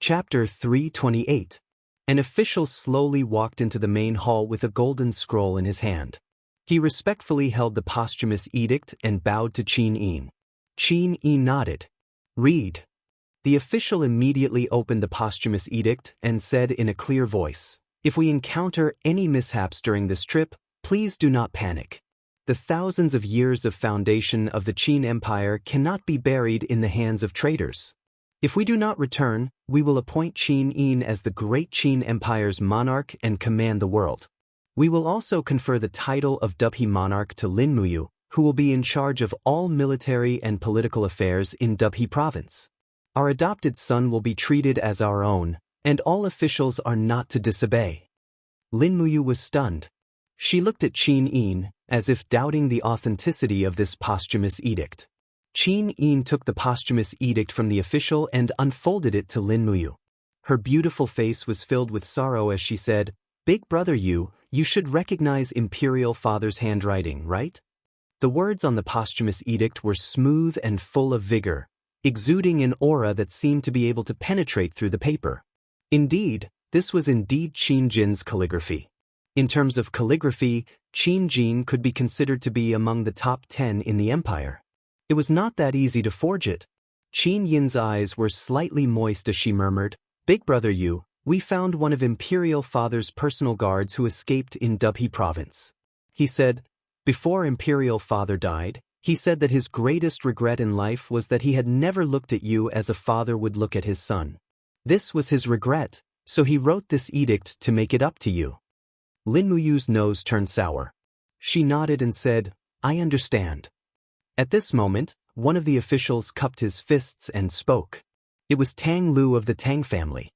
Chapter 328. An official slowly walked into the main hall with a golden scroll in his hand. He respectfully held the posthumous edict and bowed to Qin Yin. Qin Yin nodded. Read. The official immediately opened the posthumous edict and said in a clear voice, If we encounter any mishaps during this trip, please do not panic. The thousands of years of foundation of the Qin Empire cannot be buried in the hands of traitors. If we do not return, we will appoint Qin Yin as the great Qin Empire's monarch and command the world. We will also confer the title of Dubhe monarch to Lin Muyu, who will be in charge of all military and political affairs in Dubhe province. Our adopted son will be treated as our own, and all officials are not to disobey. Lin Muyu was stunned. She looked at Qin Yin, as if doubting the authenticity of this posthumous edict. Qin Yin took the posthumous edict from the official and unfolded it to Lin Muyu. Her beautiful face was filled with sorrow as she said, Big brother you should recognize Imperial Father's handwriting, right? The words on the posthumous edict were smooth and full of vigor, exuding an aura that seemed to be able to penetrate through the paper. Indeed, this was indeed Qin Jin's calligraphy. In terms of calligraphy, Qin Jin could be considered to be among the top 10 in the empire. It was not that easy to forge it. Qin Yin's eyes were slightly moist as she murmured, Big brother you, we found one of Imperial Father's personal guards who escaped in Dubhe province. He said, before Imperial Father died, he said that his greatest regret in life was that he had never looked at you as a father would look at his son. This was his regret, so he wrote this edict to make it up to you. Lin Muyu's nose turned sour. She nodded and said, I understand. At this moment, one of the officials cupped his fists and spoke. It was Tang Lu of the Tang family.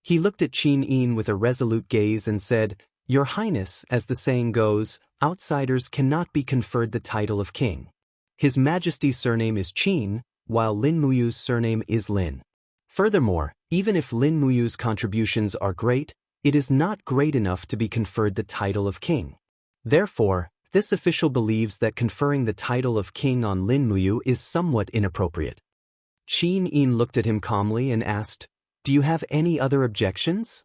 He looked at Qin Yin with a resolute gaze and said, Your Highness, as the saying goes, outsiders cannot be conferred the title of king. His Majesty's surname is Qin, while Lin Muyu's surname is Lin. Furthermore, even if Lin Muyu's contributions are great, it is not great enough to be conferred the title of king. Therefore, this official believes that conferring the title of king on Lin Muyu is somewhat inappropriate. Qin Yin looked at him calmly and asked, Do you have any other objections?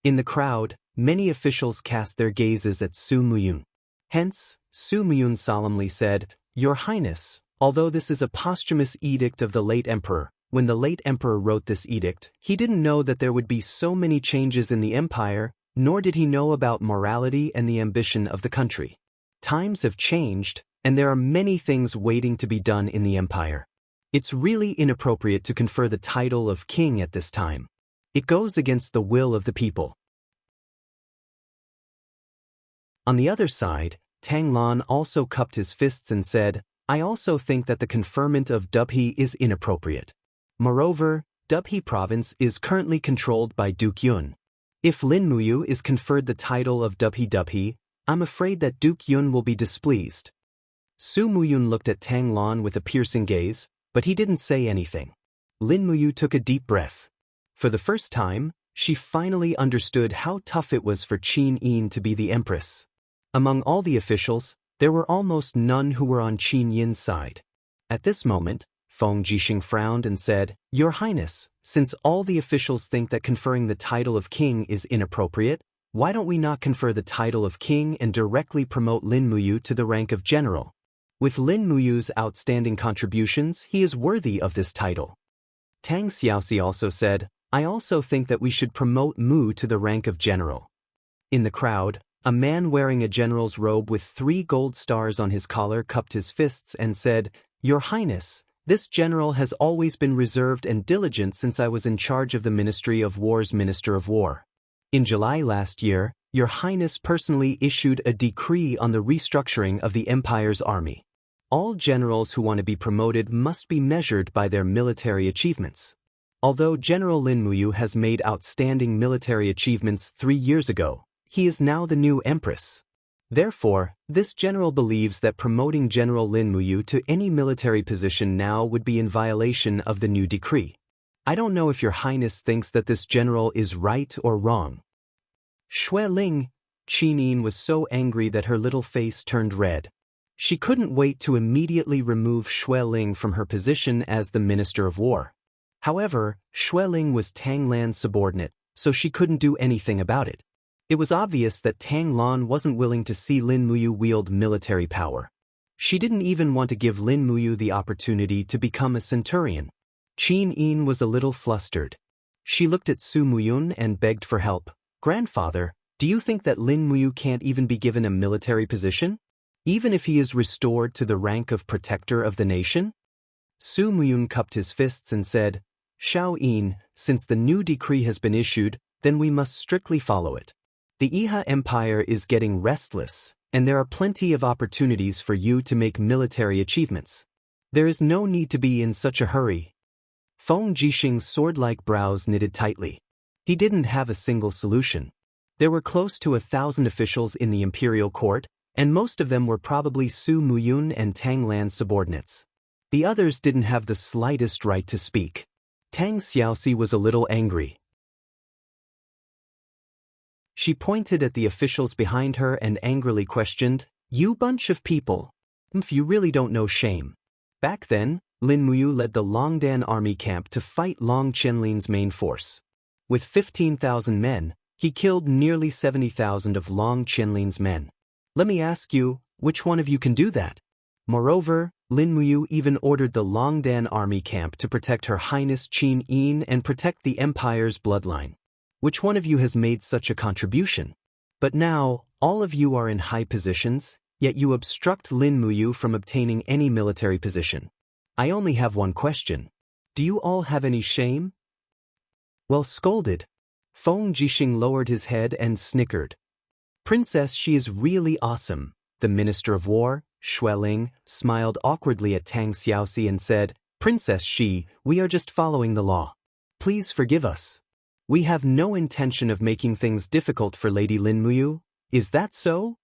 In the crowd, many officials cast their gazes at Su Muyun. Hence, Su Muyun solemnly said, Your Highness, although this is a posthumous edict of the late emperor, when the late emperor wrote this edict, he didn't know that there would be so many changes in the empire, nor did he know about morality and the ambition of the country. Times have changed, and there are many things waiting to be done in the empire. It's really inappropriate to confer the title of king at this time. It goes against the will of the people. On the other side, Tang Lan also cupped his fists and said, I also think that the conferment of Dubhe is inappropriate. Moreover, Dubhe province is currently controlled by Duke Yun. If Lin Muyu is conferred the title of Dubhe, I'm afraid that Duke Yun will be displeased. Su Muyun looked at Tang Lan with a piercing gaze, but he didn't say anything. Lin Muyu took a deep breath. For the first time, she finally understood how tough it was for Qin Yin to be the empress. Among all the officials, there were almost none who were on Qin Yin's side. At this moment, Feng Jixing frowned and said, Your Highness, since all the officials think that conferring the title of king is inappropriate, why don't we not confer the title of king and directly promote Lin Muyu to the rank of general? With Lin Muyu's outstanding contributions, he is worthy of this title. Tang Xiaoxi also said, I also think that we should promote Mu to the rank of general. In the crowd, a man wearing a general's robe with 3 gold stars on his collar cupped his fists and said, "Your Highness, this general has always been reserved and diligent since I was in charge of the Ministry of War's Minister of War. In July last year, Your Highness personally issued a decree on the restructuring of the Empire's army. All generals who want to be promoted must be measured by their military achievements. Although General Lin Muyu has made outstanding military achievements 3 years ago, he is now the new empress. Therefore, this general believes that promoting General Lin Muyu to any military position now would be in violation of the new decree. I don't know if Your Highness thinks that this general is right or wrong." Xue Ling, Qin Yin was so angry that her little face turned red. She couldn't wait to immediately remove Xue Ling from her position as the Minister of War. However, Xue Ling was Tang Lan's subordinate, so she couldn't do anything about it. It was obvious that Tang Lan wasn't willing to see Lin Muyu wield military power. She didn't even want to give Lin Muyu the opportunity to become a centurion. Qin Yin was a little flustered. She looked at Su Muyun and begged for help. "Grandfather, do you think that Lin Muyu can't even be given a military position? Even if he is restored to the rank of protector of the nation?" Su Muyun cupped his fists and said, "Xiao Yin, since the new decree has been issued, then we must strictly follow it. The Iha Empire is getting restless, and there are plenty of opportunities for you to make military achievements. There is no need to be in such a hurry." Feng Jixing's sword-like brows knitted tightly. He didn't have a single solution. There were close to 1,000 officials in the imperial court, and most of them were probably Su Muyun and Tang Lan's subordinates. The others didn't have the slightest right to speak. Tang Xiaoxi was a little angry. She pointed at the officials behind her and angrily questioned, "You bunch of people. If you really don't know shame." Back then, Lin Muyu led the Longdan army camp to fight Long Qianlin's main force. With 15,000 men, he killed nearly 70,000 of Long Qianlin's men. Let me ask you, which one of you can do that? Moreover, Lin Muyu even ordered the Longdan army camp to protect Her Highness Qin Yin and protect the Empire's bloodline. Which one of you has made such a contribution? But now, all of you are in high positions, yet you obstruct Lin Muyu from obtaining any military position. I only have one question. Do you all have any shame? Well scolded. Feng Jixing lowered his head and snickered. "Princess, she is really awesome." The Minister of War, Xue Ling, smiled awkwardly at Tang Xiaoxi and said, "Princess Shi, we are just following the law. Please forgive us. We have no intention of making things difficult for Lady Lin Muyu. Is that so?"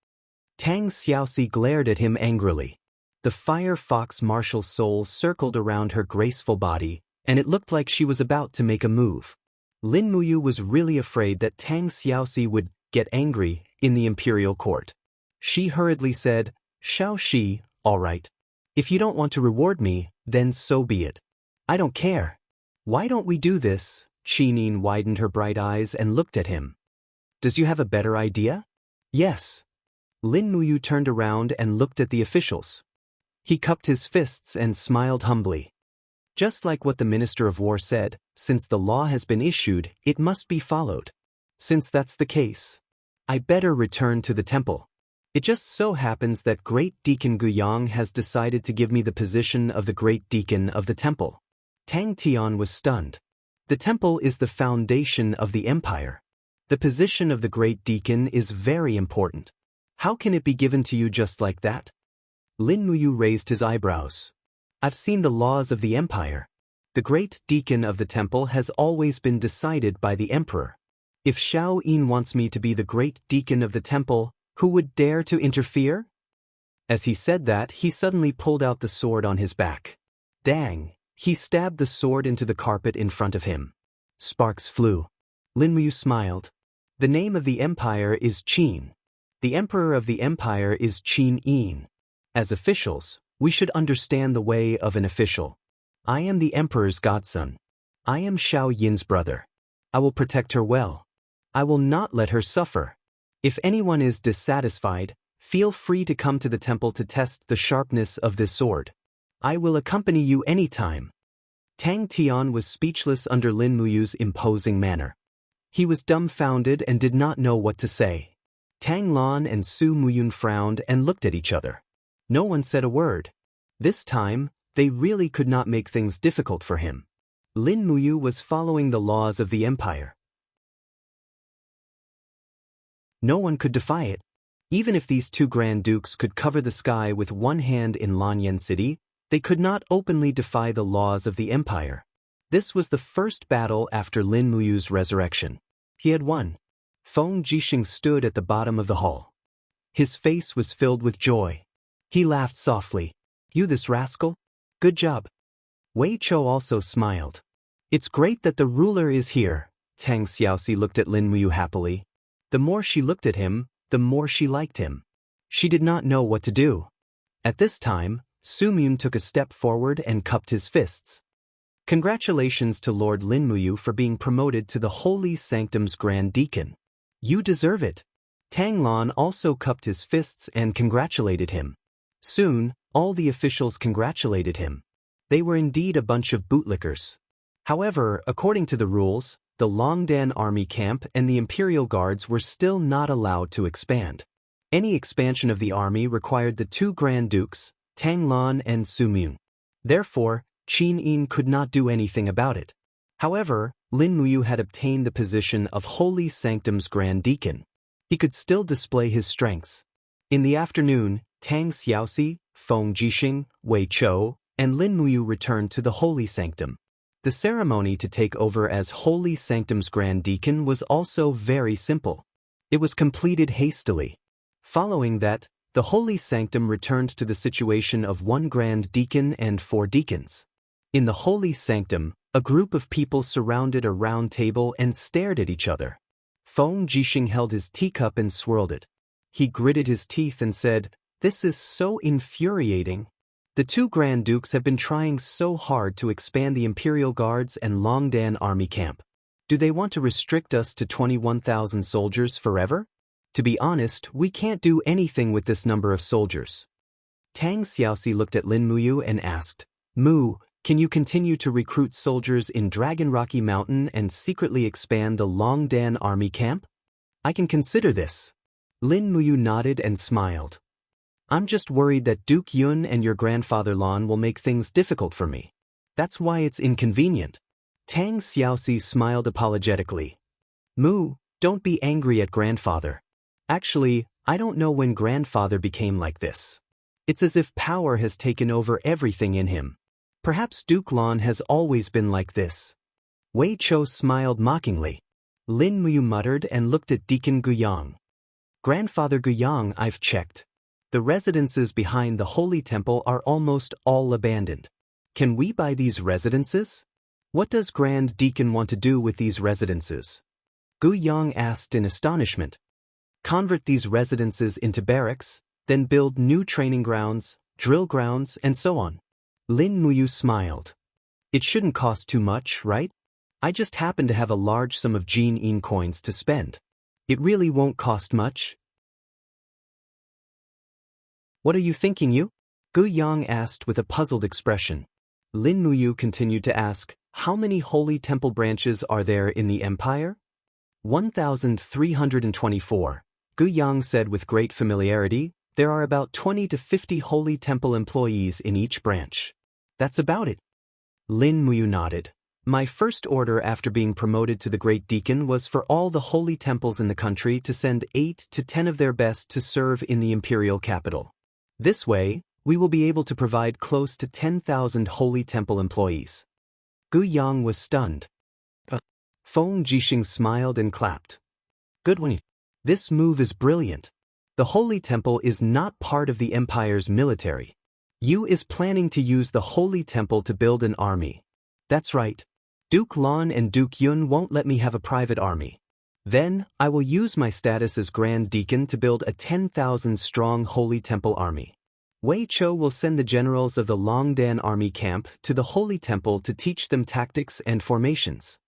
Tang Xiaoxi glared at him angrily. The fire fox martial soul circled around her graceful body, and it looked like she was about to make a move. Lin Muyu was really afraid that Tang Xiaoxi would get angry in the imperial court. She hurriedly said, "Xiao Shi, all right. If you don't want to reward me, then so be it. I don't care. Why don't we do this?" Qin Yin widened her bright eyes and looked at him. "Does you have a better idea?" "Yes." Lin Muyu turned around and looked at the officials. He cupped his fists and smiled humbly. "Just like what the Minister of War said, since the law has been issued, it must be followed. Since that's the case, I better return to the temple. It just so happens that Great Deacon Guyang has decided to give me the position of the Great Deacon of the temple." Tang Tian was stunned. The temple is the foundation of the empire. The position of the Great Deacon is very important. How can it be given to you just like that? Lin Muyu raised his eyebrows. "I've seen the laws of the empire. The Great Deacon of the temple has always been decided by the emperor. If Xiao Yin wants me to be the Great Deacon of the temple, who would dare to interfere?" As he said that, he suddenly pulled out the sword on his back. Dang! He stabbed the sword into the carpet in front of him. Sparks flew. Lin Muyu smiled. "The name of the empire is Qin. The emperor of the empire is Qin Yin. As officials, we should understand the way of an official. I am the emperor's godson. I am Xiao Yin's brother. I will protect her well. I will not let her suffer. If anyone is dissatisfied, feel free to come to the temple to test the sharpness of this sword. I will accompany you anytime." Tang Tian was speechless under Lin Muyu's imposing manner. He was dumbfounded and did not know what to say. Tang Lan and Su Muyun frowned and looked at each other. No one said a word. This time, they really could not make things difficult for him. Lin Muyu was following the laws of the empire. No one could defy it. Even if these two Grand Dukes could cover the sky with one hand in Lanyan City, they could not openly defy the laws of the empire. This was the first battle after Lin Muyu's resurrection. He had won. Feng Jixing stood at the bottom of the hall. His face was filled with joy. He laughed softly. "You this rascal? Good job." Wei Chou also smiled. "It's great that the ruler is here." Tang Xiaoxi looked at Lin Muyu happily. The more she looked at him, the more she liked him. She did not know what to do. At this time, Su Muyun took a step forward and cupped his fists. "Congratulations to Lord Lin Muyu for being promoted to the Holy Sanctum's Grand Deacon. You deserve it." Tang Lan also cupped his fists and congratulated him. Soon, all the officials congratulated him. They were indeed a bunch of bootlickers. However, according to the rules, the Longdan army camp and the Imperial Guards were still not allowed to expand. Any expansion of the army required the two Grand Dukes, Tang Lan and Su Muyun. Therefore, Qin Yin could not do anything about it. However, Lin Muyu had obtained the position of Holy Sanctum's Grand Deacon. He could still display his strengths. In the afternoon, Tang Xiaoxi, Feng Jixing, Wei Chou, and Lin Muyu returned to the Holy Sanctum. The ceremony to take over as Holy Sanctum's Grand Deacon was also very simple. It was completed hastily. Following that, the Holy Sanctum returned to the situation of one Grand Deacon and 4 deacons. In the Holy Sanctum, a group of people surrounded a round table and stared at each other. Feng Jixing held his teacup and swirled it. He gritted his teeth and said, "This is so infuriating. The two Grand Dukes have been trying so hard to expand the Imperial Guards and Longdan army camp. Do they want to restrict us to 21,000 soldiers forever? To be honest, we can't do anything with this number of soldiers." Tang Xiaoxi looked at Lin Muyu and asked, "Mu, can you continue to recruit soldiers in Dragon Rocky Mountain and secretly expand the Longdan army camp?" "I can consider this." Lin Muyu nodded and smiled. "I'm just worried that Duke Yun and your grandfather Lan will make things difficult for me. That's why it's inconvenient." Tang Xiaoxi smiled apologetically. "Mu, don't be angry at grandfather. Actually, I don't know when grandfather became like this. It's as if power has taken over everything in him. Perhaps Duke Lan has always been like this." Wei Chou smiled mockingly. Lin Muyu muttered and looked at Deacon Guyang. "Grandfather Guyang, I've checked. The residences behind the Holy Temple are almost all abandoned. Can we buy these residences? What does Grand Deacon want to do with these residences?" Guyang asked in astonishment. "Convert these residences into barracks, then build new training grounds, drill grounds, and so on." Lin Muyu smiled. "It shouldn't cost too much, right? I just happen to have a large sum of Jin Yin coins to spend. It really won't cost much." "What are you thinking, you?" Gu Yang asked with a puzzled expression. Lin Muyu continued to ask, "How many holy temple branches are there in the empire?" 1,324. Gu Yang said with great familiarity, "There are about 20 to 50 holy temple employees in each branch. That's about it." Lin Muyu nodded. "My first order after being promoted to the Great Deacon was for all the holy temples in the country to send 8 to 10 of their best to serve in the imperial capital. This way, we will be able to provide close to 10,000 holy temple employees." Gu Yang was stunned. Feng Jixing smiled and clapped. "Good one. This move is brilliant. The Holy Temple is not part of the Empire's military. Yu is planning to use the Holy Temple to build an army. That's right. Duke Lan and Duke Yun won't let me have a private army. Then, I will use my status as Grand Deacon to build a 10,000-strong Holy Temple army. Wei Chou will send the generals of the Longdan army camp to the Holy Temple to teach them tactics and formations.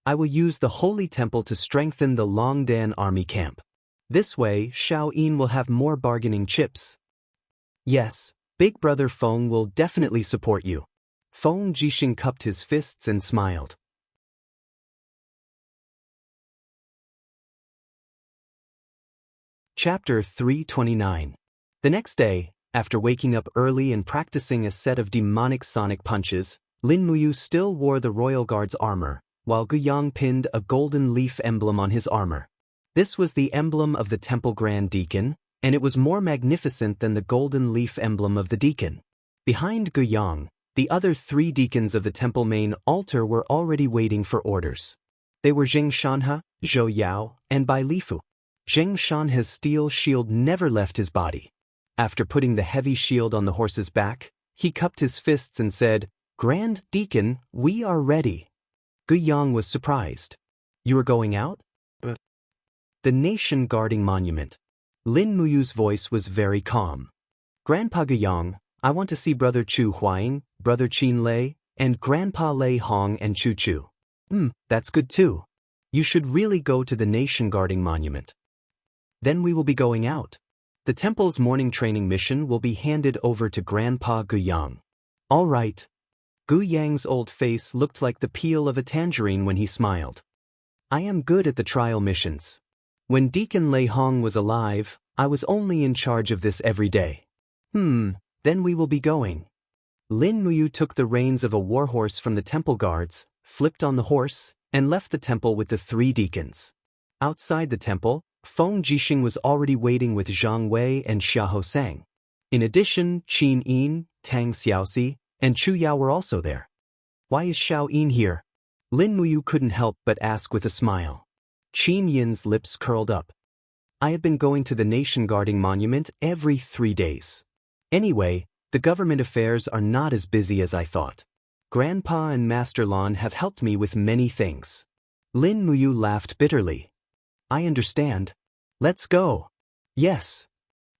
I will use the Holy Temple to strengthen the Longdan army camp. This way, Xiao Yin will have more bargaining chips." "Yes, Big Brother Feng will definitely support you." Feng Jixing cupped his fists and smiled. Chapter 329. The next day, after waking up early and practicing a set of demonic sonic punches, Lin Muyu still wore the royal guard's armor, while Gu Yang pinned a golden leaf emblem on his armor. This was the emblem of the Temple Grand Deacon, and it was more magnificent than the golden leaf emblem of the deacon. Behind Gu Yang, the other 3 deacons of the temple main altar were already waiting for orders. They were Xianxia, Zhou Yao, and Bai Lifu. Xianxia's steel shield never left his body. After putting the heavy shield on the horse's back, he cupped his fists and said, "Grand Deacon, we are ready." Gu Yang was surprised. "You are going out?" The nation guarding monument. Lin Muyu's voice was very calm. "Grandpa Gu Yang, I want to see Brother Chu Huaying, Brother Qin Lei, and Grandpa Lei Hong and Chu Chu." That's good too. You should really go to the nation guarding monument. Then we will be going out. The temple's morning training mission will be handed over to Grandpa Gu Yang." "All right." Gu Yang's old face looked like the peel of a tangerine when he smiled. "I am good at the trial missions. When Deacon Lei Hong was alive, I was only in charge of this every day." Then we will be going." Lin Muyu took the reins of a warhorse from the temple guards, flipped on the horse, and left the temple with the 3 deacons. Outside the temple, Feng Jixing was already waiting with Zhang Wei and Xia Hosang. In addition, Qin Yin, Tang Xiaoxi, and Chu Yao were also there. "Why is Xiao Yin here?" Lin Muyu couldn't help but ask with a smile. Qin Yin's lips curled up. "I have been going to the nation guarding monument every 3 days. Anyway, the government affairs are not as busy as I thought. Grandpa and Master Lan have helped me with many things." Lin Muyu laughed bitterly. "I understand. Let's go." Yes.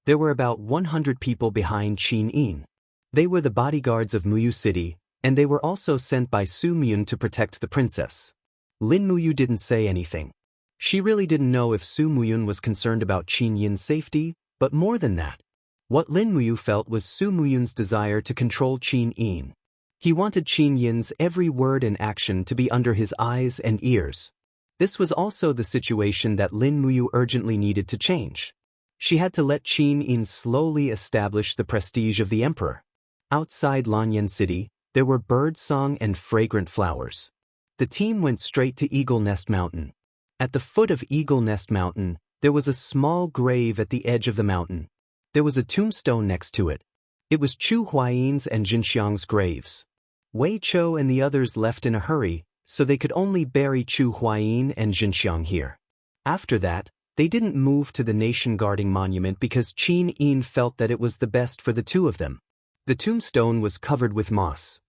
There were about 100 people behind Qin Yin. They were the bodyguards of Muyu City, and they were also sent by Su Muyun to protect the princess. Lin Muyu didn't say anything. She really didn't know if Su Muyun was concerned about Qin Yin's safety, but more than that. What Lin Muyu felt was Su Muyun's desire to control Qin Yin. He wanted Qin Yin's every word and action to be under his eyes and ears. This was also the situation that Lin Muyu urgently needed to change. She had to let Qin Yin slowly establish the prestige of the emperor. Outside Lanyan City, there were birdsong and fragrant flowers. The team went straight to Eagle Nest Mountain. At the foot of Eagle Nest Mountain, there was a small grave at the edge of the mountain. There was a tombstone next to it. It was Chu Huayin's and Jinxiang's graves. Wei Chou and the others left in a hurry, so they could only bury Chu Huayin and Jinxiang here. After that, they didn't move to the nation guarding monument because Qin Yin felt that it was the best for the 2 of them. The tombstone was covered with moss.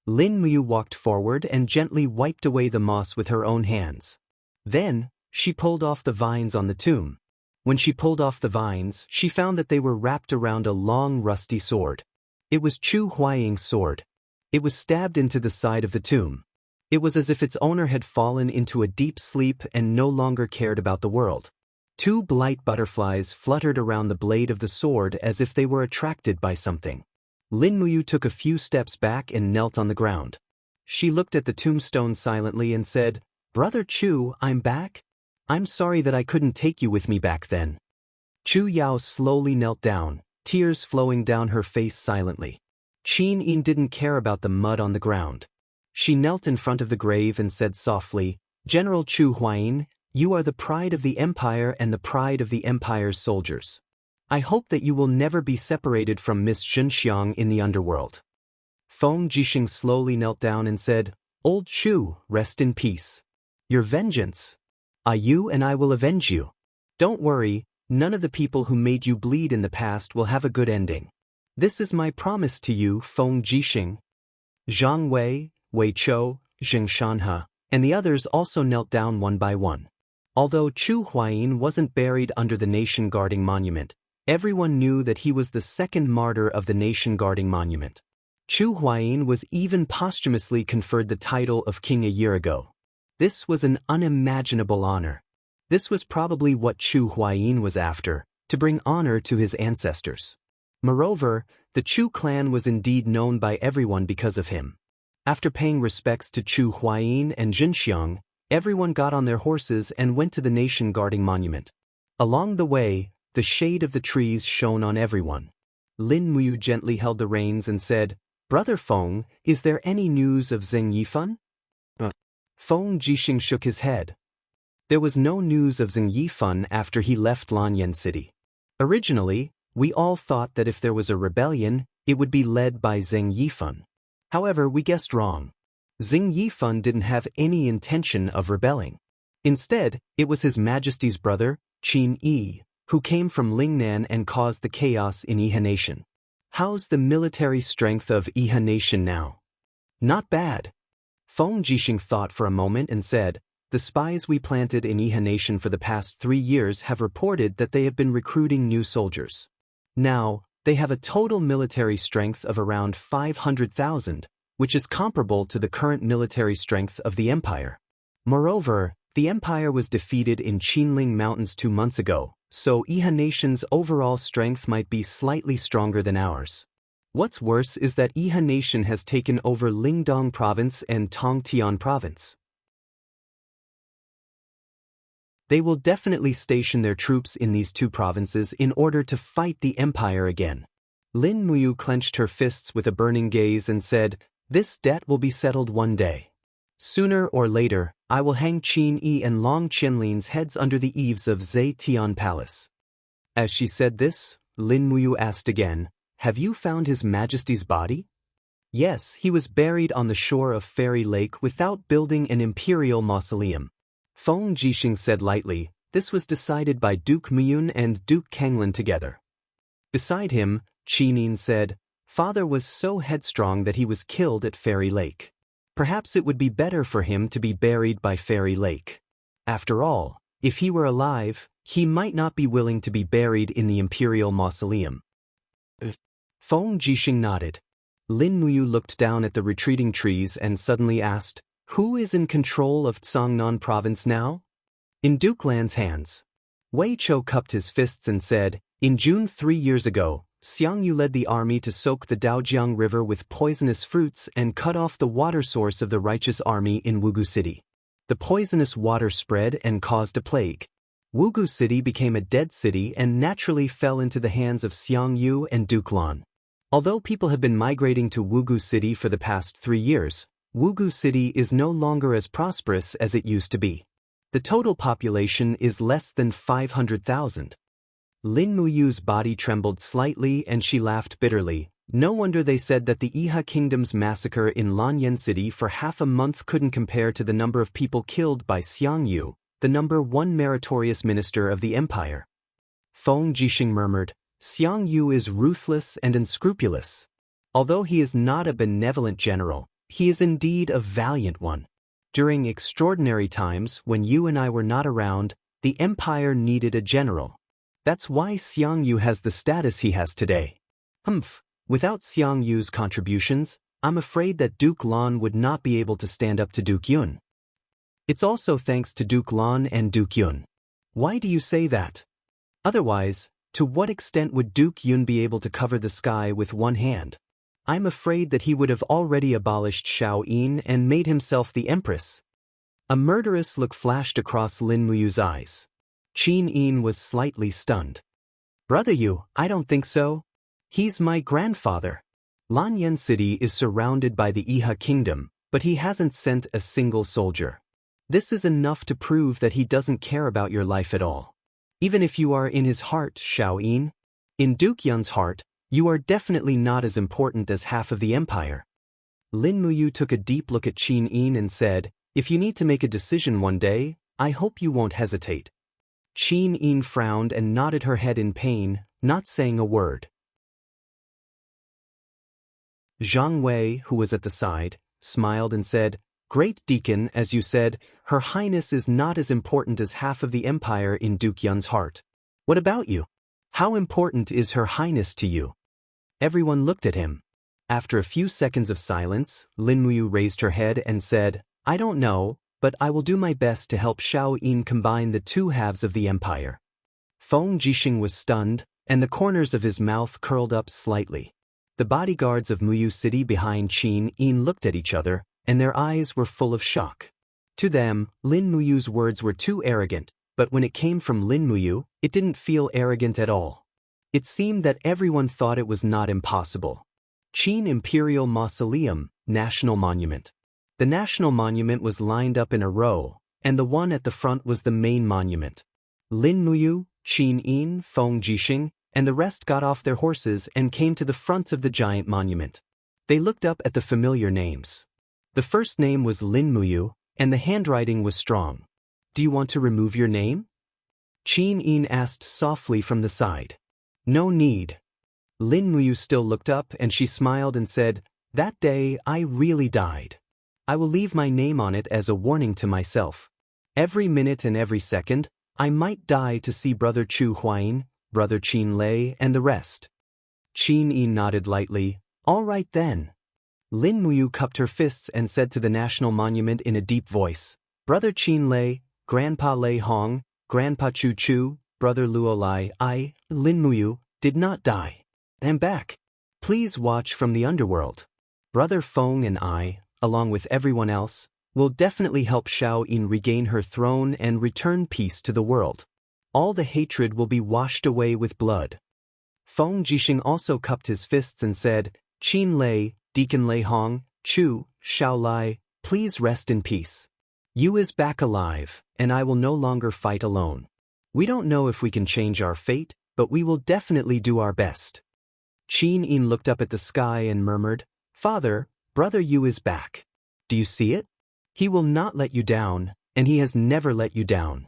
Lin Muyu walked forward and gently wiped away the moss with her own hands. Then, she pulled off the vines on the tomb. When she pulled off the vines, she found that they were wrapped around a long rusty sword. It was Chu Huaying's sword. It was stabbed into the side of the tomb. It was as if its owner had fallen into a deep sleep and no longer cared about the world. 2 blight butterflies fluttered around the blade of the sword as if they were attracted by something. Lin Muyu took a few steps back and knelt on the ground. She looked at the tombstone silently and said, "Brother Chu, I'm back? I'm sorry that I couldn't take you with me back then." Chu Yao slowly knelt down, tears flowing down her face silently. Qin Yin didn't care about the mud on the ground. She knelt in front of the grave and said softly, "General Chu Huayin, you are the pride of the empire and the pride of the empire's soldiers. I hope that you will never be separated from Miss Xinxiang in the underworld." Feng Jixing slowly knelt down and said, "Old Chu, rest in peace. Your vengeance. You and I will avenge you. Don't worry, none of the people who made you bleed in the past will have a good ending. This is my promise to you, Feng Jixing." Zhang Wei, Wei Chou, Xianxia, and the others also knelt down one by one. Although Chu Huayin wasn't buried under the nation guarding monument, everyone knew that he was the 2nd martyr of the nation guarding monument. Chu Huayin was even posthumously conferred the title of king a year ago. This was an unimaginable honor. This was probably what Chu Huayin was after, to bring honor to his ancestors. Moreover, the Chu clan was indeed known by everyone because of him. After paying respects to Chu Huayin and Jinxiang, Everyone got on their horses and went to the nation-guarding monument. Along the way, the shade of the trees shone on everyone. Lin Muyu gently held the reins and said, "Brother Feng, is there any news of Zheng Yifan?" Feng Jixing shook his head. There was no news of Zheng Yifan after he left Lanyan City. Originally, we all thought that if there was a rebellion, it would be led by Zheng Yifan. However, we guessed wrong. Zheng Yifan didn't have any intention of rebelling. Instead, it was His Majesty's brother, Qin Yi, who came from Lingnan and caused the chaos in Iha Nation. How's the military strength of Iha Nation now? Not bad. Feng Jixing thought for a moment and said, "The spies we planted in Iha Nation for the past 3 years have reported that they have been recruiting new soldiers. Now, they have a total military strength of around 500,000, which is comparable to the current military strength of the Empire. Moreover, the Empire was defeated in Qinling Mountains 2 months ago, so Iha Nation's overall strength might be slightly stronger than ours. What's worse is that Iha Nation has taken over Lingdong Province and Tongtian Province. They will definitely station their troops in these 2 provinces in order to fight the Empire again." Lin Muyu clenched her fists with a burning gaze and said, "This debt will be settled one day. Sooner or later, I will hang Qin Yi and Long Qianlin's heads under the eaves of Zetian Palace." As she said this, Lin Muyu asked again, "Have you found His Majesty's body?" "Yes, he was buried on the shore of Fairy Lake without building an imperial mausoleum." Feng Jixing said lightly, "This was decided by Duke Muyun and Duke Kanglin together." Beside him, Qinin said, "Father was so headstrong that he was killed at Fairy Lake. Perhaps it would be better for him to be buried by Fairy Lake. After all, if he were alive, he might not be willing to be buried in the imperial mausoleum." Feng Jixing nodded. Lin Muyu looked down at the retreating trees and suddenly asked, "Who is in control of Tsangnan Province now?" "In Duke Lan's hands." Wei Chou cupped his fists and said, "In June 3 years ago, Xiangyu led the army to soak the Daojiang River with poisonous fruits and cut off the water source of the righteous army in Wugu City. The poisonous water spread and caused a plague. Wugu City became a dead city and naturally fell into the hands of Xiangyu and Duke Lan. Although people have been migrating to Wugu City for the past 3 years, Wugu City is no longer as prosperous as it used to be. The total population is less than 500,000. Lin Muyu's body trembled slightly and she laughed bitterly. No wonder they said that the Iha Kingdom's massacre in Lanyan City for half a month couldn't compare to the number of people killed by Xiangyu, the #1 meritorious minister of the empire. Feng Jixing murmured, "Xiangyu is ruthless and unscrupulous. Although he is not a benevolent general, he is indeed a valiant one. During extraordinary times when you and I were not around, the empire needed a general. That's why Xiangyu has the status he has today. Without Xiangyu's contributions, I'm afraid that Duke Lan would not be able to stand up to Duke Yun. It's also thanks to Duke Lan and Duke Yun." "Why do you say that? Otherwise, to what extent would Duke Yun be able to cover the sky with one hand? I'm afraid that he would have already abolished Shao Yin and made himself the empress." A murderous look flashed across Lin Muyu's eyes. Qin Yin was slightly stunned. "Brother Yu, I don't think so. He's my grandfather. Lanyan City is surrounded by the Iha Kingdom, but he hasn't sent a single soldier. This is enough to prove that he doesn't care about your life at all. Even if you are in his heart, Shao Yin, in Duke Yun's heart, you are definitely not as important as half of the empire." Lin Muyu took a deep look at Qin Yin and said, "If you need to make a decision one day, I hope you won't hesitate." Qin Yin frowned and nodded her head in pain, not saying a word. Zhang Wei, who was at the side, smiled and said, "Great Deacon, as you said, Her Highness is not as important as half of the empire in Duke Yun's heart. What about you? How important is Her Highness to you?" Everyone looked at him. After a few seconds of silence, Lin Muyu raised her head and said, "I don't know, but I will do my best to help Shao Yin combine the 2 halves of the empire." Feng Jixing was stunned, and the corners of his mouth curled up slightly. The bodyguards of Muyu City behind Qin Yin looked at each other, and their eyes were full of shock. To them, Lin Muyu's words were too arrogant, but when it came from Lin Muyu, it didn't feel arrogant at all. It seemed that everyone thought it was not impossible. Qin Imperial Mausoleum, National Monument. The National Monument was lined up in a row, and the one at the front was the main monument. Lin Muyu, Qin Yin, Feng Jixing, and the rest got off their horses and came to the front of the giant monument. They looked up at the familiar names. The first name was Lin Muyu, and the handwriting was strong. "Do you want to remove your name?" Qin Yin asked softly from the side. "No need." Lin Muyu still looked up and she smiled and said, "That day I really died. I will leave my name on it as a warning to myself. Every minute and every second, I might die to see Brother Chu Huayin, Brother Qin Lei, and the rest." Qin Yin nodded lightly. "All right then." Lin Muyu cupped her fists and said to the national monument in a deep voice, "Brother Qin Lei, Grandpa Lei Hong, Grandpa Chu Chu, Brother Luo Lai, I, Lin Muyu, did not die. I'm back. Please watch from the underworld. Brother Feng and I, along with everyone else, will definitely help Xiao Yin regain her throne and return peace to the world. All the hatred will be washed away with blood." Feng Jixing also cupped his fists and said, "Qin Lei, Deacon Lei Hong, Chu, Xiao Lai, please rest in peace. Yu is back alive, and I will no longer fight alone. We don't know if we can change our fate, but we will definitely do our best." Qin Yin looked up at the sky and murmured, "Father, Brother Yu is back. Do you see it? He will not let you down, and he has never let you down."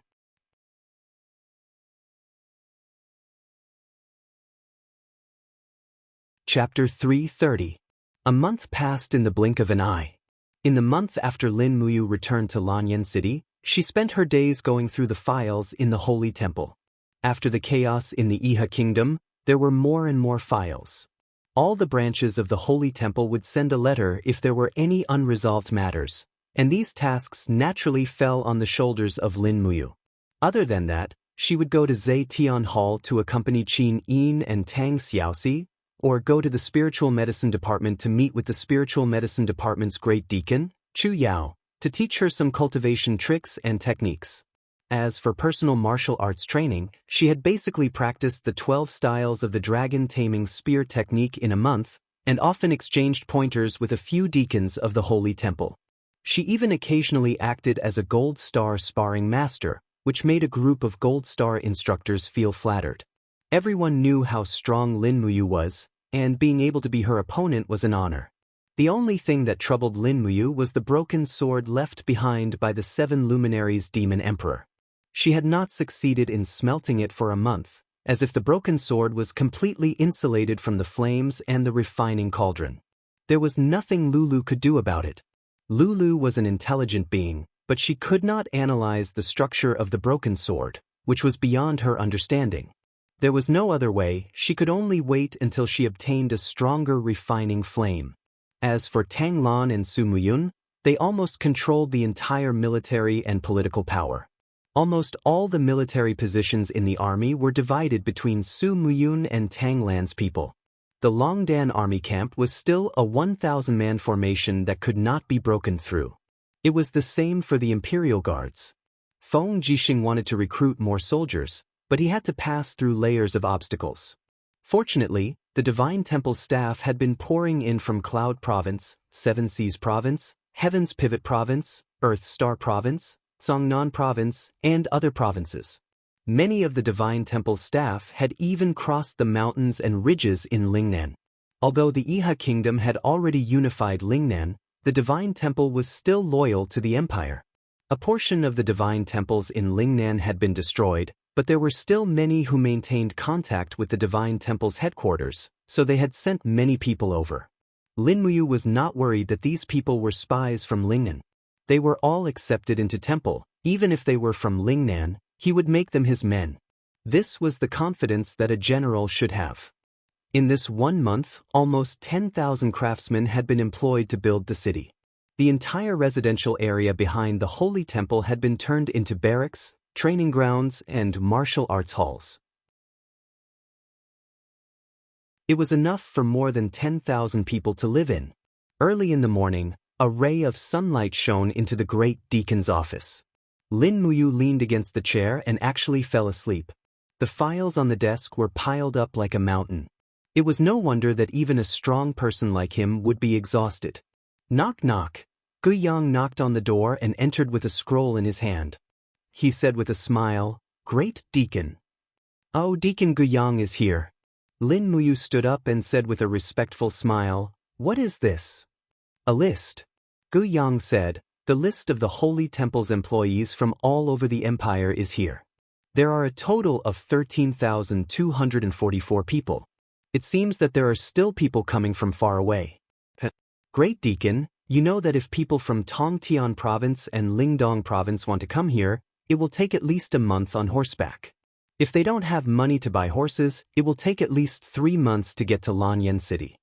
Chapter 330. A month passed in the blink of an eye. In the month after Lin Muyu returned to Lanyan City, she spent her days going through the files in the Holy Temple. After the chaos in the Iha Kingdom, there were more and more files. All the branches of the Holy Temple would send a letter if there were any unresolved matters, and these tasks naturally fell on the shoulders of Lin Muyu. Other than that, she would go to Zetian Hall to accompany Qin Yin and Tang Xiaoxi, or go to the Spiritual Medicine Department to meet with the Spiritual Medicine Department's Great Deacon, Chu Yao, to teach her some cultivation tricks and techniques. As for personal martial arts training, she had basically practiced the 12 styles of the dragon-taming spear technique in a month, and often exchanged pointers with a few deacons of the Holy Temple. She even occasionally acted as a Gold Star sparring master, which made a group of Gold Star instructors feel flattered. Everyone knew how strong Lin Muyu was, and being able to be her opponent was an honor. The only thing that troubled Lin Muyu was the broken sword left behind by the 7 luminaries Demon Emperor. She had not succeeded in smelting it for a month, as if the broken sword was completely insulated from the flames and the refining cauldron. There was nothing Lulu could do about it. Lulu was an intelligent being, but she could not analyze the structure of the broken sword, which was beyond her understanding. There was no other way, she could only wait until she obtained a stronger refining flame. As for Tang Lan and Su Muyun, they almost controlled the entire military and political power. Almost all the military positions in the army were divided between Su Muyun and Tang Lan's people. The Longdan army camp was still a 1,000-man formation that could not be broken through. It was the same for the Imperial Guards. Feng Jixing wanted to recruit more soldiers, but he had to pass through layers of obstacles. Fortunately, the Divine Temple staff had been pouring in from Cloud Province, Seven Seas Province, Heaven's Pivot Province, Earth Star Province, Songnan Province, and other provinces. Many of the Divine Temple staff had even crossed the mountains and ridges in Lingnan. Although the Iha Kingdom had already unified Lingnan, the Divine Temple was still loyal to the Empire. A portion of the Divine Temples in Lingnan had been destroyed, but there were still many who maintained contact with the Divine Temple's headquarters, so they had sent many people over. Lin Muyu was not worried that these people were spies from Lingnan. They were all accepted into temple, even if they were from Lingnan, he would make them his men. This was the confidence that a general should have. In this 1 month, almost 10,000 craftsmen had been employed to build the city. The entire residential area behind the Holy Temple had been turned into barracks, training grounds, and martial arts halls. It was enough for more than 10,000 people to live in. Early in the morning, A ray of sunlight shone into the great deacon's office. Lin Muyu leaned against the chair and actually fell asleep. The files on the desk were piled up like a mountain. It was no wonder that even a strong person like him would be exhausted. Knock knock. Gu Yang knocked on the door and entered with a scroll in his hand. He said with a smile, "Great Deacon." "Oh, Deacon Gu Yang is here." Lin Muyu stood up and said with a respectful smile, "What is this?" "A list." Gu Yang said, "The list of the Holy Temple's employees from all over the empire is here. There are a total of 13,244 people. It seems that there are still people coming from far away." "Great Deacon, you know that if people from Tongtian Province and Lingdong Province want to come here, it will take at least a month on horseback. If they don't have money to buy horses, it will take at least 3 months to get to Lanyan City."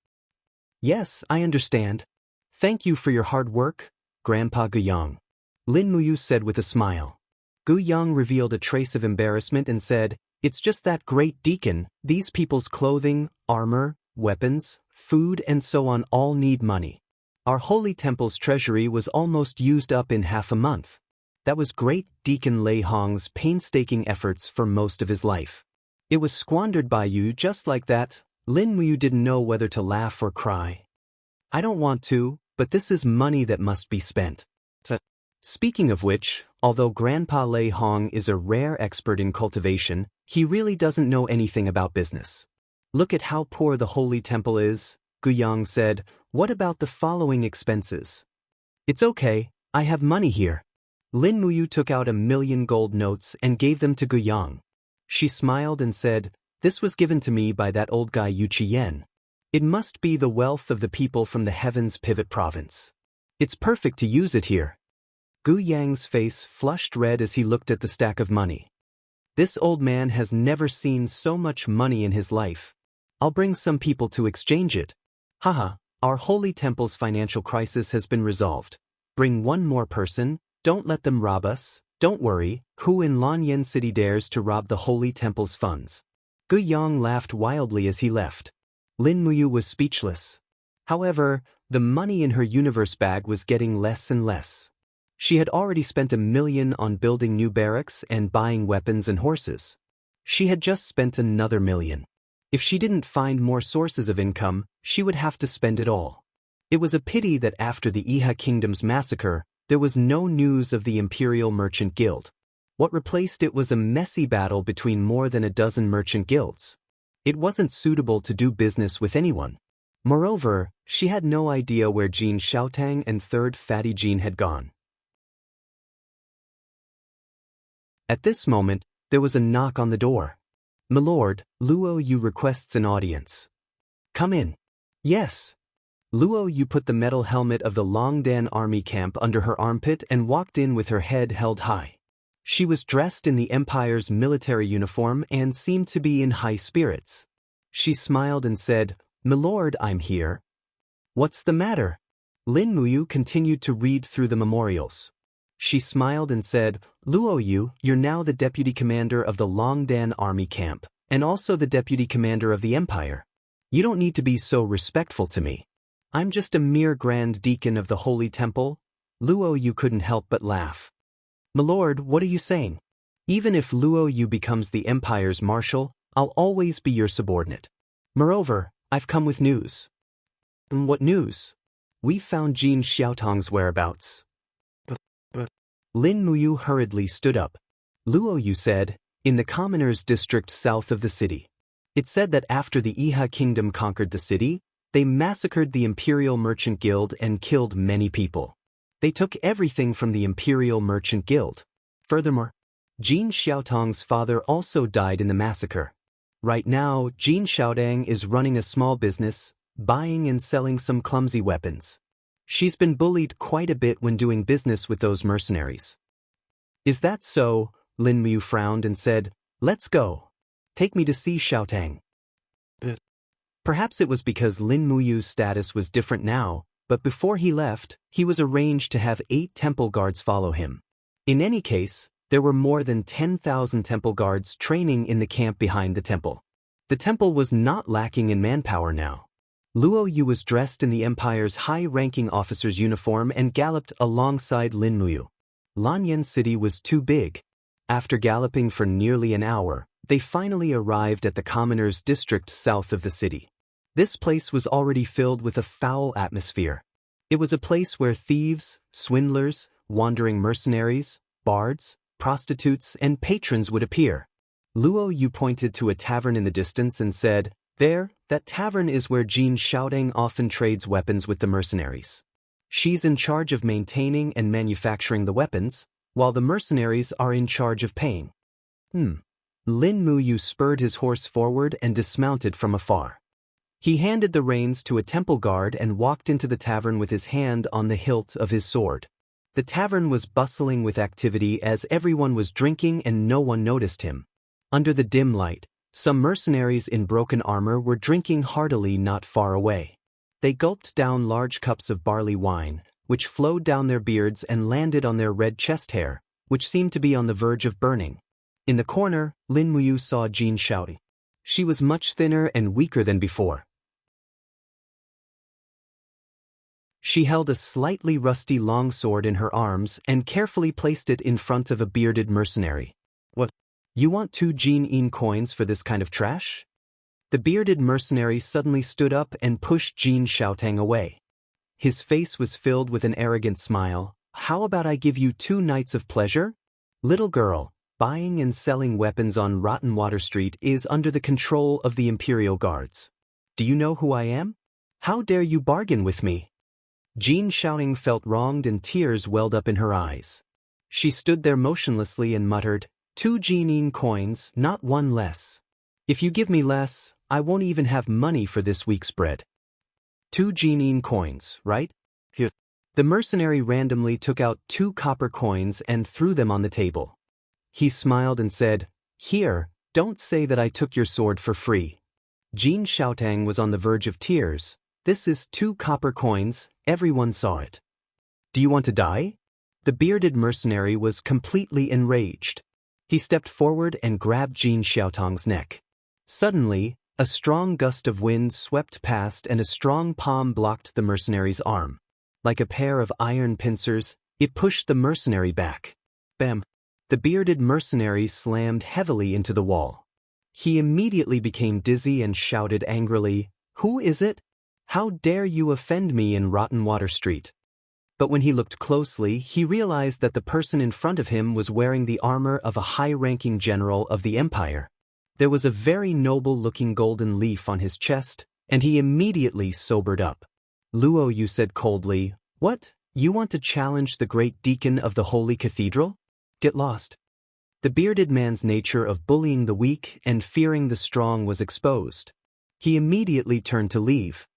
"Yes, I understand. Thank you for your hard work, Grandpa Gu Yang," Lin Muyu said with a smile. Gu Yang revealed a trace of embarrassment and said, "It's just that, Great Deacon, these people's clothing, armor, weapons, food and so on all need money. Our Holy Temple's treasury was almost used up in half a month. That was Great Deacon Lei Hong's painstaking efforts for most of his life. It was squandered by you just like that." Lin Muyu didn't know whether to laugh or cry. "I don't want to, but this is money that must be spent." Speaking of which, although Grandpa Lei Hong is a rare expert in cultivation, he really doesn't know anything about business. "Look at how poor the Holy Temple is," Gu Yang said. "What about the following expenses?" "It's okay, I have money here." Lin Muyu took out 1,000,000 gold notes and gave them to Gu Yang. She smiled and said, "This was given to me by that old guy Yu Qiyan. It must be the wealth of the people from the Heavens Pivot Province. It's perfect to use it here." Gu Yang's face flushed red as he looked at the stack of money. This old man has never seen so much money in his life. "I'll bring some people to exchange it." "Haha, our Holy Temple's financial crisis has been resolved. Bring one more person, don't let them rob us. Don't worry, who in Lanyan City dares to rob the Holy Temple's funds?" Gu Yang laughed wildly as he left. Lin Muyu was speechless. However, the money in her universe bag was getting less and less. She had already spent 1,000,000 on building new barracks and buying weapons and horses. She had just spent another 1,000,000. If she didn't find more sources of income, she would have to spend it all. It was a pity that after the Iha Kingdom's massacre, there was no news of the Imperial Merchant Guild. What replaced it was a messy battle between more than a dozen merchant guilds. It wasn't suitable to do business with anyone. Moreover, she had no idea where Jin Xiaotang and Third Fatty Jin had gone. At this moment, there was a knock on the door. "Milord, Luo Yu requests an audience." "Come in." "Yes." Luo Yu put the metal helmet of the Longdan army camp under her armpit and walked in with her head held high. She was dressed in the Empire's military uniform and seemed to be in high spirits. She smiled and said, "Milord, I'm here." "What's the matter?" Lin Muyu continued to read through the memorials. She smiled and said, "Luo Yu, you're now the deputy commander of the Longdan army camp, and also the deputy commander of the Empire. You don't need to be so respectful to me. I'm just a mere Grand Deacon of the Holy Temple." Luo Yu couldn't help but laugh. "Milord, what are you saying? Even if Luo Yu becomes the Empire's marshal, I'll always be your subordinate. Moreover, I've come with news." "What news?" "We found Jin Xiaotang's whereabouts." Lin Muyu hurriedly stood up. Luo Yu said, "In the commoners' district south of the city. It said that after the Iha Kingdom conquered the city, they massacred the Imperial Merchant Guild and killed many people. They took everything from the Imperial Merchant Guild. Furthermore, Jin Xiaotang's father also died in the massacre. Right now, Jin Xiaotang is running a small business, buying and selling some clumsy weapons. She's been bullied quite a bit when doing business with those mercenaries." "Is that so?" Lin Muyu frowned and said, "Let's go. Take me to see Xiaotang." Perhaps it was because Lin Muyu's status was different now, but before he left, he was arranged to have 8 temple guards follow him. In any case, there were more than 10,000 temple guards training in the camp behind the temple. The temple was not lacking in manpower now. Luo Yu was dressed in the Empire's high-ranking officer's uniform and galloped alongside Lin Muyu. Lanyan City was too big. After galloping for nearly an hour, they finally arrived at the commoners' district south of the city. This place was already filled with a foul atmosphere. It was a place where thieves, swindlers, wandering mercenaries, bards, prostitutes, and patrons would appear. Luo Yu pointed to a tavern in the distance and said, "There, that tavern is where Jin Xiaodong often trades weapons with the mercenaries. She's in charge of maintaining and manufacturing the weapons, while the mercenaries are in charge of paying." Lin Muyu spurred his horse forward and dismounted from afar. He handed the reins to a temple guard and walked into the tavern with his hand on the hilt of his sword. The tavern was bustling with activity as everyone was drinking and no one noticed him. Under the dim light, some mercenaries in broken armor were drinking heartily not far away. They gulped down large cups of barley wine, which flowed down their beards and landed on their red chest hair, which seemed to be on the verge of burning. In the corner, Lin Muyu saw Jin Xiaodong. She was much thinner and weaker than before. She held a slightly rusty longsword in her arms and carefully placed it in front of a bearded mercenary. "What? You want 2 Jin coins for this kind of trash?" The bearded mercenary suddenly stood up and pushed Jin Xiaodong away. His face was filled with an arrogant smile. "How about I give you 2 nights of pleasure? Little girl, buying and selling weapons on Rotten Water Street is under the control of the Imperial Guards. Do you know who I am? How dare you bargain with me?" Jin Xiaodong felt wronged and tears welled up in her eyes. She stood there motionlessly and muttered, 2 Jin coins, not 1 less. If you give me less, I won't even have money for this week's bread. 2 Jin coins, right? Here. The mercenary randomly took out 2 copper coins and threw them on the table. He smiled and said, "Here, don't say that I took your sword for free." Jin Xiaodong was on the verge of tears. "This is 2 copper coins, everyone saw it. Do you want to die?" The bearded mercenary was completely enraged. He stepped forward and grabbed Jin Xiaotong's neck. Suddenly, a strong gust of wind swept past and a strong palm blocked the mercenary's arm. Like a pair of iron pincers, it pushed the mercenary back. Bam! The bearded mercenary slammed heavily into the wall. He immediately became dizzy and shouted angrily, "Who is it? How dare you offend me in Rotten Water Street?" But when he looked closely, he realized that the person in front of him was wearing the armor of a high-ranking general of the Empire. There was a very noble-looking golden leaf on his chest, and he immediately sobered up. Luo Yu said coldly, "What? You want to challenge the great deacon of the Holy Cathedral? Get lost." The bearded man's nature of bullying the weak and fearing the strong was exposed. He immediately turned to leave.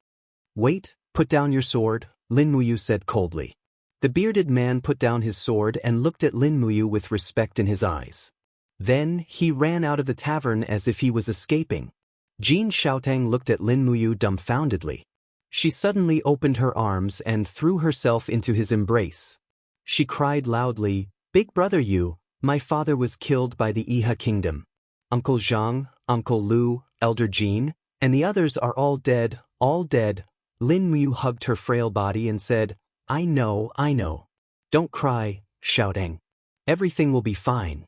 "Wait, put down your sword," Lin Muyu said coldly. The bearded man put down his sword and looked at Lin Muyu with respect in his eyes. Then he ran out of the tavern as if he was escaping. Jin Xiaodong looked at Lin Muyu dumbfoundedly. She suddenly opened her arms and threw herself into his embrace. She cried loudly, "Big brother Yu, my father was killed by the Iha kingdom. Uncle Zhang, Uncle Lu, Elder Jin, and the others are all dead, all dead." Lin Muyu hugged her frail body and said, I know. Don't cry, Xiaodong. Everything will be fine.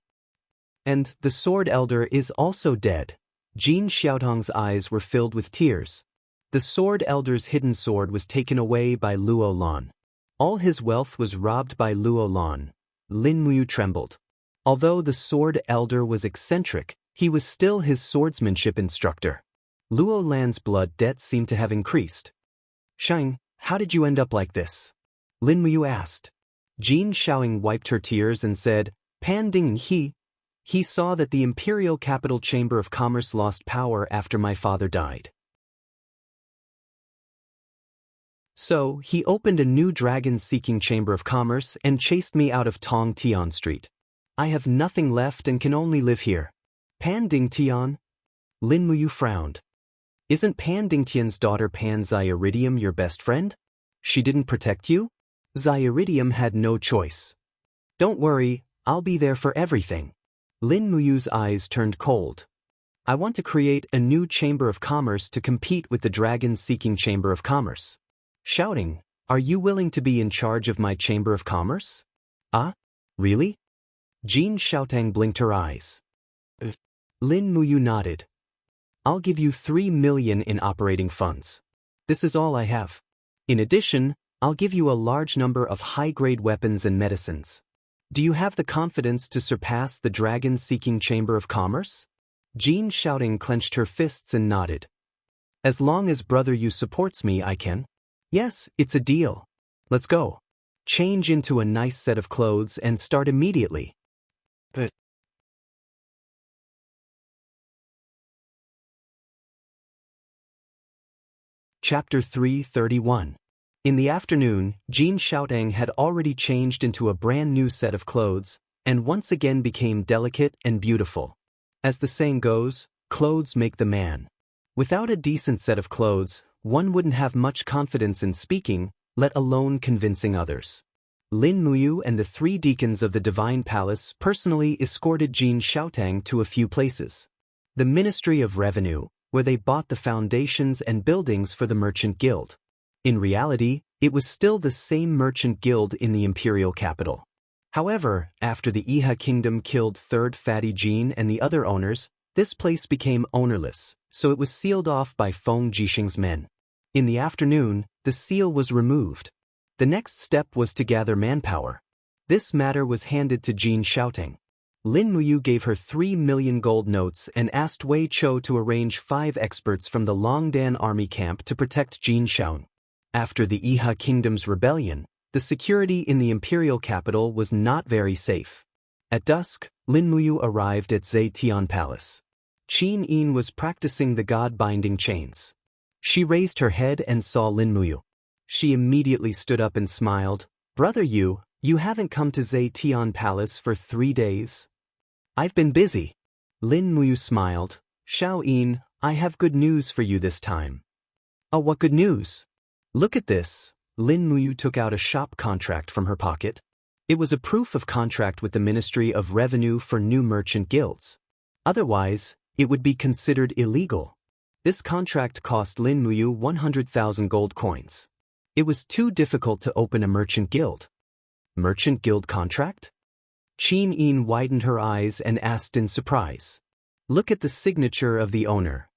And the Sword Elder is also dead." Jin Xiaodong's eyes were filled with tears. The Sword Elder's hidden sword was taken away by Luo Lan. All his wealth was robbed by Luo Lan. Lin Muyu trembled. Although the Sword Elder was eccentric, he was still his swordsmanship instructor. Luo Lan's blood debt seemed to have increased. "Shang, how did you end up like this?" Lin Muyu asked. Jin Xiaodong wiped her tears and said, "Pan Ding he saw that the Imperial Capital Chamber of Commerce lost power after my father died. So, he opened a new dragon-seeking Chamber of Commerce and chased me out of Tong Tian Street. I have nothing left and can only live here." "Pan Ding Tian?" Lin Muyu frowned. "Isn't Pan Ding Tian's daughter Pan Xiaridium your best friend? She didn't protect you?" "Xiaridium had no choice." "Don't worry, I'll be there for everything." Lin Muyu's eyes turned cold. I want to create a new chamber of commerce to compete with the dragon-seeking chamber of commerce. Shouting, are you willing to be in charge of my chamber of commerce? Ah? Really? Jin Xiaotang blinked her eyes. Lin Muyu nodded. I'll give you 3 million in operating funds. This is all I have. In addition, I'll give you a large number of high-grade weapons and medicines. Do you have the confidence to surpass the dragon-seeking chamber of commerce? Jin Xiaoting clenched her fists and nodded. As long as Brother Yu supports me, I can. Yes, it's a deal. Let's go. Change into a nice set of clothes and start immediately. Chapter 331. In the afternoon, Jin Xiaotang had already changed into a brand new set of clothes, and once again became delicate and beautiful. As the saying goes, clothes make the man. Without a decent set of clothes, one wouldn't have much confidence in speaking, let alone convincing others. Lin Muyu and the 3 deacons of the Divine Palace personally escorted Jin Xiaotang to a few places. The Ministry of Revenue, where they bought the foundations and buildings for the Merchant Guild. In reality, it was still the same Merchant Guild in the imperial capital. However, after the Iha Kingdom killed Third Fatty Jin and the other owners, this place became ownerless, so it was sealed off by Feng Jixing's men. In the afternoon, the seal was removed. The next step was to gather manpower. This matter was handed to Jin Xiaoting. Lin Muyu gave her 3 million gold notes and asked Wei Chou to arrange 5 experts from the Longdan army camp to protect Jin Xiaoting. After the Iha Kingdom's rebellion, the security in the imperial capital was not very safe. At dusk, Lin Muyu arrived at Zetian Palace. Qin Yin was practicing the god-binding chains. She raised her head and saw Lin Muyu. She immediately stood up and smiled. Brother Yu, you haven't come to Zetian Palace for 3 days? I've been busy. Lin Muyu smiled. Xiao Yin, I have good news for you this time. Oh, what good news? Look at this. Lin Muyu took out a shop contract from her pocket. It was a proof of contract with the Ministry of Revenue for new merchant guilds. Otherwise, it would be considered illegal. This contract cost Lin Muyu 100,000 gold coins. It was too difficult to open a merchant guild. Merchant guild contract? Qin Yin widened her eyes and asked in surprise. Look at the signature of the owner.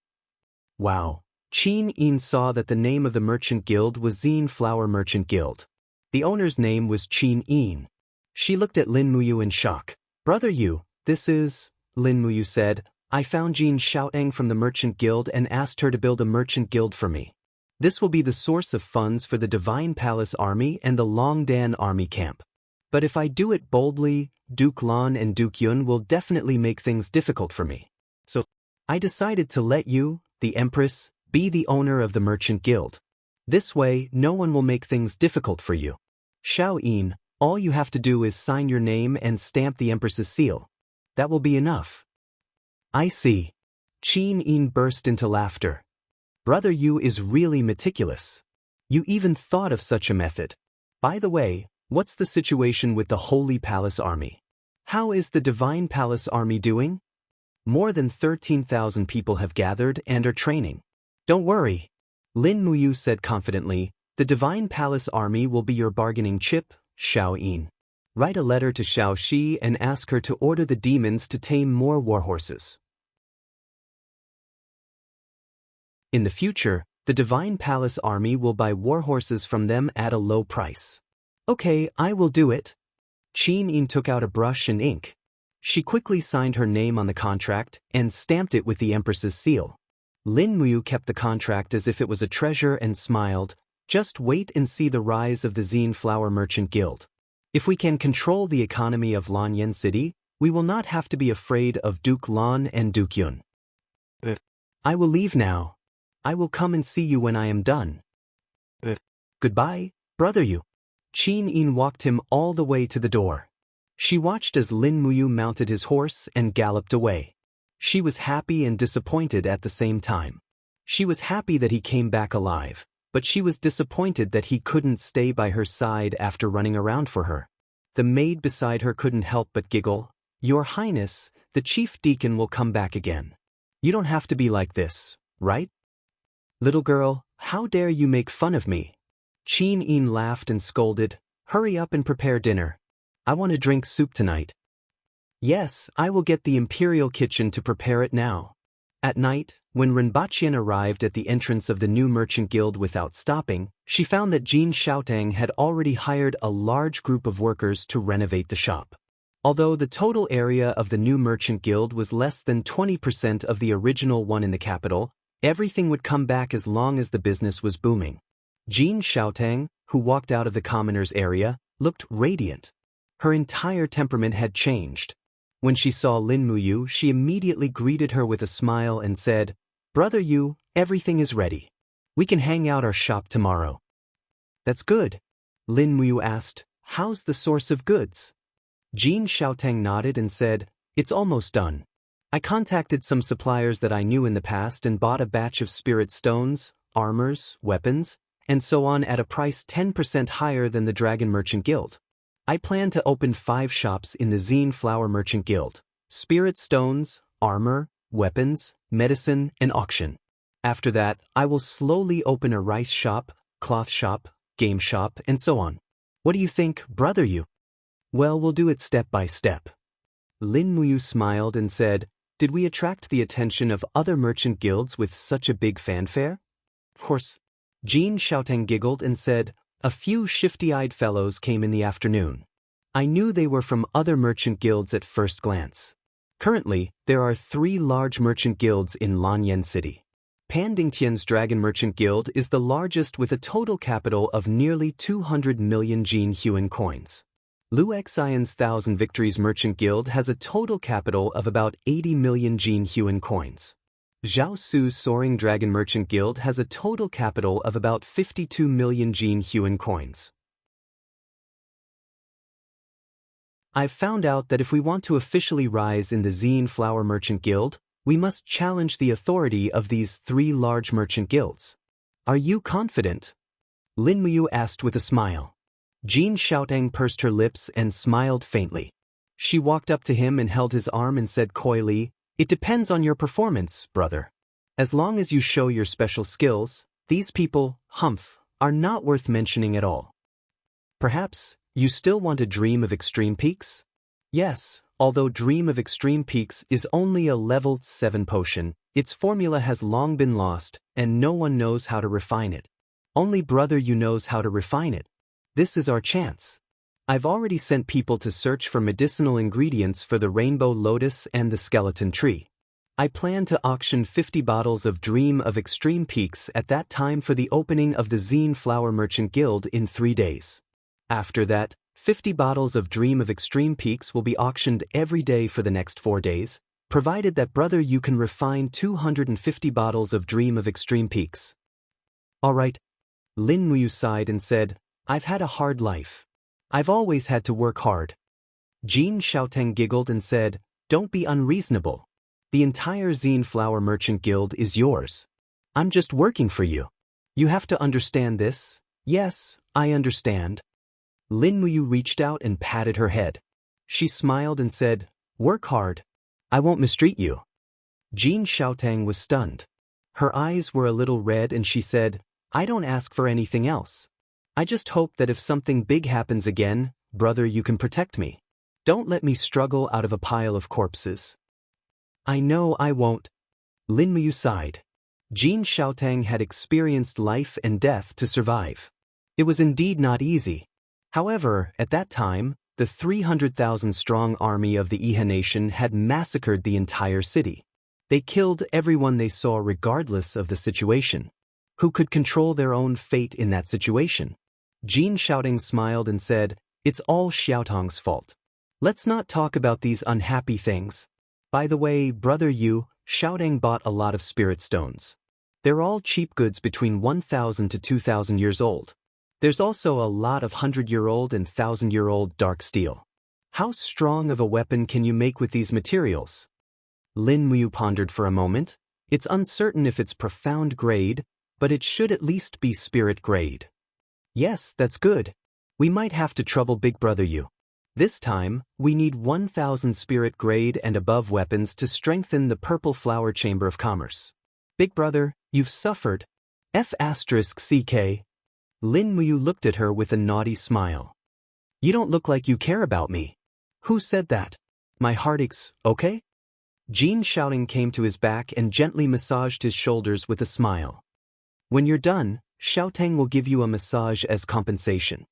Wow. Qin Yin saw that the name of the merchant guild was Xin Flower Merchant Guild. The owner's name was Qin Yin. She looked at Lin Muyu in shock. Brother Yu, this is... Lin Muyu said, I found Jin Xiaotang from the merchant guild and asked her to build a merchant guild for me. This will be the source of funds for the Divine Palace Army and the Longdan Army Camp. But if I do it boldly, Duke Lan and Duke Yun will definitely make things difficult for me. So, I decided to let you, the Empress, be the owner of the merchant guild. This way, no one will make things difficult for you. Xiao Yin, all you have to do is sign your name and stamp the Empress's seal. That will be enough. I see. Qin Yin burst into laughter. Brother Yu is really meticulous. You even thought of such a method. By the way, what's the situation with the Holy Palace Army? How is the Divine Palace Army doing? More than 13,000 people have gathered and are training. Don't worry. Lin Muyu said confidently, the Divine Palace Army will be your bargaining chip, Xiao Yin. Write a letter to Xiao Shi and ask her to order the demons to tame more warhorses. In the future, the Divine Palace Army will buy warhorses from them at a low price. Okay, I will do it. Qin Yin took out a brush and ink. She quickly signed her name on the contract and stamped it with the Empress's seal. Lin Muyu kept the contract as if it was a treasure and smiled. Just wait and see the rise of the Xin Flower Merchant Guild. If we can control the economy of Lanyan City, we will not have to be afraid of Duke Lan and Duke Yun. I will leave now. I will come and see you when I am done. Goodbye, Brother Yu. Qin Yin walked him all the way to the door. She watched as Lin Muyu mounted his horse and galloped away. She was happy and disappointed at the same time. She was happy that he came back alive, but she was disappointed that he couldn't stay by her side after running around for her. The maid beside her couldn't help but giggle. Your Highness, the chief deacon will come back again. You don't have to be like this, right? Little girl, how dare you make fun of me? Qin Yin laughed and scolded, hurry up and prepare dinner. I want to drink soup tonight. Yes, I will get the imperial kitchen to prepare it now. At night, when Renbaqian arrived at the entrance of the new merchant guild without stopping, she found that Jin Xiaotang had already hired a large group of workers to renovate the shop. Although the total area of the new merchant guild was less than 20% of the original one in the capital, everything would come back as long as the business was booming. Jin Xiaotang, who walked out of the commoners area, looked radiant. Her entire temperament had changed. When she saw Lin Muyu, she immediately greeted her with a smile and said, Brother Yu, everything is ready. We can hang out our shop tomorrow. That's good. Lin Muyu asked, how's the source of goods? Jin Xiaotang nodded and said, it's almost done. I contacted some suppliers that I knew in the past and bought a batch of spirit stones, armors, weapons, and so on at a price 10% higher than the Dragon Merchant Guild. I plan to open 5 shops in the Zine Flower Merchant Guild: spirit stones, armor, weapons, medicine, and auction. After that, I will slowly open a rice shop, cloth shop, game shop, and so on. What do you think, brother Yu? Well, we'll do it step by step. Lin Muyu smiled and said, did we attract the attention of other merchant guilds with such a big fanfare? Of course. Jin Xiaotang giggled and said, a few shifty-eyed fellows came in the afternoon. I knew they were from other merchant guilds at first glance. Currently, there are 3 large merchant guilds in Lanyan City. Pandingtian's Dragon Merchant Guild is the largest with a total capital of nearly 200 million Jin Huan coins. Lu Xian's 1000 Victories Merchant Guild has a total capital of about 80 million Jin Huan coins. Zhao Su's Soaring Dragon Merchant Guild has a total capital of about 52 million Jin Huan coins. I've found out that if we want to officially rise in the Zine Flower Merchant Guild, we must challenge the authority of these 3 large merchant guilds. Are you confident? Lin Muyu asked with a smile. Jin Xiaotang pursed her lips and smiled faintly. She walked up to him and held his arm and said coyly, it depends on your performance, brother. As long as you show your special skills, these people, are not worth mentioning at all. Perhaps, you still want a Dream of Extreme Peaks? Yes, although Dream of Extreme Peaks is only a level 7 potion, its formula has long been lost, and no one knows how to refine it. Only brother Yu knows how to refine it. This is our chance. I've already sent people to search for medicinal ingredients for the Rainbow Lotus and the Skeleton Tree. I plan to auction 50 bottles of Dream of Extreme Peaks at that time for the opening of the Zine Flower Merchant Guild in 3 days. After that, 50 bottles of Dream of Extreme Peaks will be auctioned every day for the next 4 days, provided that brother you can refine 250 bottles of Dream of Extreme Peaks. All right. Lin Muyu sighed and said, I've had a hard life. I've always had to work hard. Jin Xiaotang giggled and said, don't be unreasonable. The entire Zine Flower Merchant Guild is yours. I'm just working for you. You have to understand this. Yes, I understand. Lin Muyu reached out and patted her head. She smiled and said, work hard. I won't mistreat you. Jin Xiaotang was stunned. Her eyes were a little red and she said, I don't ask for anything else. I just hope that if something big happens again, brother you can protect me. Don't let me struggle out of a pile of corpses. I know I won't. Lin Muyu sighed. Jin Xiaotang had experienced life and death to survive. It was indeed not easy. However, at that time, the 300,000-strong army of the Iha nation had massacred the entire city. They killed everyone they saw regardless of the situation. Who could control their own fate in that situation? Jin Xiaotang smiled and said, it's all Xiaotang's fault. Let's not talk about these unhappy things. By the way, brother Yu, Xiaotang bought a lot of spirit stones. They're all cheap goods between 1,000 to 2,000 years old. There's also a lot of 100-year-old and 1,000-year-old dark steel. How strong of a weapon can you make with these materials? Lin Muyu pondered for a moment. It's uncertain if it's profound grade, but it should at least be spirit grade. Yes, that's good. We might have to trouble Big Brother Yu. This time, we need 1,000 spirit grade and above weapons to strengthen the Purple Flower Chamber of Commerce. Big brother, you've suffered. F***CK. Lin Muyu looked at her with a naughty smile. You don't look like you care about me. Who said that? My heart aches, okay? Jin Xiaoting came to his back and gently massaged his shoulders with a smile. When you're done, Xiaotang will give you a massage as compensation.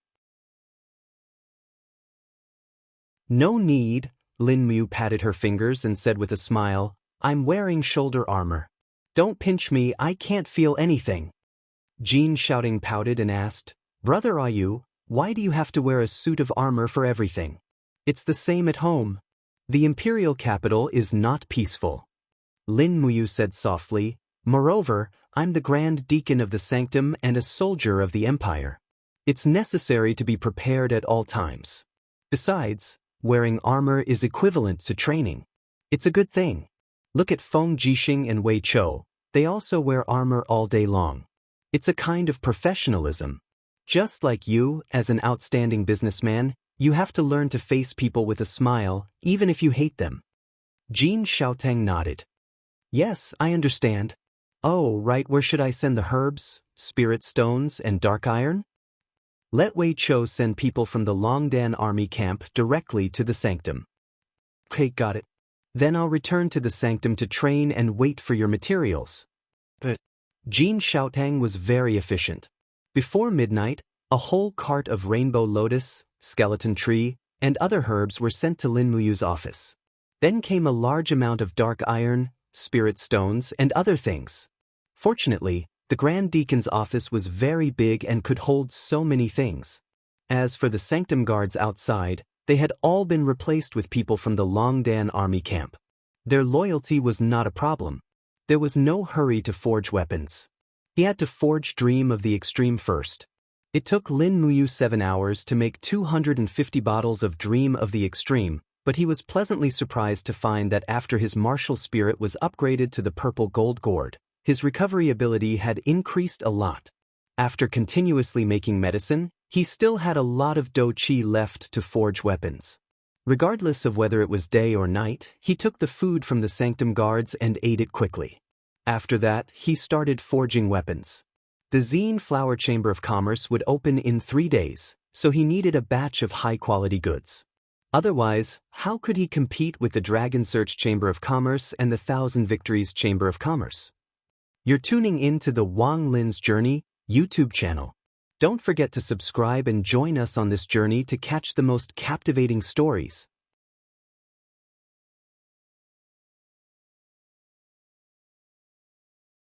No need, Lin Muyu patted her fingers and said with a smile, I'm wearing shoulder armor. Don't pinch me, I can't feel anything. Jin Xiaoting pouted and asked, Brother are you, why do you have to wear a suit of armor for everything? It's the same at home. The imperial capital is not peaceful. Lin Muyu said softly, Moreover, I'm the Grand Deacon of the Sanctum and a soldier of the Empire. It's necessary to be prepared at all times. Besides, wearing armor is equivalent to training. It's a good thing. Look at Feng Jixing and Wei Chou, they also wear armor all day long. It's a kind of professionalism. Just like you, as an outstanding businessman, you have to learn to face people with a smile, even if you hate them. Jin Xiaotang nodded. Yes, I understand. Oh, right, where should I send the herbs, spirit stones, and dark iron? Let Wei Chou send people from the Longdan army camp directly to the sanctum. Okay, got it. Then I'll return to the sanctum to train and wait for your materials. But Jin Xiaotang was very efficient. Before midnight, a whole cart of rainbow lotus, skeleton tree, and other herbs were sent to Lin Muyu's office. Then came a large amount of dark iron, spirit stones, and other things. Fortunately, the Grand Deacon's office was very big and could hold so many things. As for the sanctum guards outside, they had all been replaced with people from the Longdan army camp. Their loyalty was not a problem. There was no hurry to forge weapons. He had to forge Dream of the Extreme first. It took Lin Muyu 7 hours to make 250 bottles of Dream of the Extreme, but he was pleasantly surprised to find that after his martial spirit was upgraded to the purple gold gourd, his recovery ability had increased a lot. After continuously making medicine, he still had a lot of Do Qi left to forge weapons. Regardless of whether it was day or night, he took the food from the sanctum guards and ate it quickly. After that, he started forging weapons. The Zine Flower Chamber of Commerce would open in 3 days, so he needed a batch of high-quality goods. Otherwise, how could he compete with the Dragon Search Chamber of Commerce and the Thousand Victories Chamber of Commerce? You're tuning in to the Wang Lin's Journey YouTube channel. Don't forget to subscribe and join us on this journey to catch the most captivating stories.